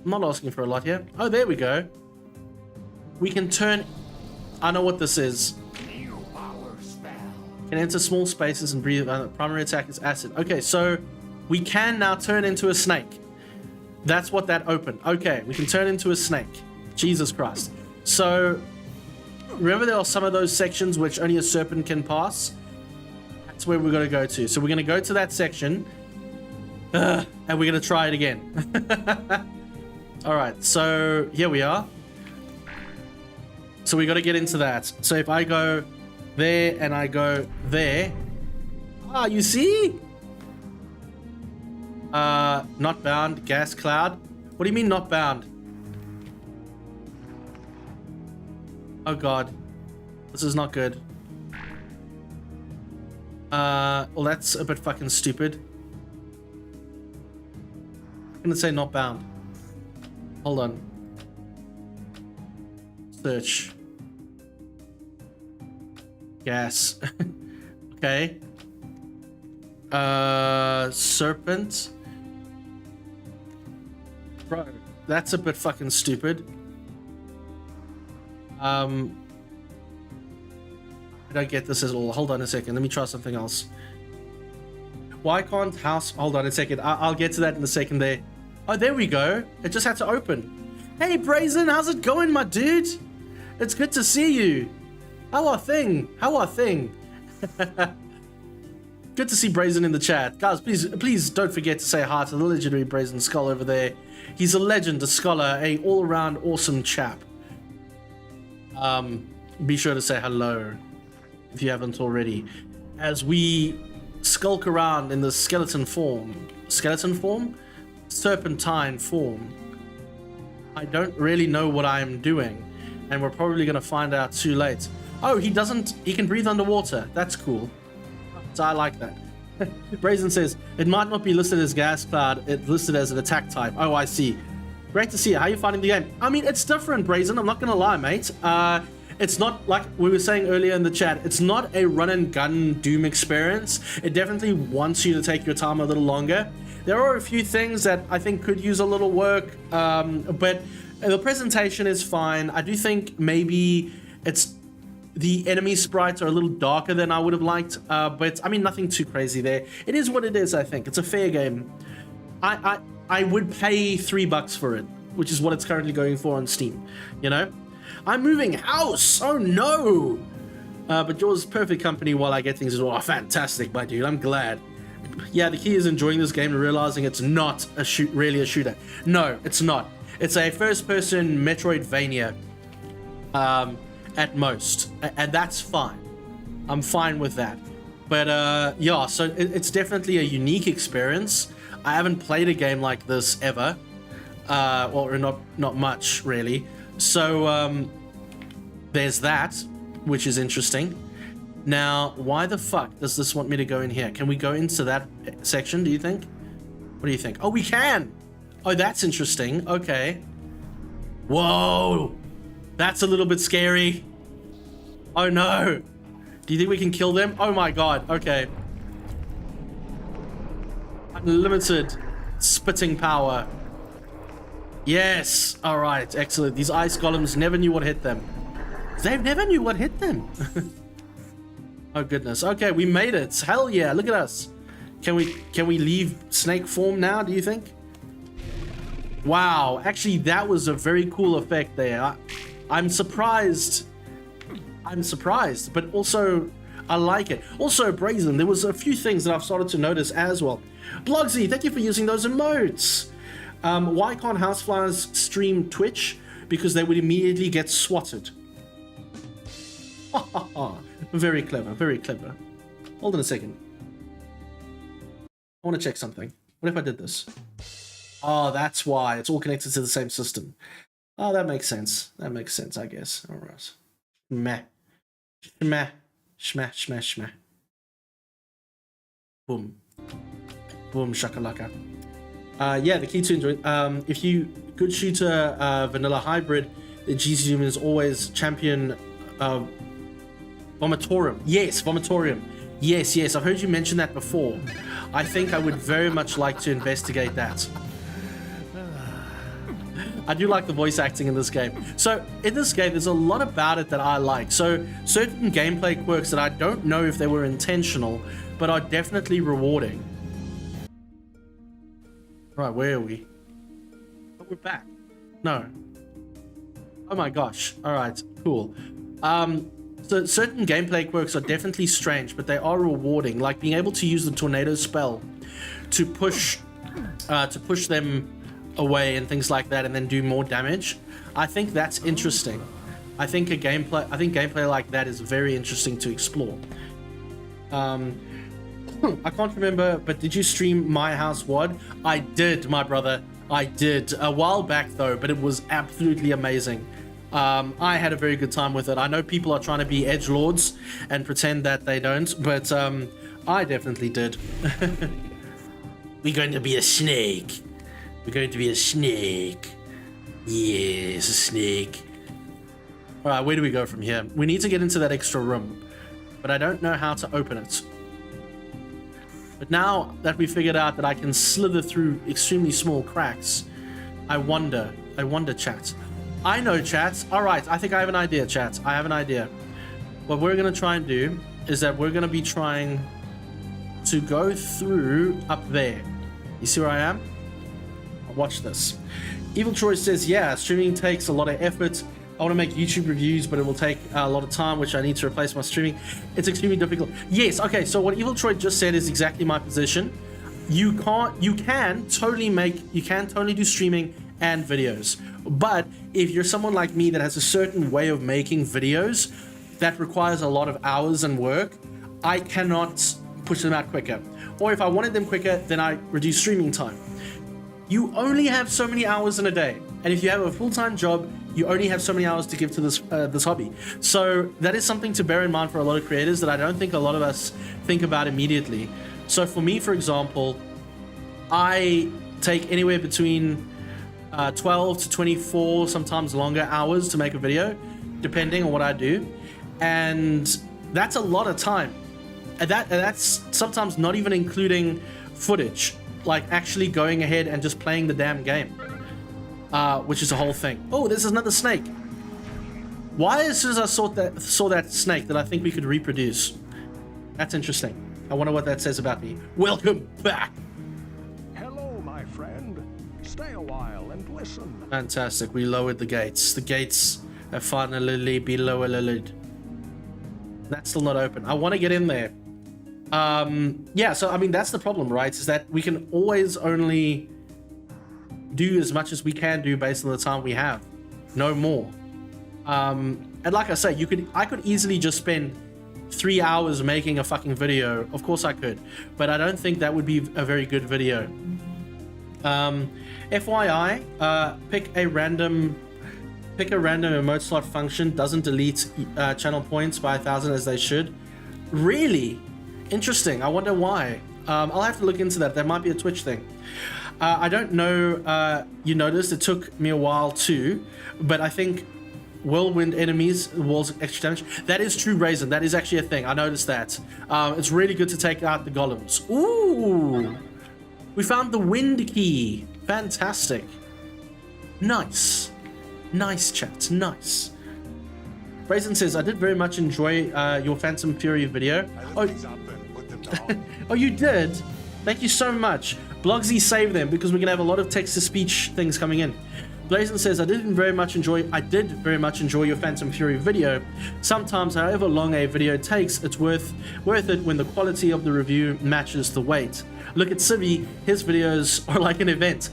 I'm not asking for a lot here. Oh, there we go. We can turn... I know what this is. Can enter small spaces and breathe. Primary attack is acid. Okay, so we can now turn into a snake. That's what that opened. Okay, we can turn into a snake. Jesus Christ. So, remember there are some of those sections which only a serpent can pass? That's where we're going to go to. So we're going to go to that section. And we're going to try it again. Alright, so here we are. So we got to get into that. So if I go there and I go there. Ah, you see? Not bound, gas cloud. What do you mean not bound? Oh god. This is not good. Well, that's a bit fucking stupid. I'm gonna say not bound. Hold on. Search. Gas. Okay. Serpent. Bro, that's a bit fucking stupid. I don't get this at all. Hold on a second. Let me try something else. Why can't house... Hold on a second. I'll get to that in a second there. Oh, there we go. It just had to open. Hey, Brazen. How's it going, my dude? It's good to see you. How are thing? Good to see Brazen in the chat. Guys, please don't forget to say hi to the legendary Brazen Skull over there. He's a legend, a scholar, a all-around awesome chap. Be sure to say hello if you haven't already. As we skulk around in the skeleton form. Skeleton form? Serpentine form. I don't really know what I'm doing. And we're probably going to find out too late. Oh, he can breathe underwater. That's cool. So I like that. Brazen says, it might not be listed as gas cloud, it's listed as an attack type. Oh, I see. Great to see you. How are you finding the game? I mean, it's different, Brazen. I'm not going to lie, mate. It's not, like we were saying earlier in the chat, it's not a run and gun Doom experience. It definitely wants you to take your time a little longer. There are a few things that I think could use a little work, but the presentation is fine. I do think maybe the enemy sprites are a little darker than I would have liked, but I mean, nothing too crazy there. It is what it is, I think. It's a fair game. I would pay $3 for it, which is what it's currently going for on Steam, you know? I'm moving house! Oh no! But yours perfect company while I get things as well. Oh, fantastic, my dude. I'm glad. Yeah, the key is enjoying this game and realizing it's not really a shooter. No, it's not. It's a first-person Metroidvania at most, and that's fine. I'm fine with that. But yeah, so it's definitely a unique experience. I haven't played a game like this ever. or not much really. So there's that, which is interesting. Now, why the fuck does this want me to go in here? Can we go into that section, do you think? What do you think? Oh, we can! Oh, that's interesting. Okay. Whoa! That's a little bit scary. Oh no! Do you think we can kill them? Oh my god, okay. Unlimited spitting power. Yes! Alright, excellent. These ice golems never knew what hit them. They never knew what hit them! Oh goodness. Okay, we made it. Hell yeah, look at us. Can we leave snake form now, do you think? Wow, actually that was a very cool effect there. I'm surprised. I'm surprised, but also I like it. Also, Brazen, there was a few things that I've started to notice as well. Blogsy, thank you for using those emotes. Why can't houseflies stream Twitch? Because they would immediately get swatted. Very clever, very clever. Hold on a second. I want to check something. What if I did this? Oh, that's why. It's all connected to the same system. Oh, that makes sense. That makes sense, I guess. All right. Meh. Shmeh. Shmeh, shmeh, shmeh. Boom. Boom, shakalaka. Yeah, the key to enjoy. If you good shooter vanilla hybrid, the GZDoom is always champion Vomitorium. Yes, Vomitorium. Yes, yes, I've heard you mention that before. I think I would very much like to investigate that. I do like the voice acting in this game. So in this game, there's a lot about it that I like. So certain gameplay quirks that I don't know if they were intentional, but are definitely rewarding. Right, where are we? Oh, we're back. No. Oh my gosh. All right, cool. So certain gameplay quirks are definitely strange, but they are rewarding. Like being able to use the tornado spell to push them away and things like that, and then do more damage. I think that's interesting. I think gameplay like that is very interesting to explore. I can't remember, but did you stream My House WOD? I did, my brother. I did a while back though, but it was absolutely amazing. I had a very good time with it. I know people are trying to be edgelords and pretend that they don't, but I definitely did. We're going to be a snake. We're going to be a snake. Yes, a snake. All right, where do we go from here? We need to get into that extra room, but I don't know how to open it. But now that we figured out that I can slither through extremely small cracks, I wonder, chat. I know, chat. All right, I think I have an idea, chat. I have an idea. What we're going to try and do is that we're going to be trying to go through up there. You see where I am? Watch this. Evil Troy says, yeah, streaming takes a lot of effort. I want to make YouTube reviews, but it will take a lot of time, which I need to replace my streaming. It's extremely difficult. Yes, okay, so what Evil Troy just said is exactly my position. You can totally do streaming and videos. But if you're someone like me that has a certain way of making videos that requires a lot of hours and work, I cannot push them out quicker. Or if I wanted them quicker, then I reduce streaming time. You only have so many hours in a day. And if you have a full-time job, you only have so many hours to give to this hobby. So that is something to bear in mind for a lot of creators that I don't think a lot of us think about immediately. So for me, for example, I take anywhere between 12 to 24, sometimes longer hours to make a video, depending on what I do. And that's a lot of time. And that's sometimes not even including footage, like actually going ahead and just playing the damn game, which is a whole thing. Oh, this is another snake. Why, as soon as I saw that snake, that I think we could reproduce? That's interesting. I wonder what that says about me. Welcome back. Hello, my friend. Stay a while and listen. Fantastic. We lowered the gates. The gates have finally been lowered. That's still not open. I want to get in there. Yeah, so I mean, that's the problem, right? Is that we can always only do as much as we can do based on the time we have, no more. And like I say, I could easily just spend 3 hours making a fucking video. Of course I could, but I don't think that would be a very good video. FYI, pick a random emote slot function doesn't delete channel points by 1,000 as they should. Really? Interesting. I wonder why. I'll have to look into that. That might be a Twitch thing. I don't know. You noticed it took me a while too, but I think whirlwind enemies walls extra damage. That is true, Raisin. That is actually a thing. I noticed that. It's really good to take out the golems. Ooh, we found the wind key. Fantastic. Nice. Nice, chat. Nice. Raisin says, I did very much enjoy your Phantom Fury video. Oh, oh, you did? Thank you so much. Blogsy, save them because we're going to have a lot of text-to-speech things coming in. Blazon says, I did very much enjoy your Phantom Fury video. Sometimes, however long a video takes, it's worth it when the quality of the review matches the wait. Look at Civi, his videos are like an event.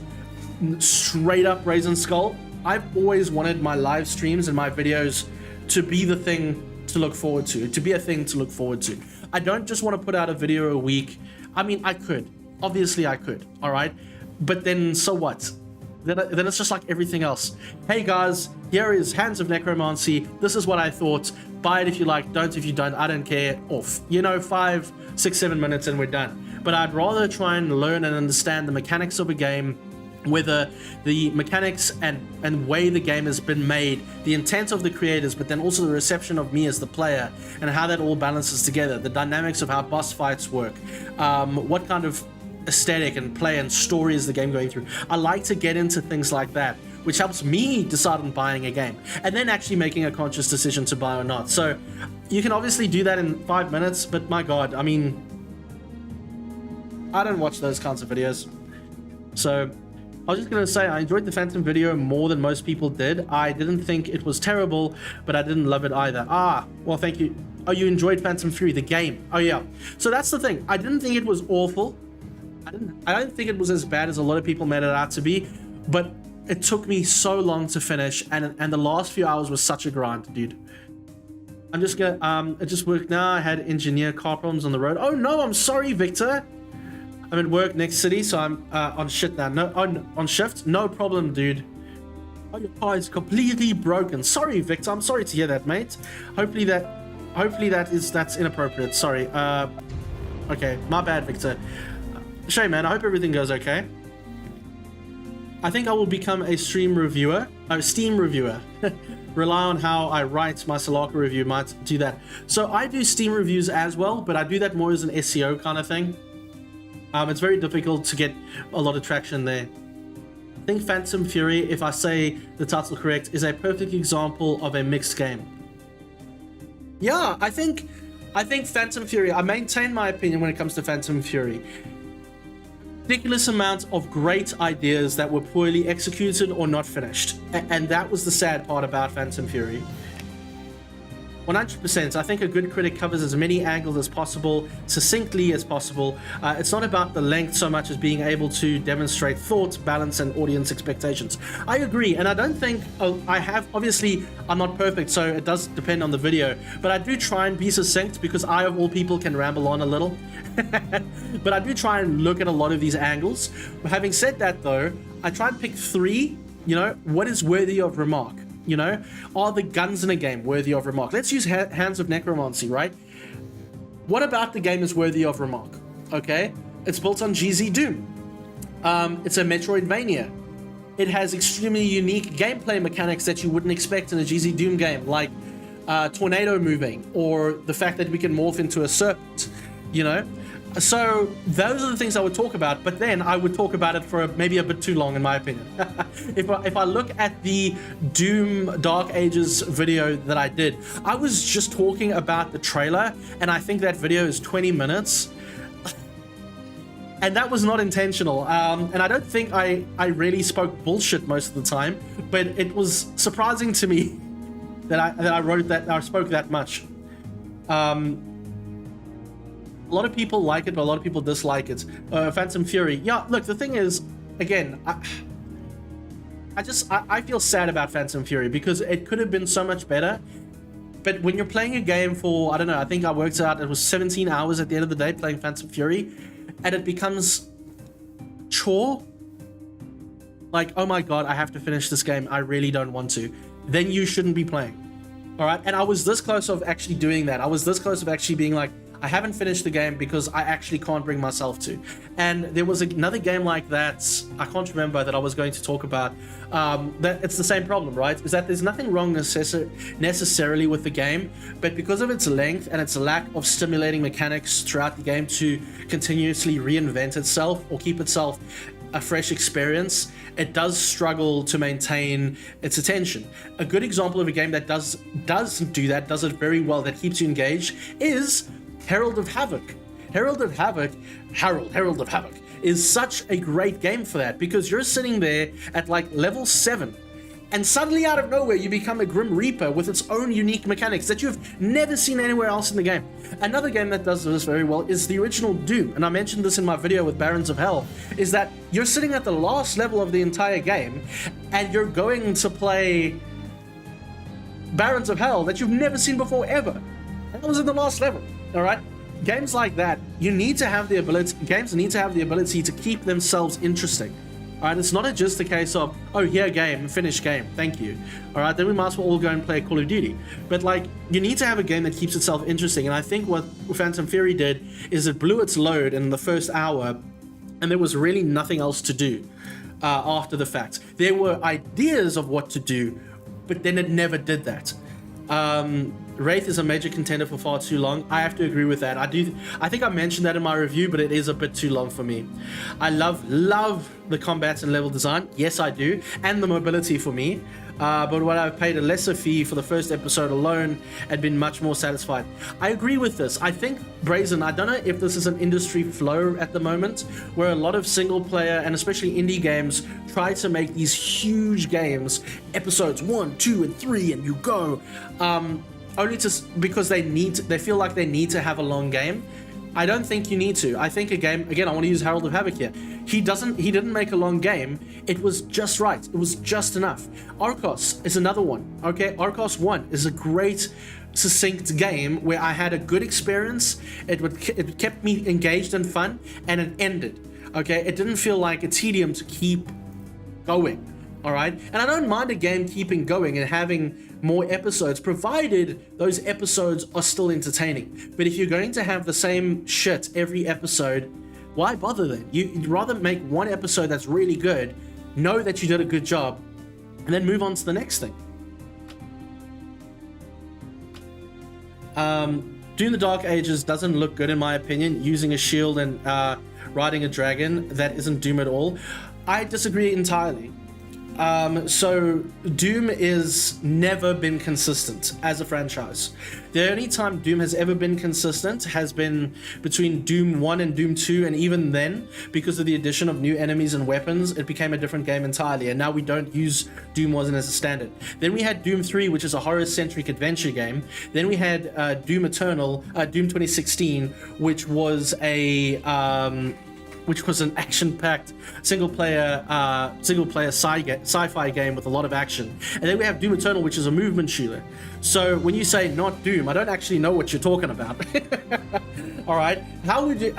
Straight up Raisin Skull. I've always wanted my live streams and my videos to be the thing to look forward to be a thing to look forward to. I don't just want to put out a video a week. I mean, I could. Obviously, I could. All right. But then, so what? Then it's just like everything else. Hey guys, here is Hands of Necromancy. This is what I thought. Buy it if you like, don't if you don't. I don't care. Off. You know, 5, 6, 7 minutes and we're done. But I'd rather try and learn and understand the mechanics of a game, whether the mechanics and way the game has been made, the intent of the creators, but then also the reception of me as the player and how that all balances together, the dynamics of how boss fights work, what kind of aesthetic and play and story is the game going through. I like to get into things like that, which helps me decide on buying a game and then actually making a conscious decision to buy or not. So you can obviously do that in 5 minutes, but my God, I mean, I don't watch those kinds of videos. So I was just going to say, I enjoyed the Phantom video more than most people did. I didn't think it was terrible, but I didn't love it either. Ah, well, thank you. Oh, you enjoyed Phantom Fury, the game. Oh, yeah. So that's the thing. I didn't think it was awful. I don't think it was as bad as a lot of people made it out to be, but it took me so long to finish, and the last few hours was such a grind, dude. I'm just gonna, it just worked now. I had engineer car problems on the road. Oh, no, I'm sorry, Victor. I'm at work next city, so I'm on shit now. No, on shift. No problem, dude. Oh, your car is completely broken. Sorry, Victor. I'm sorry to hear that, mate. Hopefully that's inappropriate. Sorry. Okay, my bad, Victor. Shay, man, I hope everything goes okay. I think I will become a Steam reviewer. Rely on how I write my Solaka review, might do that. So I do Steam reviews as well, but I do that more as an SEO kind of thing. It's very difficult to get a lot of traction there. I think Phantom Fury, if I say the title correct, is a perfect example of a mixed game. Yeah, I think Phantom Fury, I maintain my opinion when it comes to Phantom Fury. Ridiculous amount of great ideas that were poorly executed or not finished. And that was the sad part about Phantom Fury. 100%. I think a good critic covers as many angles as possible, succinctly as possible. It's not about the length so much as being able to demonstrate thought, balance, and audience expectations. I agree, and I don't think obviously, I'm not perfect, so it does depend on the video, but I do try and be succinct because I, of all people, can ramble on a little. But I do try and look at a lot of these angles. But having said that, though, I try and pick 3, what is worthy of remark. Are the guns in a game worthy of remark? Let's use Hands of Necromancy, right? What about the game is worthy of remark? Okay, it's built on GZDoom. It's a Metroidvania. It has extremely unique gameplay mechanics that you wouldn't expect in a GZDoom game, like tornado moving, or the fact that we can morph into a serpent, So those are the things I would talk about, but then I would talk about it for maybe a bit too long, in my opinion. If I look at the Doom Dark Ages video that I did, I was just talking about the trailer, and I think that video is 20 minutes. And that was not intentional. And I don't think I really spoke bullshit most of the time, but it was surprising to me that I spoke that much. A lot of people like it, but a lot of people dislike it. Phantom Fury. Yeah, look, the thing is, again, I feel sad about Phantom Fury because it could have been so much better. But when you're playing a game for, I don't know, I think I worked out it was 17 hours at the end of the day playing Phantom Fury, and it becomes chore, like, oh my god, I have to finish this game, I really don't want to, then you shouldn't be playing. All right, and I was this close of actually doing that. I was this close of actually being like, I haven't finished the game because I actually can't bring myself to. And there was another game like that, I can't remember, that I was going to talk about, that it's the same problem, right? Is that there's nothing wrong necessarily with the game, but because of its length and its lack of stimulating mechanics throughout the game to continuously reinvent itself or keep itself a fresh experience, it does struggle to maintain its attention. A good example of a game that does do that, does it very well, that keeps you engaged, is Herald of Havoc. Herald of Havoc is such a great game for that, because you're sitting there at like level 7 and suddenly out of nowhere you become a Grim Reaper with its own unique mechanics that you've never seen anywhere else in the game. Another game that does this very well is the original Doom, and I mentioned this in my video with Barons of Hell, is that you're sitting at the last level of the entire game and you're going to play Barons of Hell that you've never seen before ever. And that was in the last level. All right, games like that, games need to have the ability to keep themselves interesting. All right, it's not just a case of, oh, here, game, finish game, thank you. All right, then we might as well all go and play Call of Duty. But like, you need to have a game that keeps itself interesting. And I think what Phantom Fury did is it blew its load in the first hour, and there was really nothing else to do after the fact. There were ideas of what to do, but then it never did that. Wraith is a major contender for far too long. I have to agree with that. I think I mentioned that in my review, but it is a bit too long for me. I love the combat and level design. Yes, I do. And the mobility for me. But when I've paid a lesser fee for the first episode alone, I'd been much more satisfied. I agree with this. I think Brazen, I don't know if this is an industry flow at the moment, where a lot of single player and especially indie games try to make these huge games, episodes 1, 2, and 3, and you go, only because they feel like they need to have a long game. I don't think you need to. I think a game, again, I want to use Herald of Havoc here. He didn't make a long game. It was just right. It was just enough. Arcos is another one. Okay, Arcos 1 is a great, succinct game where I had a good experience. It kept me engaged and fun, and it ended. Okay, it didn't feel like a tedium to keep going. All right, and I don't mind a game keeping going and having more episodes, provided those episodes are still entertaining. But if you're going to have the same shit every episode, why bother then? You'd rather make one episode that's really good, know that you did a good job, and then move on to the next thing. Doom the Dark Ages doesn't look good in my opinion, using a shield and riding a dragon. That isn't Doom at all. I disagree entirely. So Doom has never been consistent as a franchise. The only time Doom has ever been consistent has been between Doom 1 and Doom 2, and even then, because of the addition of new enemies and weapons, it became a different game entirely, and now we don't use Doom 1 as a standard. Then we had Doom 3, which is a horror-centric adventure game. Then we had Doom Eternal, Doom 2016, which was an action-packed single-player sci-fi game with a lot of action. And then we have Doom Eternal, which is a movement shooter. So when you say not Doom, I don't actually know what you're talking about. All right, how would you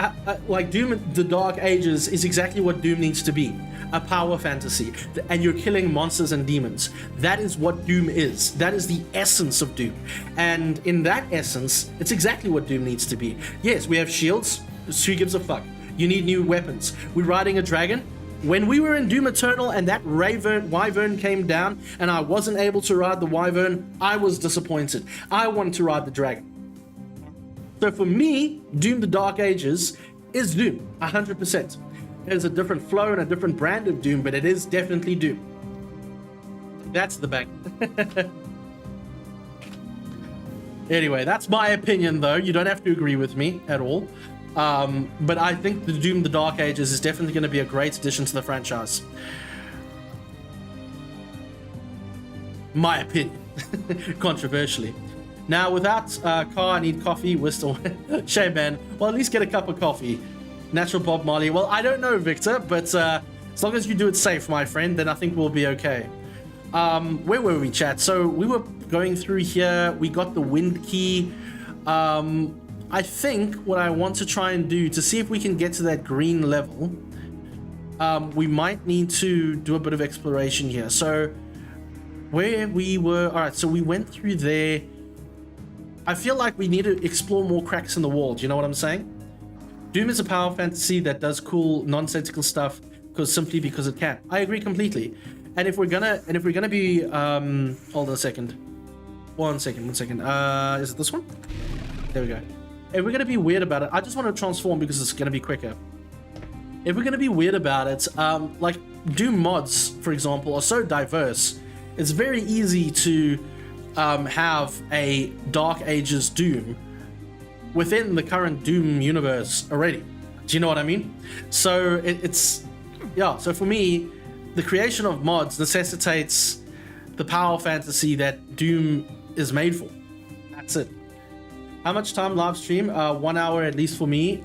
like Doom the Dark Ages is exactly what Doom needs to be. A power fantasy, and you're killing monsters and demons. That is what Doom is. That is the essence of Doom. And in that essence, it's exactly what Doom needs to be. Yes, we have shields. Who gives a fuck? You need new weapons. We're riding a dragon. When we were in Doom Eternal and that wyvern came down and I wasn't able to ride the wyvern, I was disappointed. I wanted to ride the dragon. So for me, Doom the Dark Ages is Doom, 100%. It is a different flow and a different brand of Doom, but it is definitely Doom. That's the bang. Anyway, that's my opinion though. You don't have to agree with me at all. But I think the Doom the Dark Ages is definitely going to be a great addition to the franchise. My opinion. Controversially. Now, without car, I need coffee. We're still... Shame, man. Well, at least get a cup of coffee. Natural Bob Marley. Well, I don't know, Victor, but as long as you do it safe, my friend, then I think we'll be okay. Where were we, chat? So we were going through here. We got the wind key. I think what I want to try and do to see if we can get to that green level we might need to do a bit of exploration here. So where we were, all right, so we went through there. I feel like we need to explore more cracks in the wall. Do you know what I'm saying? Doom is a power fantasy that does cool nonsensical stuff simply because it can. I agree completely. And if we're gonna be hold on a second. One second. Is it this one? There we go. If we're gonna be weird about it, I just want to transform because it's gonna be quicker. If we're gonna be weird about it, like Doom mods, for example, are so diverse. It's very easy to have a Dark Ages Doom within the current Doom universe already. Do you know what I mean? So it's yeah. So for me, the creation of mods necessitates the power fantasy that Doom is made for. That's it. How much time live stream? 1 hour at least for me.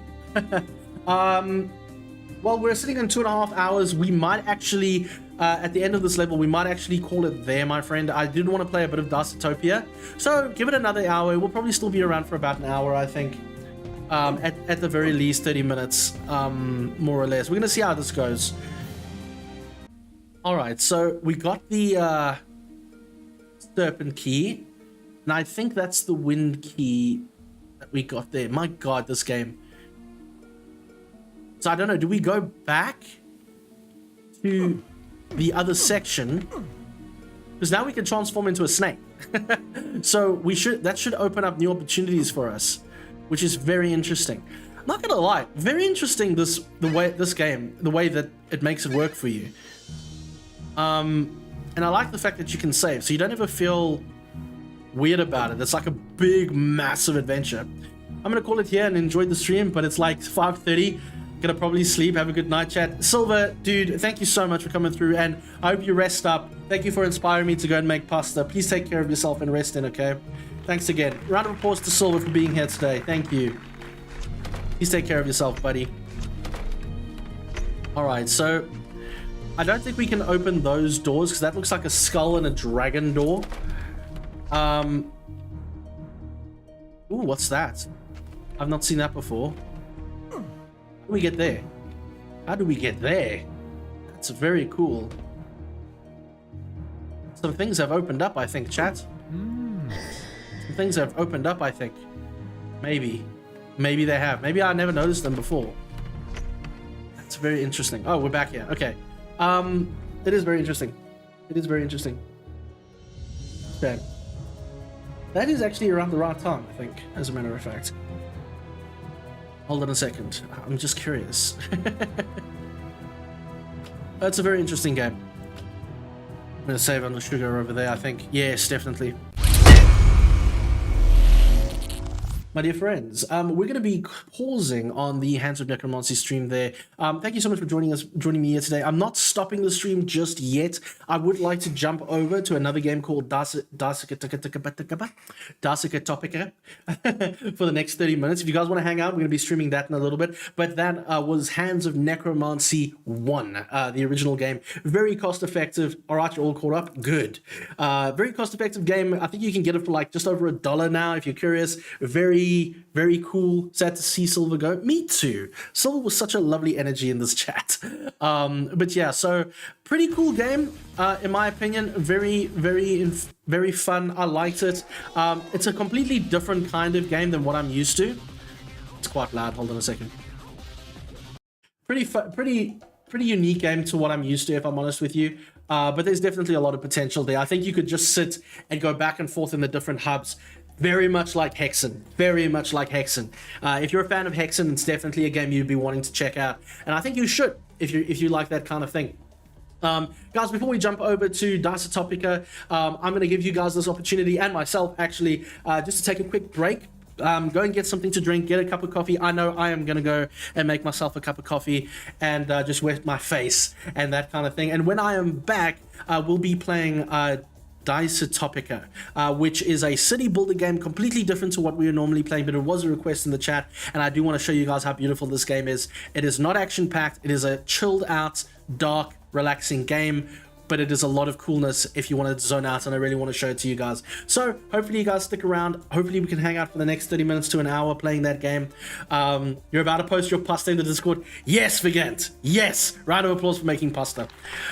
Well, we're sitting on 2.5 hours. We might actually, at the end of this level, we might actually call it there, my friend. I did want to play a bit of Dystopia, so give it another hour. We'll probably still be around for about an hour, I think. At the very least, 30 minutes, more or less. We're gonna see how this goes. All right, so we got the serpent key, and I think that's the wind key that we got there. My God, this game. So I don't know, do we go back to the other section? Because now we can transform into a snake. So that should open up new opportunities for us, which is very interesting. I'm not gonna lie, very interesting the way that it makes it work for you. And I like the fact that you can save, so you don't ever feel weird about it. It's like a big, massive adventure. I'm gonna call it here and enjoy the stream, but it's like 5:30. Gonna probably sleep. Have a good night, chat. Silver, dude, thank you so much for coming through, and I hope you rest up. Thank you for inspiring me to go and make pasta. Please take care of yourself and rest in, okay? Thanks again. Round of applause to Silver for being here today. Thank you. Please take care of yourself, buddy. All right, so I don't think we can open those doors because that looks like a skull and a dragon door. Ooh, what's that? I've not seen that before. How do we get there? How do we get there? That's very cool. Some things have opened up, I think, chat. Some things have opened up, I think. Maybe. Maybe they have. Maybe I never noticed them before. That's very interesting. Oh, we're back here. Okay. It is very interesting. It is very interesting. Okay. That is actually around the right time, I think, as a matter of fact. Hold on a second. I'm just curious. That's a very interesting game. I'm going to save on the sugar over there, I think. Yes, definitely. My dear friends, we're going to be pausing on the Hands of Necromancy stream there. Thank you so much for joining me here today. I'm not stopping the stream just yet. I would like to jump over to another game called Dystopika for the next 30 minutes. If you guys want to hang out, we're going to be streaming that in a little bit. But that was Hands of Necromancy 1, the original game. Very cost effective. All right, you're all caught up. Good. Very cost effective game. I think you can get it for like just over $1 now if you're curious. Very cool. Sad to see Silver go. Me too. Silver was such a lovely energy in this chat. But yeah, so pretty cool game in my opinion. Very fun. I liked it. It's a completely different kind of game than what I'm used to. It's quite loud. Hold on a second. Pretty unique game to what I'm used to, if I'm honest with you. But there's definitely a lot of potential there. I think you could just sit and go back and forth in the different hubs. Very much like Hexen. Very much like Hexen. If you're a fan of Hexen, it's definitely a game you'd be wanting to check out. And I think you should if you like that kind of thing. Guys, before we jump over to Dystopika, I'm going to give you guys this opportunity, and myself actually, just to take a quick break. Go and get something to drink, get a cup of coffee. I know I am going to go and make myself a cup of coffee and just wet my face and that kind of thing. And when I am back, we'll be playing Dystopika, which is a city builder game, completely different to what we are normally playing, but it was a request in the chat, and I do want to show you guys how beautiful this game is. It is not action-packed. It is a chilled out, dark, relaxing game but it is a lot of coolness if you want to zone out, and I really want to show it to you guys. So hopefully you guys stick around. Hopefully we can hang out for the next 30 minutes to an hour playing that game. You're about to post your pasta in the Discord. Yes, Vigant. Yes. Round of applause for making pasta.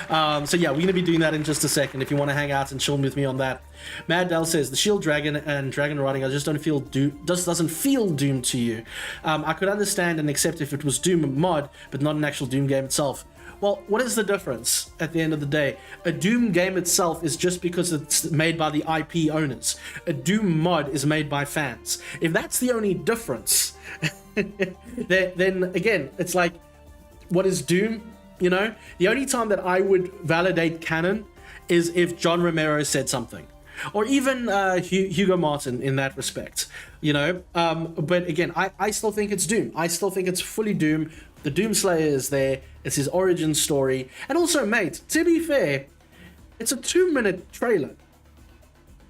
So yeah, we're going to be doing that in just a second if you want to hang out and chill with me on that. Mad Dell says the shield dragon and dragon riding, I just don't feel doesn't feel Doom to you. I could understand and accept if it was Doom mod, but not an actual Doom game itself. Well, what is the difference at the end of the day? A Doom game itself is just because it's made by the IP owners. A Doom mod is made by fans. If that's the only difference, then again, it's like, what is Doom? You know, the only time that I would validate canon is if John Romero said something. Or even Hugo Martin in that respect, you know. But again, I still think it's Doom. I still think it's fully Doom. The Doomslayer is there. It's his origin story. And also, mate, to be fair, it's a 2-minute trailer.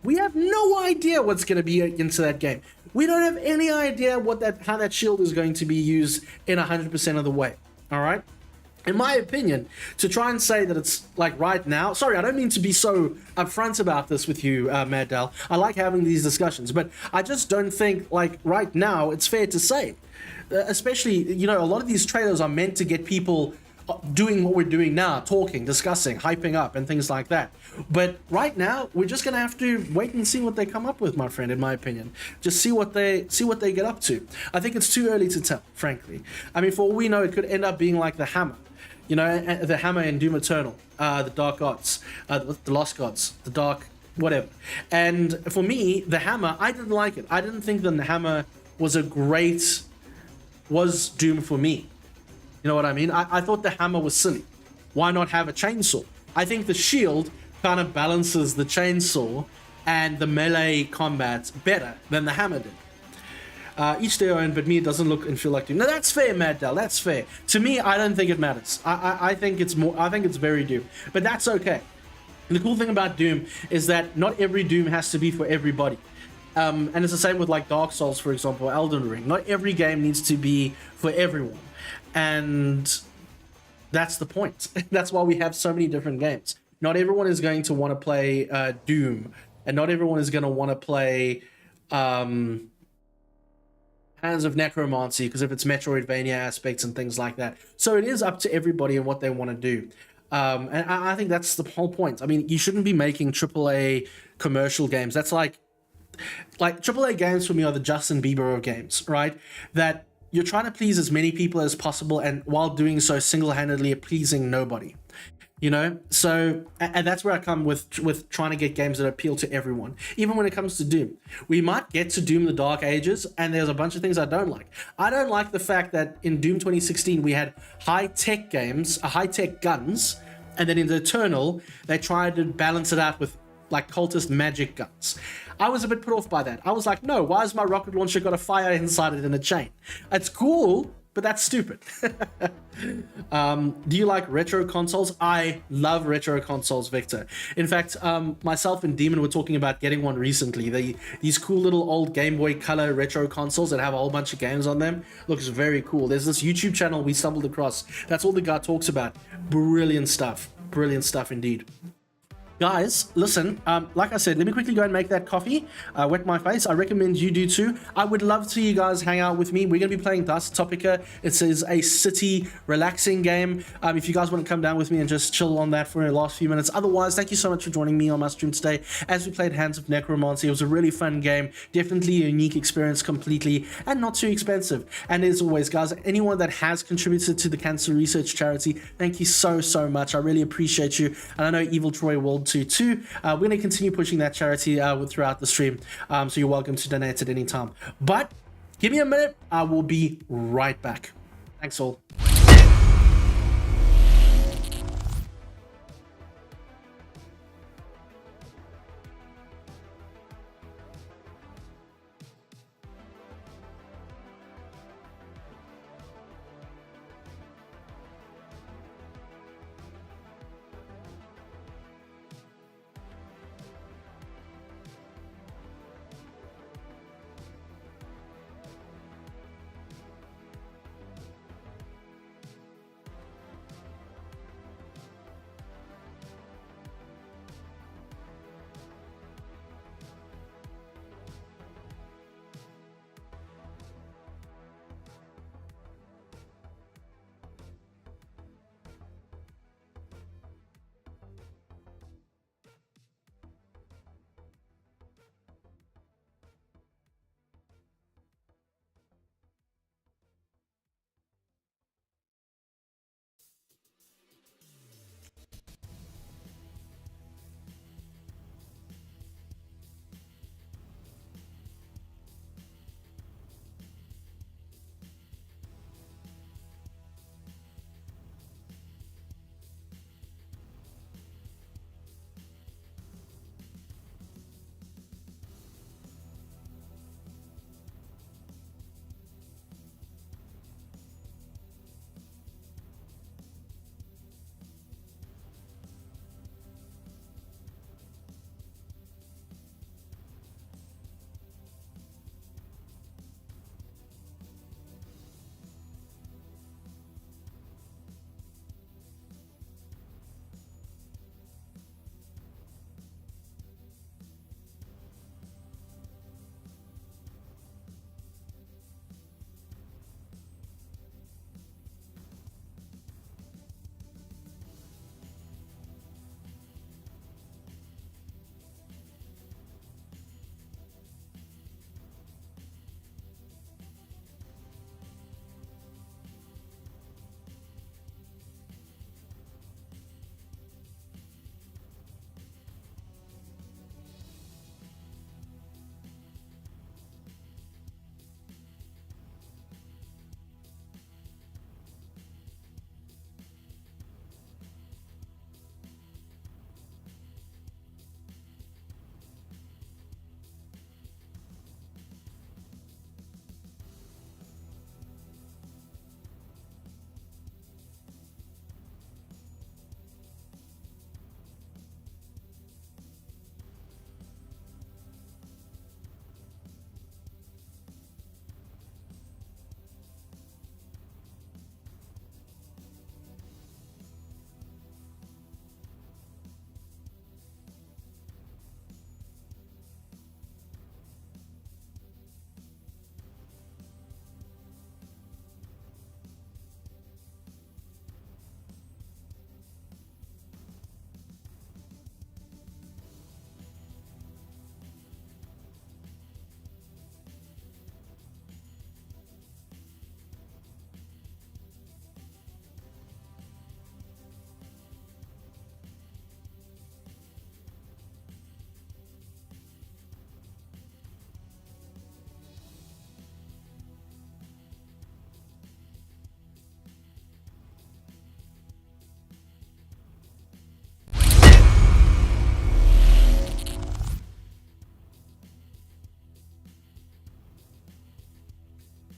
We have no idea what's going to be into that game. We don't have any idea how that shield is going to be used in 100% of the way. All right? In my opinion, to try and say that it's like right now, sorry, I don't mean to be so upfront about this with you, Mad Dal. I like having these discussions, but I just don't think like right now it's fair to say. Especially, you know, a lot of these trailers are meant to get people doing what we're doing now, talking, discussing, hyping up and things like that. But right now, we're just going to have to wait and see what they come up with, my friend, in my opinion. Just see what they get up to. I think it's too early to tell, frankly. I mean, for all we know, it could end up being like the Hammer. You know, the Hammer in Doom Eternal, the Dark Gods, the Lost Gods, the Dark, whatever. And for me, the Hammer, I didn't like it. I didn't think the Hammer was Doom for me. You know what I mean? I thought the Hammer was silly. Why not have a chainsaw? I think the shield kind of balances the chainsaw and the melee combat better than the Hammer did. Each their own, but me, it doesn't look and feel like Doom. Now that's fair, Mad Dal. That's fair. To me, I don't think it matters. I think it's more. I think it's very Doom, but that's okay. And the cool thing about Doom is that not every Doom has to be for everybody. And it's the same with like Dark Souls, for example, or Elden Ring. Not every game needs to be for everyone, and that's the point. That's why we have so many different games. Not everyone is going to want to play Doom, and not everyone is going to want to play Hands of Necromancy, because of its Metroidvania aspects and things like that. So it is up to everybody and what they want to do. And I think that's the whole point. I mean, you shouldn't be making AAA commercial games. That's like AAA games for me are the Justin Bieber of games, right? That you're trying to please as many people as possible, and while doing so, single-handedly pleasing nobody. You know, so, and that's where I come with trying to get games that appeal to everyone. Even when it comes to Doom, we might get to Doom: The Dark Ages, and there's a bunch of things I don't like. I don't like the fact that in Doom 2016 we had high-tech games, high-tech guns, and then in the Eternal they tried to balance it out with like cultist magic guns. I was a bit put off by that. I was like, no, why has my rocket launcher got a fire inside it in a chain? It's cool, but that's stupid. Do you like retro consoles? I love retro consoles, Victor. In fact, myself and Demon were talking about getting one recently. These cool little old Game Boy Color retro consoles that have a whole bunch of games on them. Looks very cool. There's this YouTube channel we stumbled across. That's all the guy talks about. Brilliant stuff. Brilliant stuff indeed. Guys, listen, like I said, let me quickly go and make that coffee, wet my face. I recommend you do too. I would love to see you guys hang out with me. We're going to be playing Dystopika. It is a city relaxing game. If you guys want to come down with me and just chill on that for the last few minutes. Otherwise, thank you so much for joining me on my stream today as we played Hands of Necromancy. It was a really fun game. Definitely a unique experience completely, and not too expensive. And as always, guys, anyone that has contributed to the cancer research charity, thank you so much. I really appreciate you. And I know Evil Troy will too. We're going to continue pushing that charity throughout the stream, so you're welcome to donate at any time. But give me a minute, I will be right back. Thanks all.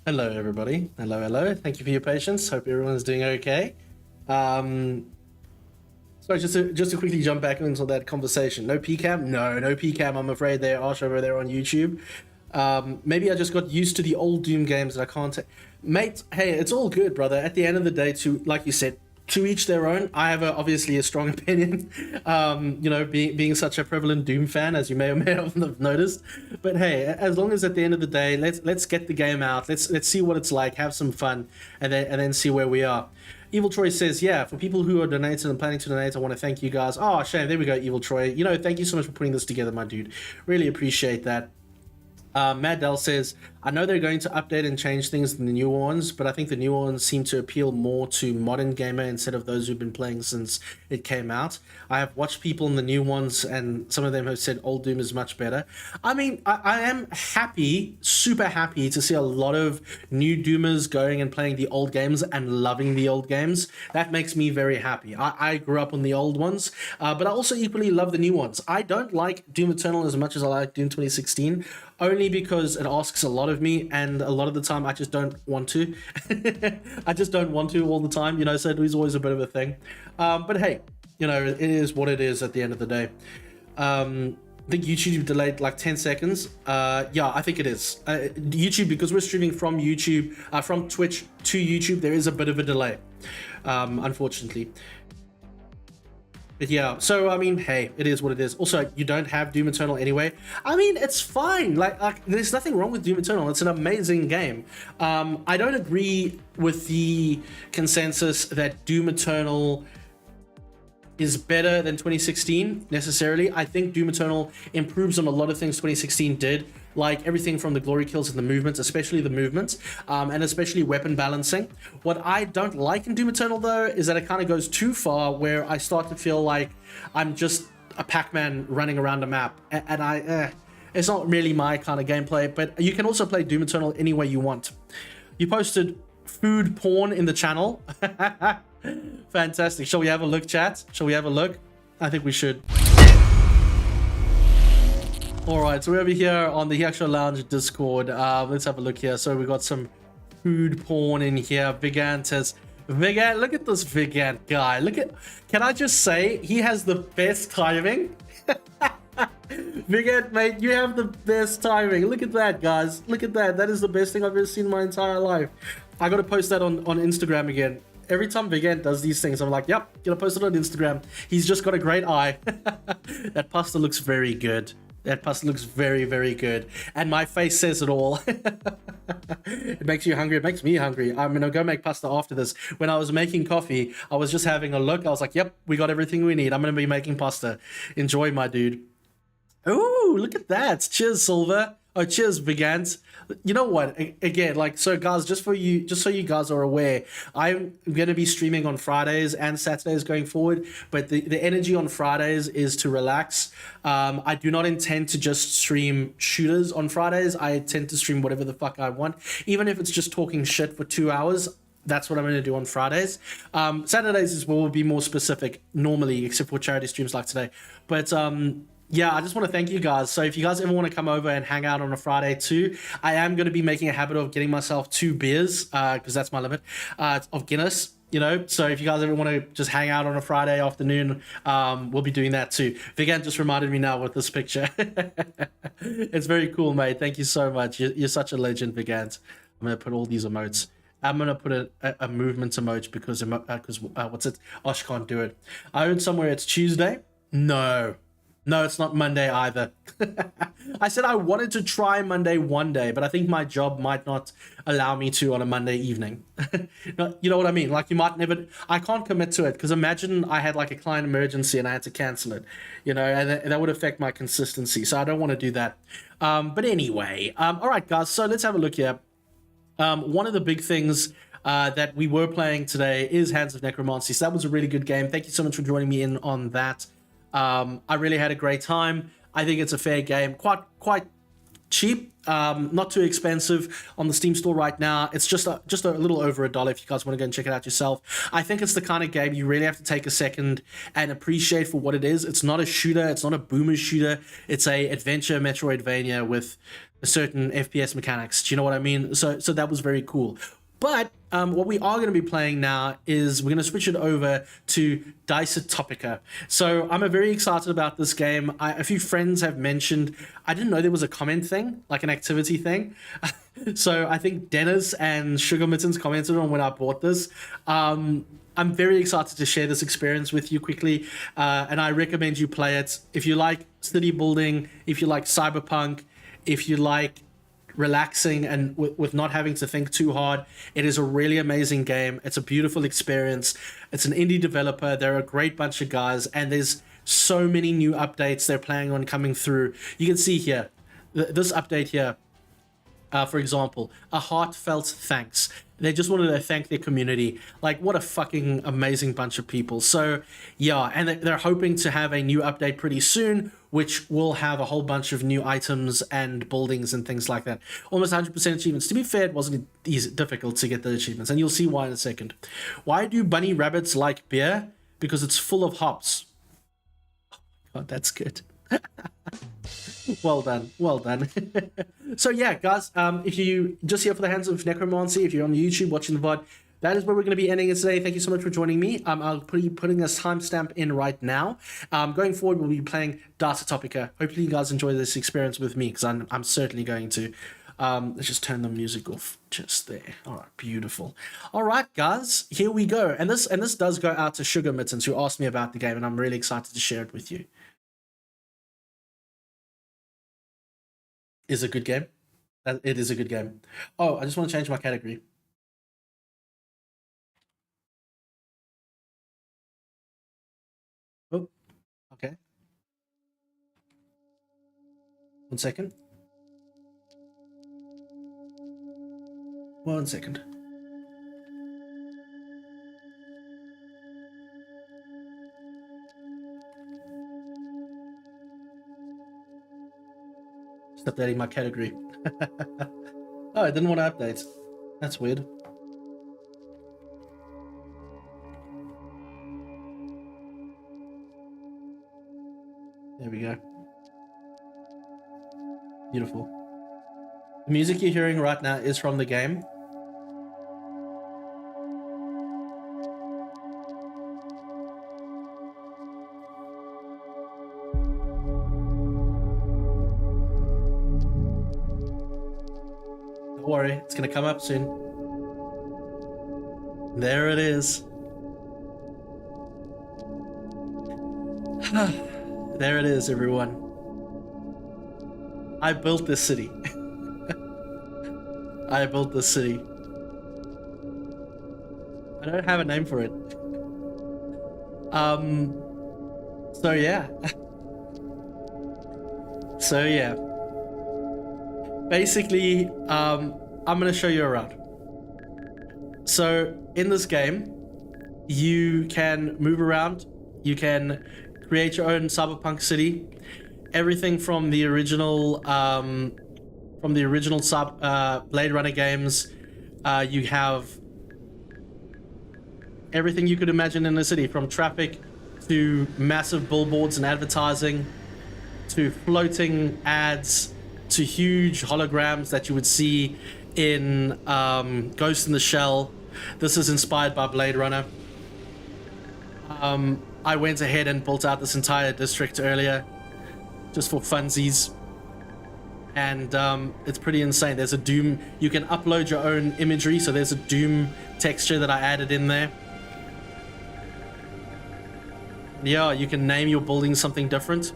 Hello, everybody. Hello, hello. Thank you for your patience. Hope everyone's doing okay. Sorry, just to quickly jump back into that conversation. No PCAM? No PCAM. I'm afraid they're arch over there on YouTube. Maybe I just got used to the old Doom games that I can't. Mate, hey, it's all good, brother. At the end of the day, like you said, to each their own. I have obviously a strong opinion, you know, being such a prevalent Doom fan, as you may or may not have noticed. But hey, as long as at the end of the day, let's get the game out. Let's see what it's like, have some fun, and then see where we are. Evil Troy says, yeah, for people who are donating and planning to donate, I want to thank you guys. Oh, shame. There we go, Evil Troy. You know, thank you so much for putting this together, my dude. Really appreciate that. Mad Dell says, I know they're going to update and change things in the new ones, but I think the new ones seem to appeal more to modern gamer instead of those who've been playing since it came out. I have watched people in the new ones, and some of them have said old Doom is much better. I mean, I am happy, super happy to see a lot of new Doomers going and playing the old games and loving the old games. That makes me very happy. I grew up on the old ones, but I also equally love the new ones. I don't like Doom Eternal as much as I like Doom 2016, only because it asks a lot of me, and a lot of the time I just don't want to. I just don't want to all the time, you know, so it was always a bit of a thing. But hey, you know, it is what it is at the end of the day. I think YouTube delayed like 10 seconds. Yeah, I think it is. YouTube, because we're streaming from YouTube, from Twitch to YouTube, there is a bit of a delay, unfortunately. But yeah, so I mean, hey, it is what it is. Also, you don't have Doom Eternal anyway. I mean, it's fine. Like there's nothing wrong with Doom Eternal. It's an amazing game. I don't agree with the consensus that Doom Eternal is better than 2016 necessarily. I think Doom Eternal improves on a lot of things 2016 did, like everything from the glory kills and the movements, especially the movements, and especially weapon balancing. What I don't like in Doom Eternal though is that it kind of goes too far, where I start to feel like I'm just a Pac-Man running around a map, and it's not really my kind of gameplay. But you can also play Doom Eternal any way you want. You posted food porn in the channel. Fantastic. Shall we have a look, chat? Shall we have a look? I think we should. All right, so we're over here on the Hyacsho Lounge Discord. Let's have a look here. So we got some food porn in here. Vigant says, Vigant, look at this Vigant guy. Look at, can I just say, he has the best timing. Vigant, mate, you have the best timing. Look at that, guys. Look at that. That is the best thing I've ever seen in my entire life. I got to post that on Instagram again. Every time Vigant does these things, I'm like, yep, gonna post it on Instagram. He's just got a great eye. That pasta looks very good. That pasta looks very, very good. And my face says it all. It makes you hungry. It makes me hungry. I'm gonna go make pasta after this. When I was making coffee, I was just having a look. I was like, yep, we got everything we need. I'm gonna be making pasta. Enjoy, my dude. Oh, look at that. Cheers, Silver. Oh, cheers, Vigant. You know what? Again, like, so guys, just so you guys are aware, I'm going to be streaming on Fridays and Saturdays going forward, but the energy on Fridays is to relax. I do not intend to just stream shooters on Fridays. I tend to stream whatever the fuck I want, even if it's just talking shit for 2 hours. That's what I'm going to do on Fridays. Saturdays is where we'll be more specific normally, except for charity streams like today. But yeah, I just want to thank you guys. So if you guys ever want to come over and hang out on a Friday too, I am going to be making a habit of getting myself 2 beers, because that's my limit, of Guinness, you know. So if you guys ever want to just hang out on a Friday afternoon, we'll be doing that too. Vigant just reminded me now with this picture. It's very cool, mate. Thank you so much. You're such a legend, Vigant. I'm going to put all these emotes. I'm going to put a movement emote because what's it? Osh can't do it. I heard somewhere it's Tuesday. No, it's not Monday either. I said I wanted to try Monday one day, but I think my job might not allow me to on a Monday evening. You know what I mean? Like, you might never, I can't commit to it, because imagine I had like a client emergency and I had to cancel it, you know, and that would affect my consistency. So I don't want to do that. But anyway, all right, guys, so let's have a look here. One of the big things that we were playing today is Hands of Necromancy. So that was a really good game. Thank you so much for joining me in on that. I really had a great time. I think it's a fair game, quite cheap, not too expensive on the Steam store right now. It's just a little over $1 if you guys want to go and check it out yourself. I think it's the kind of game you really have to take a second and appreciate for what it is. It's not a shooter. It's not a boomer shooter. It's a adventure Metroidvania with certain FPS mechanics. Do you know what I mean? So that was very cool. But what we are going to be playing now is we're going to switch it over to Dystopika. So I'm very excited about this game. A few friends have mentioned, I didn't know there was a comment thing, like an activity thing. So I think Dennis and Sugar Mittens commented on when I bought this. I'm very excited to share this experience with you quickly, and I recommend you play it. If you like city building, if you like cyberpunk, if you like relaxing and with not having to think too hard, it is a really amazing game. It's a beautiful experience. It's an indie developer. They're a great bunch of guys, and there's so many new updates they're planning on coming through. You can see here, this update here, for example, a heartfelt thanks. They just wanted to thank their community. Like, what a fucking amazing bunch of people. So yeah, and they're hoping to have a new update pretty soon, which will have a whole bunch of new items and buildings and things like that. Almost 100% achievements. To be fair, it wasn't difficult to get the achievements, and you'll see why in a second. Why do bunny rabbits like beer? Because it's full of hops. Oh my god, that's good. Well done, well done. So yeah, guys, if you just here for the hands of Necromancy, if you're on YouTube watching the VOD, that is where we're going to be ending it today. Thank you so much for joining me. I'll be putting a timestamp in right now. Going forward, we'll be playing Dystopika. Hopefully you guys enjoy this experience with me, because I'm certainly going to. Let's just turn the music off just there. All right, beautiful. All right, guys, here we go. And this does go out to Sugar Mittens, who asked me about the game, and I'm really excited to share it with you. Is a good game. It is a good game. Oh, I just want to change my category. Oh, okay. 1 second. 1 second. Just updating my category. Oh, I didn't want to update. That's weird. There we go. Beautiful. The music you're hearing right now is from the game. Don't worry, it's gonna come up soon. There it is. There it is, everyone. I built this city. I built this city. I don't have a name for it. So yeah. So yeah. Basically, I'm gonna show you around. So in this game, you can move around. You can create your own cyberpunk city. Everything from the original Blade Runner games. You have everything you could imagine in a city, from traffic to massive billboards and advertising, to floating ads, to huge holograms that you would see in Ghost in the Shell. This is inspired by Blade Runner. I went ahead and built out this entire district earlier, just for funsies. And it's pretty insane. There's a Doom. You can upload your own imagery, so there's a Doom texture that I added in there. Yeah, you can name your building something different.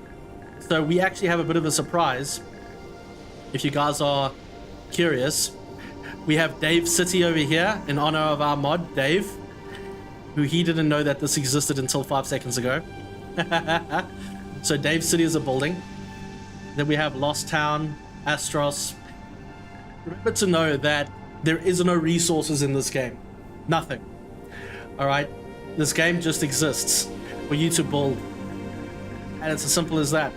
So we actually have a bit of a surprise. If you guys are curious, we have Dave City over here in honor of our mod, Dave, who he didn't know that this existed until 5 seconds ago. So Dave City is a building. Then we have Lost Town, Astros. Remember to know that there is no resources in this game. Nothing. Alright? This game just exists for you to build. And it's as simple as that.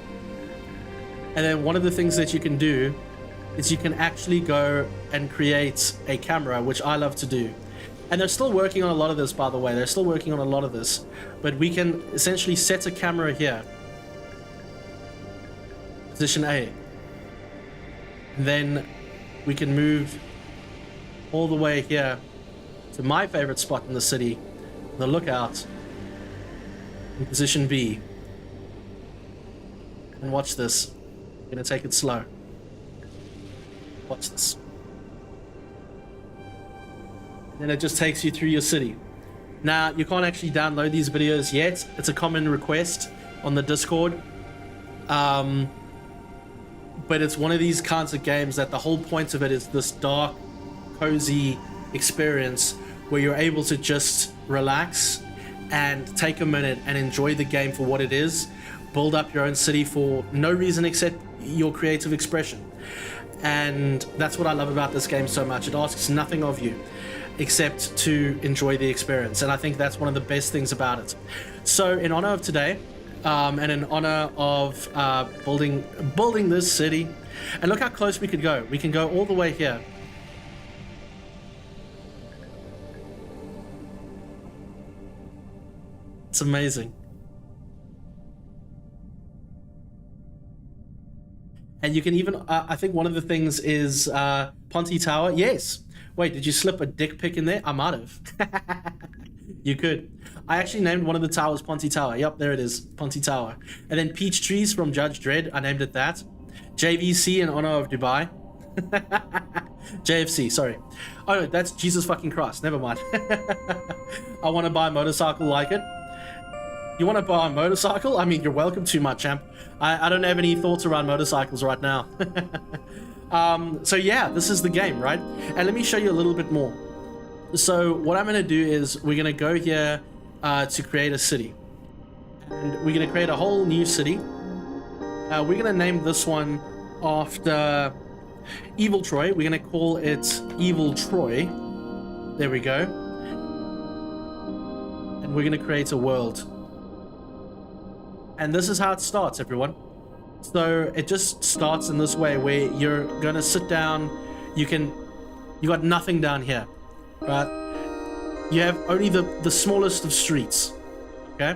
And then one of the things that you can do is you can actually go and create a camera, which I love to do. And they're still working on a lot of this, by the way. They're still working on a lot of this. But we can essentially set a camera here. Position A. And then we can move all the way here to my favorite spot in the city, the lookout, in position B. And watch this. I'm gonna take it slow. Watch this. And then it just takes you through your city. Now, you can't actually download these videos yet. It's a common request on the Discord. But it's one of these kinds of games that the whole point of it is this dark, cozy experience where you're able to just relax and take a minute and enjoy the game for what it is. Build up your own city for no reason except your creative expression. And that's what I love about this game so much. It asks nothing of you except to enjoy the experience. And I think that's one of the best things about it. So in honor of today, and in honor of building this city, and look how close we could go. We can go all the way here. It's amazing. And you can even, I think one of the things is Ponte Tower. Yes. Wait, did you slip a dick pic in there? I might have. You could. I actually named one of the towers Ponte Tower. Yep, there it is. Ponte Tower. And then Peach Trees from Judge Dredd. I named it that. JVC in honor of Dubai. JFC, sorry. Oh, no, that's Jesus fucking Christ. Never mind. I want to buy a motorcycle like it. You want to buy a motorcycle? I mean, you're welcome to, my champ. I don't have any thoughts around motorcycles right now. So yeah, this is the game, right? And let me show you a little bit more. So what I'm going to do is we're going to go here to create a city. And we're going to create a whole new city. We're going to name this one after Evil Troy. We're going to call it Evil Troy. There we go. And we're going to create a world. And this is how it starts, everyone. So it just starts in this way where you're going to sit down. You got nothing down here, right? You have only the smallest of streets, okay?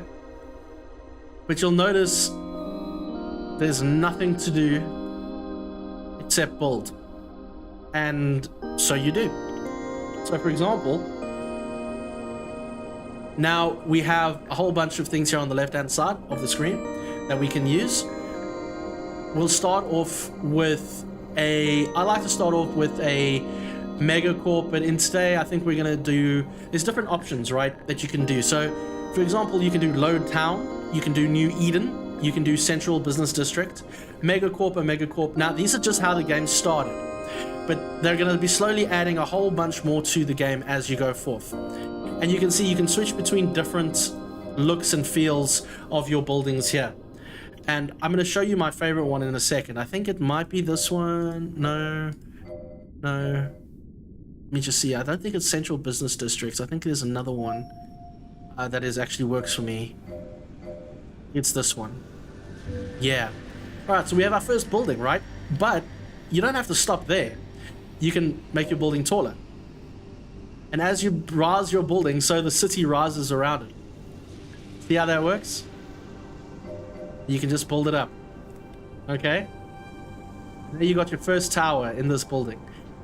But you'll notice there's nothing to do except build. And so you do. So for example, now we have a whole bunch of things here on the left-hand side of the screen that we can use. We'll start off with I like to start off with a megacorp, but in today I think we're gonna there's different options, right, that you can do. So for example, you can do Load Town, you can do New Eden, you can do Central Business District, Megacorp and Megacorp. Now these are just how the game started, but they're gonna be slowly adding a whole bunch more to the game as you go forth. And you can see you can switch between different looks and feels of your buildings here. And I'm going to show you my favorite one in a second. I think it might be this one. No. Let me just see. I don't think it's Central Business Districts. I think there's another one that actually works for me. It's this one. Yeah. Alright, so we have our first building, right? But you don't have to stop there. You can make your building taller. And as you rise your building, so the city rises around it. See how that works? You can just build it up. Okay? There you got your first tower in this building.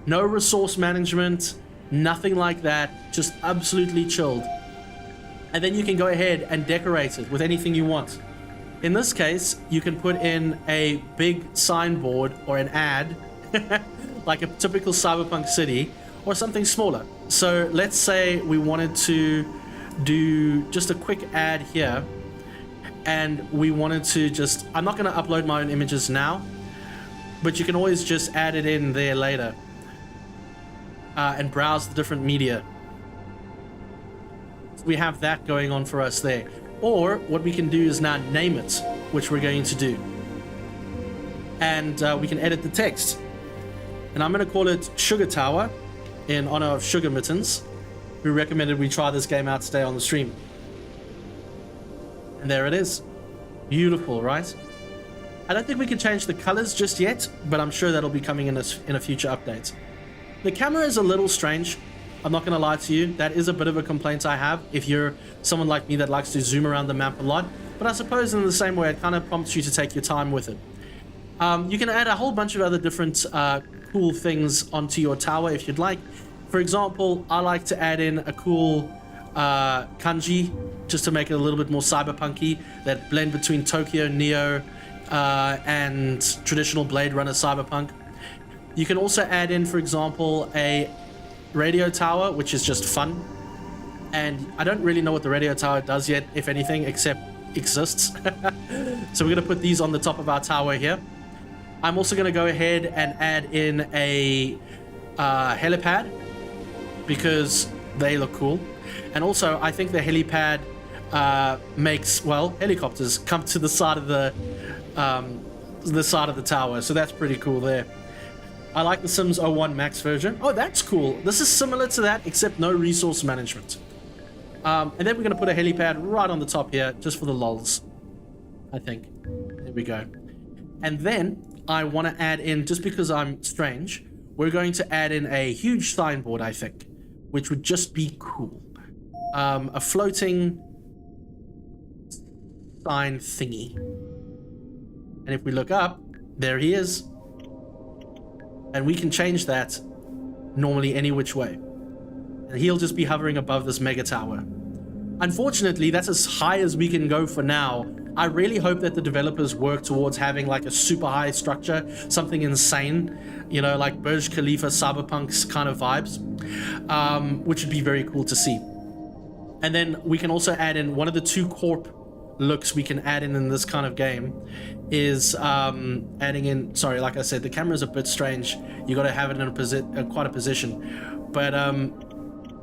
No resource management, nothing like that. Just absolutely chilled. And then you can go ahead and decorate it with anything you want. In this case, you can put in a big signboard or an ad, like a typical cyberpunk city, or something smaller. So let's say we wanted to do just a quick ad here, and we wanted to just, I'm not going to upload my own images now, but you can always just add it in there later and browse the different media. So we have that going on for us there. Or what we can do is now name it, which we're going to do. And we can edit the text. And I'm going to call it Sugar Tower in honor of Sugar Mittens, who recommended we try this game out today on the stream. And there it is. Beautiful, right? I don't think we can change the colors just yet, but I'm sure that'll be coming in a future update. The camera is a little strange. I'm not going to lie to you. That is a bit of a complaint I have if you're someone like me that likes to zoom around the map a lot. But I suppose in the same way, it kind of prompts you to take your time with it. You can add a whole bunch of other different cool things onto your tower if you'd like. For example, I like to add in a cool kanji just to make it a little bit more cyberpunky, that blend between Tokyo, Neo, and traditional Blade Runner cyberpunk. You can also add in, for example, a radio tower, which is just fun. And I don't really know what the radio tower does yet, if anything, except exists. So we're going to put these on the top of our tower here. I'm also going to go ahead and add in a helipad because they look cool. And also, I think the helipad makes, well, helicopters come to the side of the tower. So that's pretty cool there. I like the Sims 01 Max version. Oh, that's cool. This is similar to that, except no resource management. And then we're going to put a helipad right on the top here, just for the lols, I think. There we go. And then I want to add in, just because I'm strange, we're going to add in a huge signboard, I think, which would just be cool. A floating sign thingy. And if we look up, there he is. And we can change that normally any which way. And he'll just be hovering above this mega tower. Unfortunately, that's as high as we can go for now. I really hope that the developers work towards having like a super high structure, something insane, you know, like Burj Khalifa cyberpunks kind of vibes, which would be very cool to see. And then we can also add in one of the two corp looks we can add in this kind of game is adding in, sorry, like I said, the camera is a bit strange. You got to have it in quite a position, but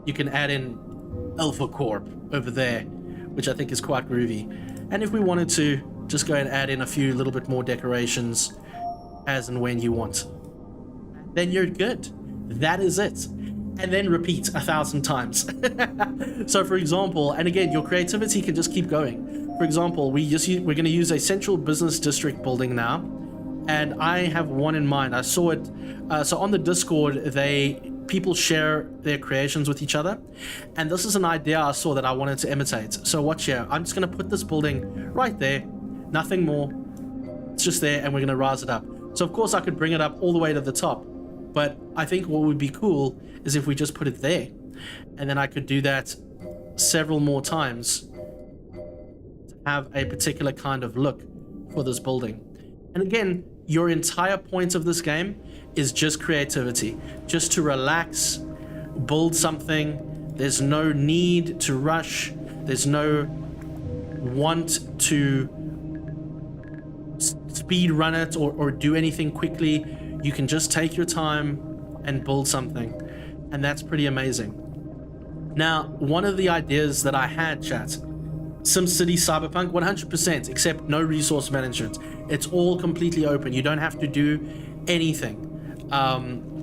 you can add in Alpha Corp over there, which I think is quite groovy. And if we wanted to just go and add in a few little bit more decorations as and when you want, then you're good. That is it. And then repeat 1,000 times. So for example, and again, your creativity can just keep going. For example, we're going to use a central business district building now, and I have one in mind. I saw it. So on the Discord, people share their creations with each other, and this is an idea I saw that I wanted to imitate. So watch here. I'm just going to put this building right there, nothing more. It's just there, and we're going to rise it up. So of course I could bring it up all the way to the top, but I think what would be cool is if we just put it there, and then I could do that several more times to have a particular kind of look for this building. And again, your entire point of this game is just creativity, just to relax, build something. There's no need to rush. There's no want to speed run it or do anything quickly. You can just take your time and build something, and that's pretty amazing. Now, one of the ideas that I had, chat, SimCity Cyberpunk 100%, except no resource management. It's all completely open. You don't have to do anything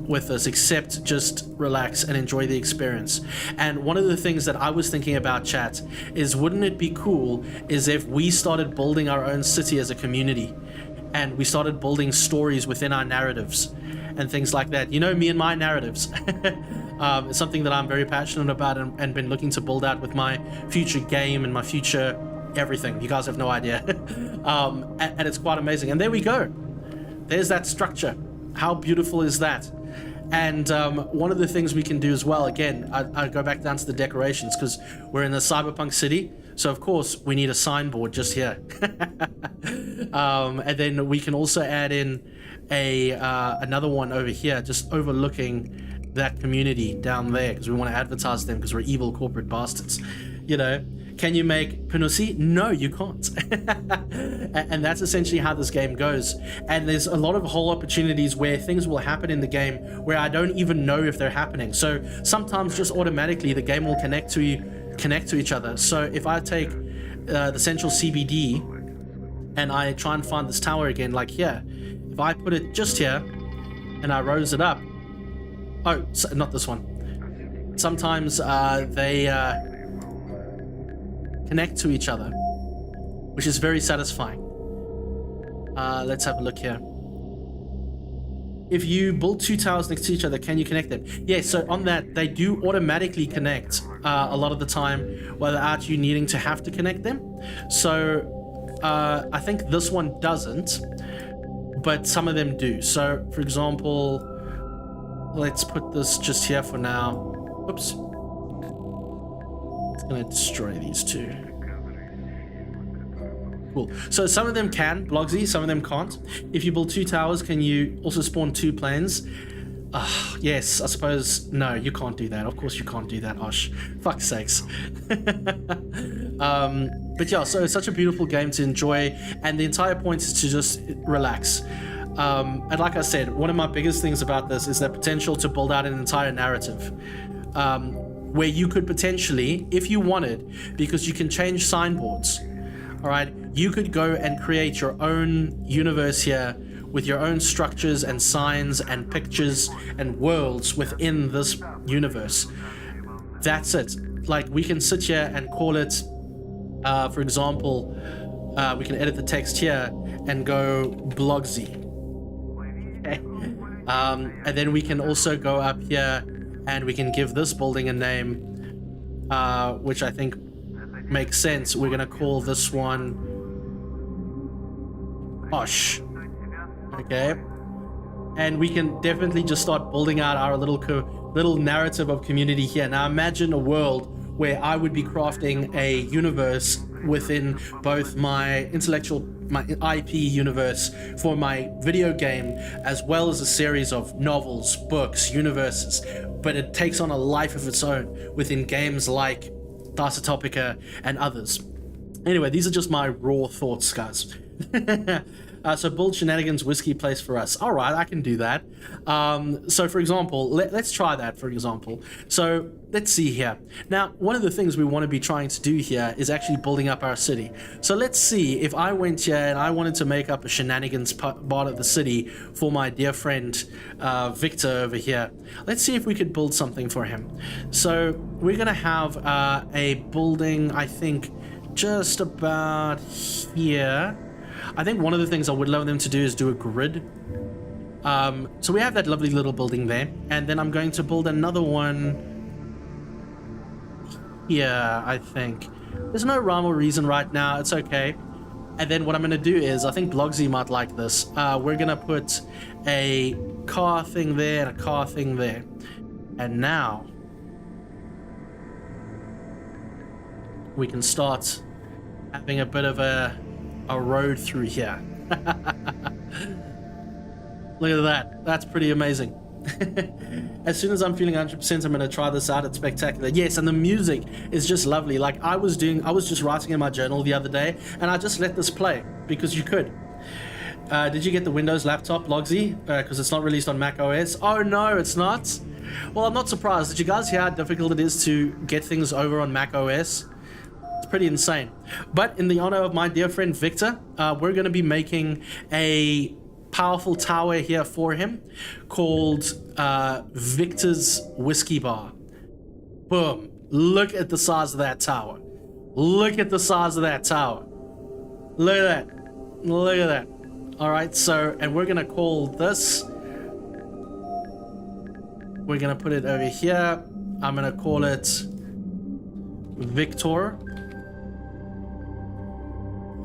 with this except just relax and enjoy the experience. And one of the things that I was thinking about, chat, is wouldn't it be cool is if we started building our own city as a community, and we started building stories within our narratives and things like that. You know, me and my narratives. It's something that I'm very passionate about and been looking to build out with my future game and my future everything. You guys have no idea. And it's quite amazing. And there we go. There's that structure. How beautiful is that? And one of the things we can do as well, again, I go back down to the decorations because we're in a cyberpunk city. So of course we need a signboard just here. And then we can also add in another one over here, just overlooking that community down there, because we want to advertise them because we're evil corporate bastards. You know, can you make Pinosi? No, you can't. And that's essentially how this game goes. And there's a lot of whole opportunities where things will happen in the game where I don't even know if they're happening. So sometimes just automatically the game will connect to each other. So if I take the central CBD and I try and find this tower again, like here, if I put it just here and I rose it up, oh, so not this one. Sometimes they connect to each other, which is very satisfying. Let's have a look here. If you build two towers next to each other, can you connect them? Yeah, so on that, they do automatically connect a lot of the time without you needing to have to connect them. So I think this one doesn't, but some of them do. So, for example, let's put this just here for now. Oops. It's gonna destroy these two. Cool. So some of them can, Blogsy, some of them can't. If you build 2 towers, can you also spawn 2 planes? Yes, I suppose. No, you can't do that. Of course you can't do that, Osh. Fuck's sakes. But yeah, so it's such a beautiful game to enjoy, and the entire point is to just relax. And like I said, one of my biggest things about this is the potential to build out an entire narrative. Where you could potentially, if you wanted, because you can change signboards, all right, you could go and create your own universe here with your own structures and signs and pictures and worlds within this universe. That's it. Like, we can sit here and call it, for example, we can edit the text here and go Blogsy. Okay. And then we can also go up here and we can give this building a name, which I think makes sense. We're gonna call this one Osh. Okay, and we can definitely just start building out our little narrative of community here. Now imagine a world where I would be crafting a universe within both my IP universe for my video game, as well as a series of novels, books, universes, but it takes on a life of its own within games like Dystopika and others. Anyway, these are just my raw thoughts, guys. So build shenanigans whiskey place for us. All right, I can do that. So for example, let's try that, for example. So let's see here. Now, one of the things we want to be trying to do here is actually building up our city. So let's see if I went here and I wanted to make up a shenanigans part of the city for my dear friend Victor over here. Let's see if we could build something for him. So we're going to have a building, I think, just about here. I think one of the things I would love them to do is do a grid. So we have that lovely little building there, and then I'm going to build another one here, I think. There's no rhyme or reason right now, it's okay. And then what I'm going to do is, I think Blogsy might like this. We're going to put a car thing there and a car thing there. And now we can start having a bit of a road through here. Look at that. That's pretty amazing. As soon as I'm feeling 100%, I'm going to try this out. It's spectacular. Yes, and the music is just lovely. Like I was just writing in my journal the other day, and I just let this play because you could. Did you get the Windows laptop, Logsy? Because it's not released on Mac OS. Oh no, it's not? Well, I'm not surprised. Did you guys hear how difficult it is to get things over on Mac OS? Pretty insane. But in the honor of my dear friend Victor, we're going to be making a powerful tower here for him called Victor's Whiskey Bar. Boom. Look at the size of that tower. Look at the size of that tower. Look at that. Look at that. All right, so, and we're going to call this, we're going to put it over here. I'm going to call it Victor.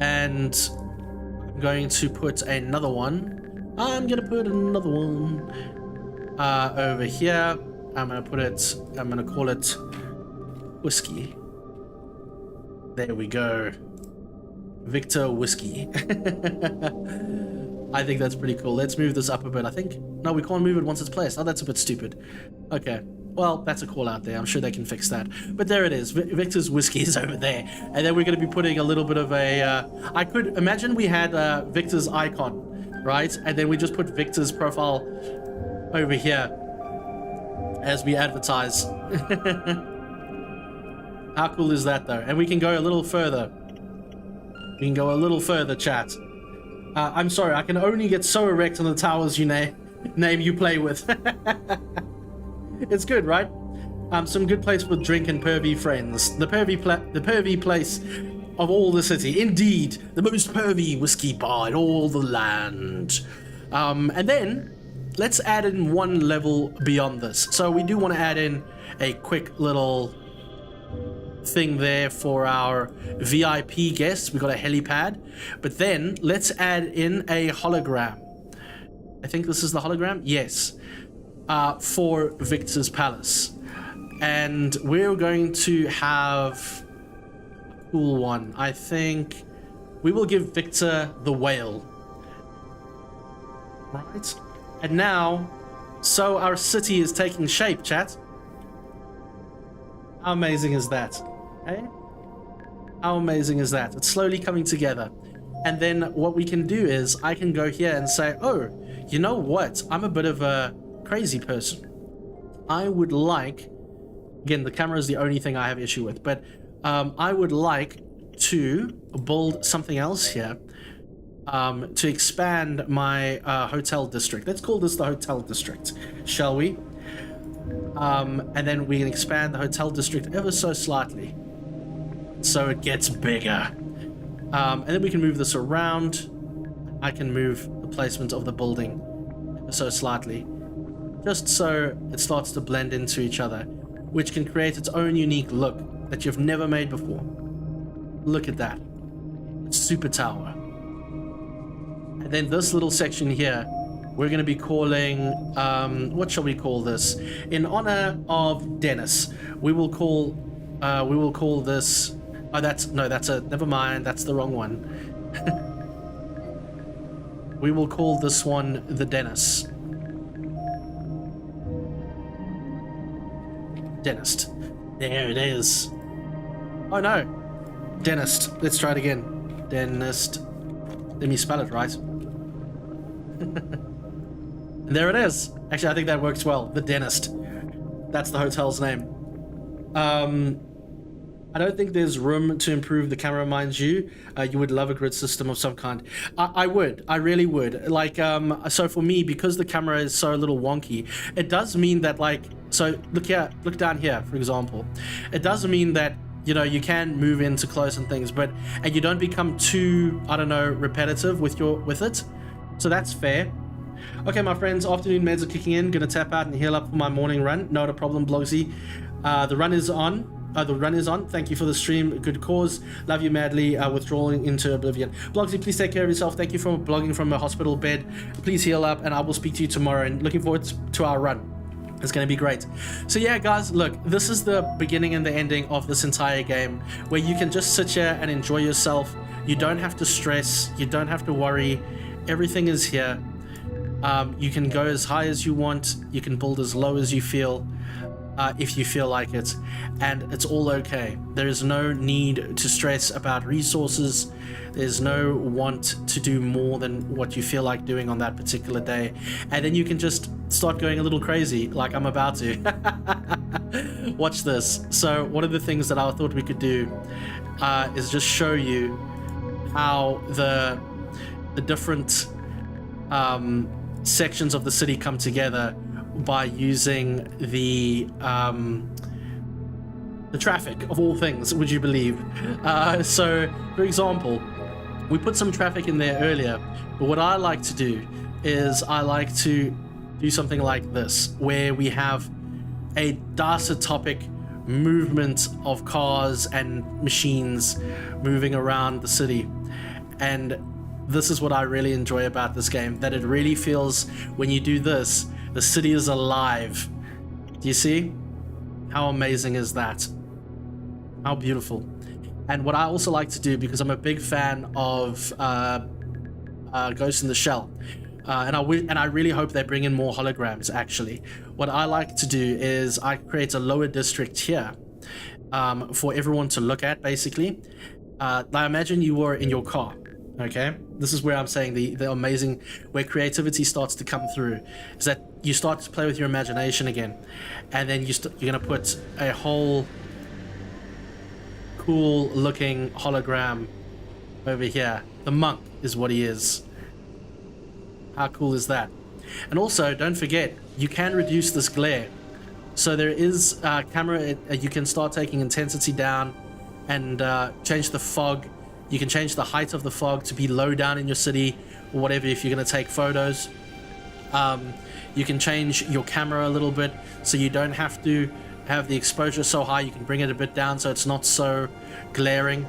And I'm going to put another one. I'm going to put another one over here. I'm going to call it Whiskey. There we go. Victor Whiskey. I think that's pretty cool. Let's move this up a bit, I think. No, we can't move it once it's placed. Oh, that's a bit stupid. Okay. Well, that's a call out there. I'm sure they can fix that. But there it is. Victor's Whiskey is over there. And then we're going to be putting a little bit of a... I could imagine we had Victor's icon, right? And then we just put Victor's profile over here as we advertise. How cool is that, though? And we can go a little further. We can go a little further, chat. I'm sorry, I can only get so erect on the towers you name you play with. It's good, right? Some good place for drink and pervy friends. The pervy place of all the city. Indeed, the most pervy whiskey bar in all the land. And then, let's add in one level beyond this. So we do want to add in a quick little thing there for our VIP guests. We got a helipad. But then, let's add in a hologram. I think this is the hologram. Yes. For Victor's palace. And we're going to have a cool one. I think we will give Victor the whale. Right? And now, so our city is taking shape, chat. How amazing is that? Eh? How amazing is that? It's slowly coming together. And then what we can do is I can go here and say, oh, you know what? I'm a bit of a crazy person. I would like, again, the camera is the only thing I have issue with, but I would like to build something else here to expand my hotel district. Let's call this the hotel district, shall we? And then we can expand the hotel district ever so slightly so it gets bigger. And then we can move this around. I can move the placement of the building ever so slightly, just so it starts to blend into each other, which can create its own unique look that you've never made before. Look at that. It's super tower. And then this little section here, we're going to be calling, what shall we call this? In honor of Dennis, we will call this, oh, never mind, that's the wrong one. We will call this one the Dennis. Dentist. There it is. Oh no. Dentist. Let's try it again. Dentist. Let me spell it right. And there it is. Actually, I think that works well. The Dentist. That's the hotel's name. I don't think there's room to improve the camera, mind you. You would love a grid system of some kind. I would. I really would. Like, so for me, because the camera is so a little wonky, it does mean that, like, so look here, look down here, for example. It does mean that, you know, you can move into close and things, but, and you don't become too, I don't know, repetitive with it. So that's fair. Okay, my friends, afternoon meds are kicking in. Gonna tap out and heal up for my morning run. Not a problem, Blogsy. The run is on. The run is on. Thank you for the stream. Good cause. Love you madly. Withdrawing into oblivion. Blogsy, please take care of yourself. Thank you for blogging from a hospital bed. Please heal up, and I will speak to you tomorrow. And looking forward to our run. It's going to be great. So yeah, guys, look, this is the beginning and the ending of this entire game, where you can just sit here and enjoy yourself. You don't have to stress. You don't have to worry. Everything is here. You can go as high as you want. You can build as low as you feel. If you feel like it, and it's all okay. There is no need to stress about resources. There's no want to do more than what you feel like doing on that particular day, and then you can just start going a little crazy like I'm about to. Watch this. So one of the things that I thought we could do is just show you how the different sections of the city come together by using the traffic, of all things, would you believe? So, for example, we put some traffic in there earlier, but what I like to do is I like to do something like this, where we have a distopic movement of cars and machines moving around the city. And this is what I really enjoy about this game, that it really feels, when you do this, the city is alive. Do you see? How amazing is that? How beautiful. And what I also like to do, because I'm a big fan of Ghost in the Shell, and I really hope they bring in more holograms, actually. What I like to do is I create a lower district here for everyone to look at, basically. I imagine you were in your car. Okay, this is where I'm saying the amazing, where creativity starts to come through, is that you start to play with your imagination again, and then you're gonna put a whole cool looking hologram over here. The monk is what he is. How cool is that? And also, don't forget, you can reduce this glare. So there is camera, you can start taking intensity down and change the fog. You can change the height of the fog to be low down in your city or whatever if you're going to take photos. You can change your camera a little bit so you don't have to have the exposure so high. You can bring it a bit down so it's not so glaring.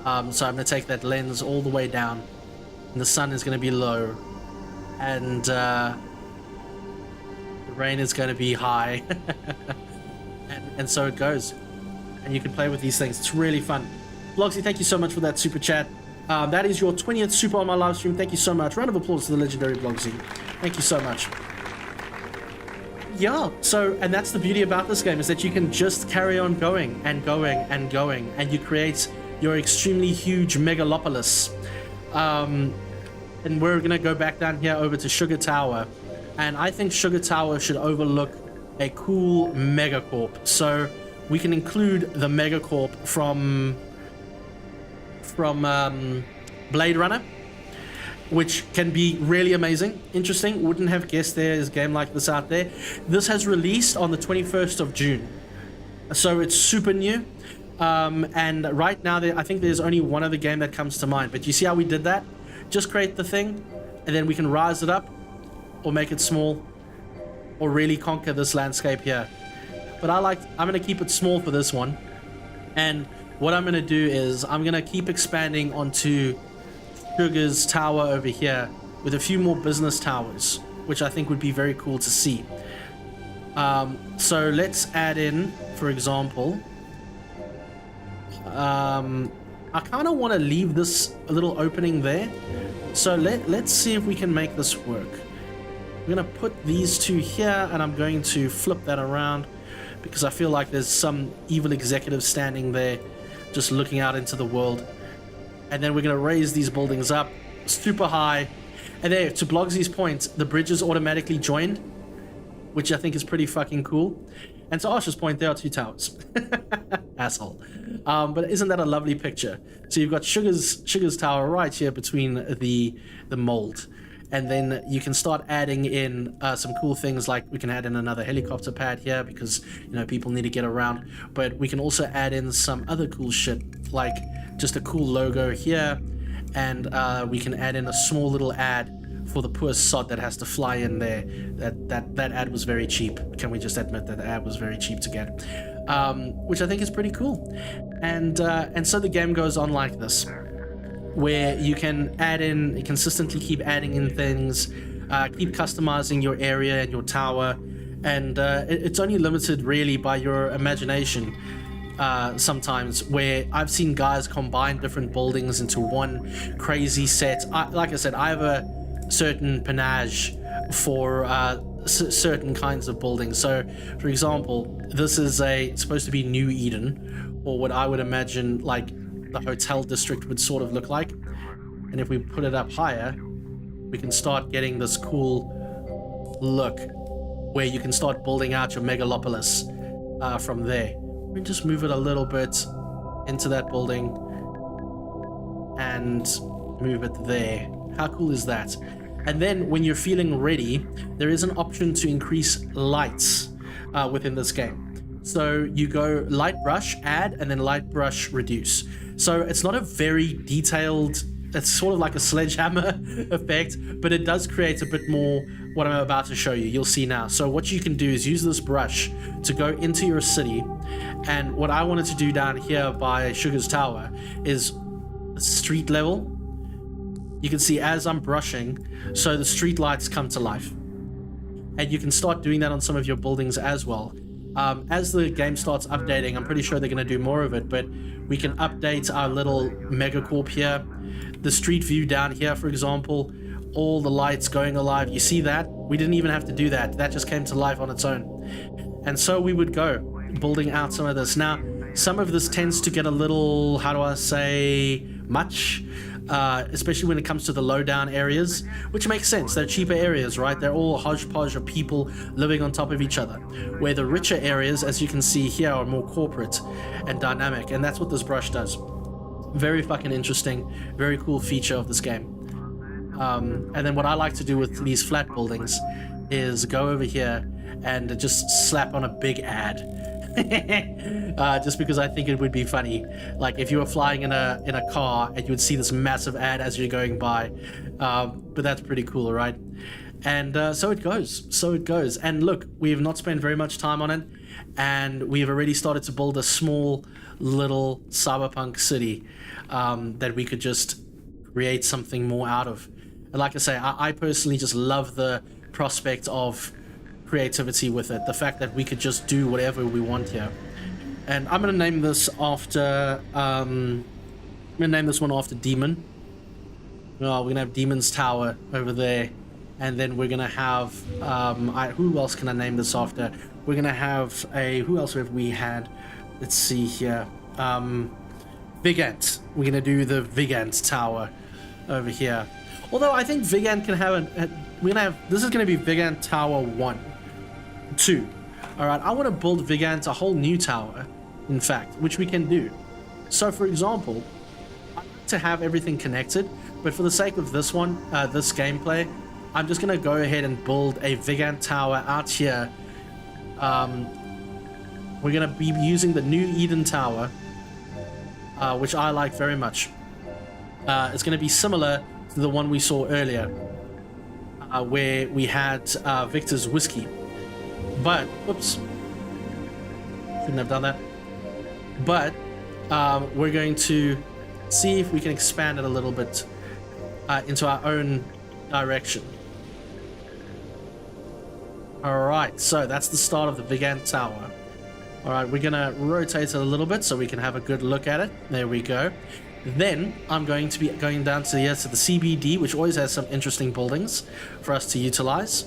So I'm going to take that lens all the way down, and the sun is going to be low. and the rain is going to be high. and so it goes. And you can play with these things. It's really fun. Blogsy, thank you so much for that super chat. That is your 20th super on my live stream. Thank you so much. Round of applause to the legendary Blogsy. Thank you so much. Yeah, so, and that's the beauty about this game, is that you can just carry on going and going and going, and you create your extremely huge megalopolis. And we're gonna go back down here over to Sugar Tower, and I think Sugar Tower should overlook a cool megacorp. So we can include the megacorp from Blade Runner, which can be really amazing, interesting. Wouldn't have guessed there is a game like this out there. This has released on the 21st of June, so it's super new. And right now, I think there's only one other game that comes to mind. But you see how we did that? Just create the thing, and then we can rise it up, or make it small, or really conquer this landscape here. But I'm gonna keep it small for this one. And what I'm gonna do is I'm gonna keep expanding onto Sugar's tower over here with a few more business towers, which I think would be very cool to see. So let's add in, for example, I kind of want to leave this a little opening there. So let's see if we can make this work. I'm gonna put these two here, and I'm going to flip that around because I feel like there's some evil executive standing there just looking out into the world. And then we're going to raise these buildings up super high. And there, to Blogsy's point, the bridges automatically joined, which I think is pretty fucking cool. And to Asha's point, there are two towers. Asshole. But isn't that a lovely picture? So you've got Sugar's tower right here between the mold. And then you can start adding in some cool things, like we can add in another helicopter pad here because, you know, people need to get around. But we can also add in some other cool shit, like just a cool logo here. And we can add in a small little ad for the poor sod that has to fly in there. That ad was very cheap. Can we just admit that the ad was very cheap to get? Which I think is pretty cool. And so the game goes on like this, where you can consistently keep adding in things, keep customizing your area and your tower, and it's only limited really by your imagination sometimes, where I've seen guys combine different buildings into one crazy set. Like I said, I have a certain panache for certain kinds of buildings. So, for example, this is supposed to be New Eden, or what I would imagine like the hotel district would sort of look like. And if we put it up higher, we can start getting this cool look where you can start building out your megalopolis from there. We just move it a little bit into that building and move it there. How cool is that? And then when you're feeling ready, there is an option to increase lights within this game. So you go light brush, add, and then light brush, reduce. So it's not a very detailed, it's sort of like a sledgehammer effect, but it does create a bit more what I'm about to show you. You'll see now. So what you can do is use this brush to go into your city. And what I wanted to do down here by Sugar's Tower is street level. You can see as I'm brushing, so the street lights come to life. And you can start doing that on some of your buildings as well. As the game starts updating, I'm pretty sure they're going to do more of it, but we can update our little megacorp here. The street view down here, for example, all the lights going alive. You see that? We didn't even have to do that. That just came to life on its own. And so we would go building out some of this. Now, some of this tends to get a little, how do I say, much, especially when it comes to the low down areas, which makes sense. They're cheaper areas, right? They're all hodgepodge of people living on top of each other, where the richer areas, as you can see here, are more corporate and dynamic, and that's what this brush does. Very fucking interesting, very cool feature of this game. And then what I like to do with these flat buildings is go over here and just slap on a big ad. Just because I think it would be funny, like if you were flying in a car and you would see this massive ad as you're going by. But that's pretty cool, right? And so it goes. And look, we have not spent very much time on it, and we've already started to build a small little cyberpunk city that we could just create something more out of. But like I say, I personally just love the prospect of creativity with it. The fact that we could just do whatever we want here. And I'm going to name this after... I'm going to name this one after Demon. Oh, we're going to have Demon's Tower over there. And then we're going to have... who else can I name this after? We're going to have a... Who else have we had? Let's see here. Vigant. We're going to do the Vigant Tower over here. Although I think Vigant can have we're going to have... This is going to be Vigant Tower 1. 2. Alright, I want to build Vigant a whole new tower, in fact, which we can do. So, for example, I like to have everything connected, but for the sake of this one, this gameplay, I'm just going to go ahead and build a Vigant Tower out here. We're going to be using the New Eden Tower, which I like very much. It's going to be similar to the one we saw earlier, where we had Victor's Whiskey. But, whoops, shouldn't have done that. But we're going to see if we can expand it a little bit into our own direction. Alright, so that's the start of the Vigant Tower. Alright, we're going to rotate it a little bit so we can have a good look at it. There we go. Then I'm going to be going down to the CBD, which always has some interesting buildings for us to utilize.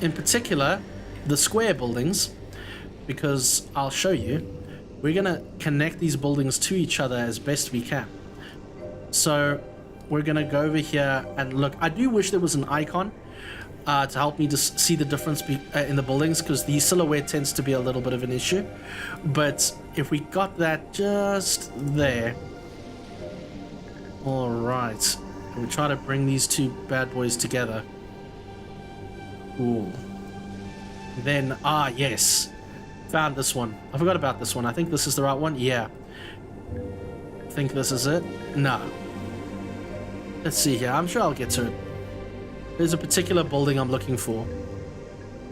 In particular, the square buildings, because I'll show you, we're going to connect these buildings to each other as best we can. So we're going to go over here and look. I do wish there was an icon to help me just see the difference in the buildings, because the silhouette tends to be a little bit of an issue. But if we got that just there. All right. And we try to bring these two bad boys together. Cool. Then, yes. Found this one. I forgot about this one. I think this is the right one. Yeah. I think this is it. No. Let's see here. I'm sure I'll get to it. There's a particular building I'm looking for.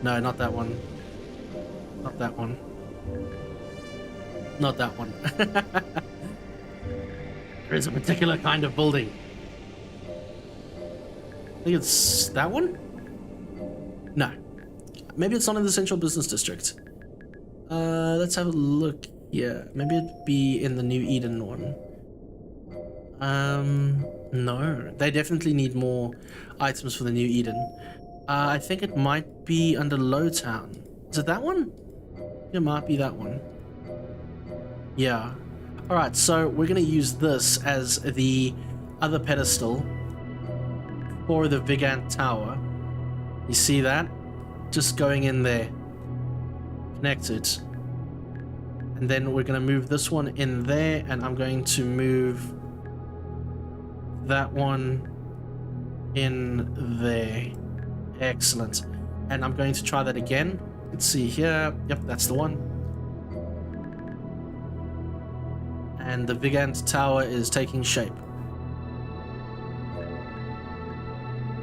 No, not that one. Not that one. Not that one. There's a particular kind of building. I think it's that one? No. Maybe it's not in the Central Business District. Let's have a look here. Maybe it'd be in the New Eden one. No. They definitely need more items for the New Eden. I think it might be under Lowtown. Is it that one? It might be that one. Yeah. Alright, so we're going to use this as the other pedestal for the Vigant Tower. You see that? Just going in there. Connected. And then we're going to move this one in there, and I'm going to move that one in there. Excellent. And I'm going to try that again. Let's see here. Yep, that's the one. And the Vigant Tower is taking shape.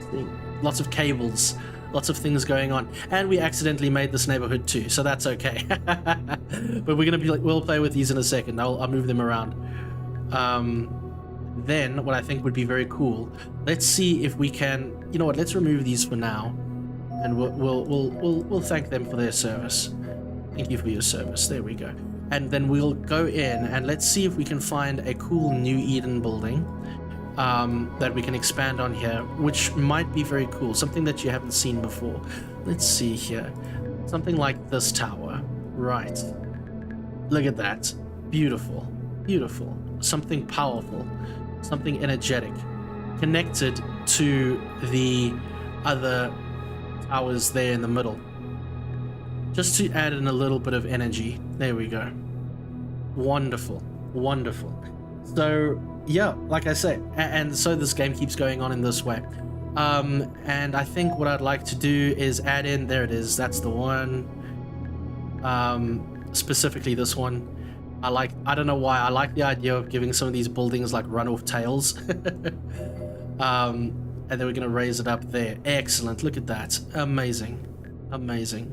See, lots of cables, lots of things going on, and we accidentally made this neighborhood too, so that's okay. But we're gonna be like, we'll play with these in a second. I'll move them around. Then what I think would be very cool. Let's see if we can. You know what? Let's remove these for now, and we'll thank them for their service. Thank you for your service. There we go. And then we'll go in and let's see if we can find a cool New Eden building that we can expand on here, which might be very cool. Something that you haven't seen before. Let's see here. Something like this tower. Right. Look at that. Beautiful. Beautiful. Something powerful. Something energetic. Connected to the other towers there in the middle. Just to add in a little bit of energy. There we go. Wonderful. Wonderful. So, yeah, like I said, and so this game keeps going on in this way. And I think what I'd like to do is add in, there it is, that's the one. Specifically this one. I don't know why, I like the idea of giving some of these buildings like run-off tails. And then we're going to raise it up there. Excellent, look at that. Amazing. Amazing.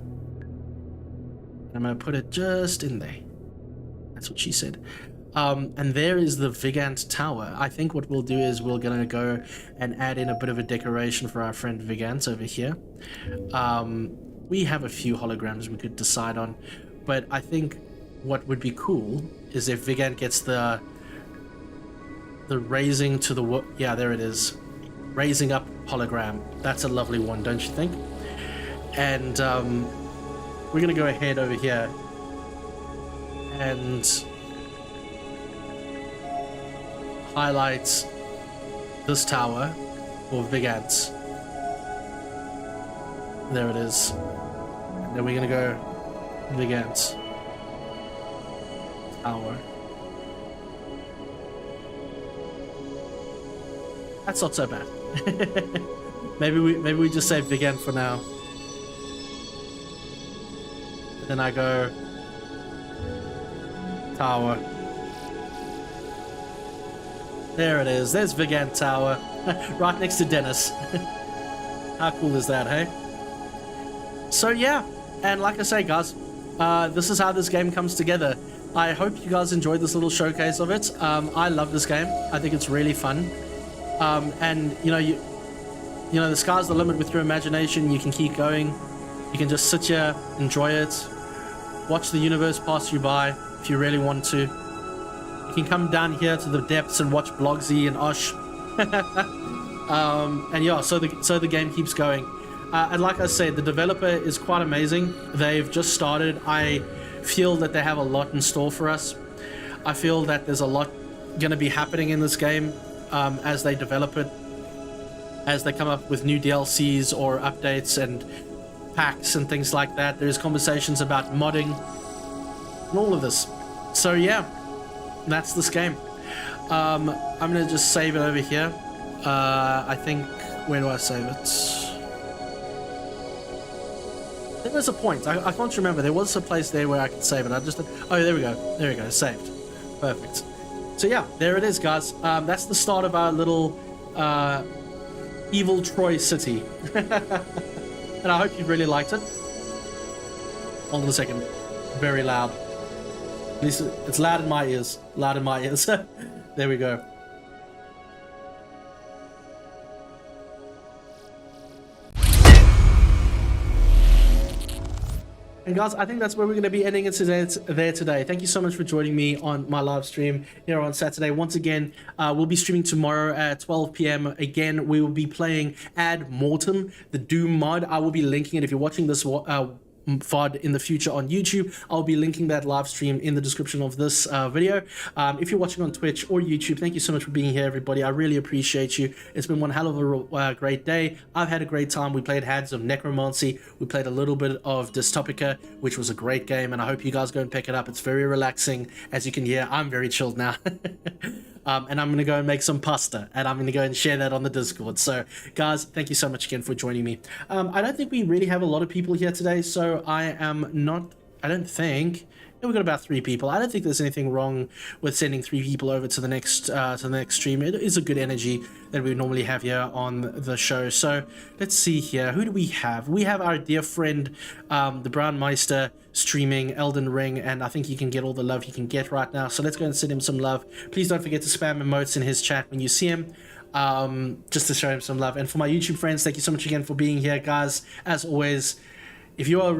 I'm going to put it just in there. That's what she said. And there is the Vigant Tower. I think what we'll do is we're gonna go and add in a bit of a decoration for our friend Vigant over here. We have a few holograms we could decide on, but I think what would be cool is if Vigant gets the raising to the yeah, there it is, raising up hologram. That's a lovely one, don't you think? And we're gonna go ahead over here and highlight this tower for Vigant. There it is. And then we're gonna go Vigant Tower. That's not so bad. maybe we just say Vigant for now. And then I go Tower. There it is. There's Vigant Tower. Right next to Dennis. How cool is that, hey? So yeah, and like I say, guys, this is how this game comes together. I hope you guys enjoyed this little showcase of it. I love this game. I think it's really fun. And you know, the sky's the limit with your imagination. You can keep going. You can just sit here, enjoy it, watch the universe pass you by if you really want to. You can come down here to the depths and watch Blogsy and Osh. And yeah, so the game keeps going. And like I said, the developer is quite amazing. They've just started. I feel that they have a lot in store for us. I feel that there's a lot going to be happening in this game as they develop it, as they come up with new DLCs or updates and packs and things like that. There's conversations about modding and all of this. So yeah, that's this game. I'm going to just save it over here. I think, where do I save it? I think there's a point. I can't remember. There was a place there where I could save it. Oh, there we go. There we go. Saved. Perfect. So yeah, there it is, guys. That's the start of our little evil Troy city. And I hope you really liked it. Hold on a second. Very loud. At least it's loud in my ears. Loud in my ears. There we go. And guys, I think that's where we're going to be ending it today. Thank you so much for joining me on my live stream here on Saturday. Once again, we'll be streaming tomorrow at 12 p.m. Again, we will be playing Ad Mortem, the Doom mod. I will be linking it if you're watching this VOD in the future on YouTube. I'll be linking that live stream in the description of this video. If you're watching on Twitch or YouTube, thank you so much for being here, everybody. I really appreciate you. It's been one hell of a great day. I've had a great time. We played Hands of Necromancy. We played a little bit of Dystopika, which was a great game, and I hope you guys go and pick it up. It's very relaxing. As you can hear, I'm very chilled now. And I'm going to go and make some pasta, and I'm going to go and share that on the Discord. So, guys, thank you so much again for joining me. I don't think we really have a lot of people here today, so I don't think... Yeah, we've got about 3 people. I don't think there's anything wrong with sending 3 people over to the next stream. It is a good energy that we normally have here on the show. So let's see here. Who do we have? We have our dear friend, the Brown Meister, streaming Elden Ring, and I think he can get all the love he can get right now. So let's go and send him some love. Please don't forget to spam emotes in his chat when you see him, just to show him some love. And for my YouTube friends, thank you so much again for being here, guys. As always, if you are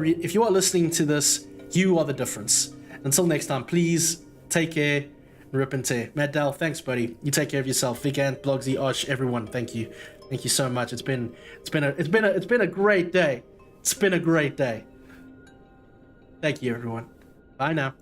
listening to this, you are the difference. Until next time, please take care. Rip and tear. Matt Dell, thanks, buddy. You take care of yourself. Vigant, Blogsy, Osh, everyone, thank you. Thank you so much. It's been a great day. It's been a great day. Thank you, everyone. Bye now.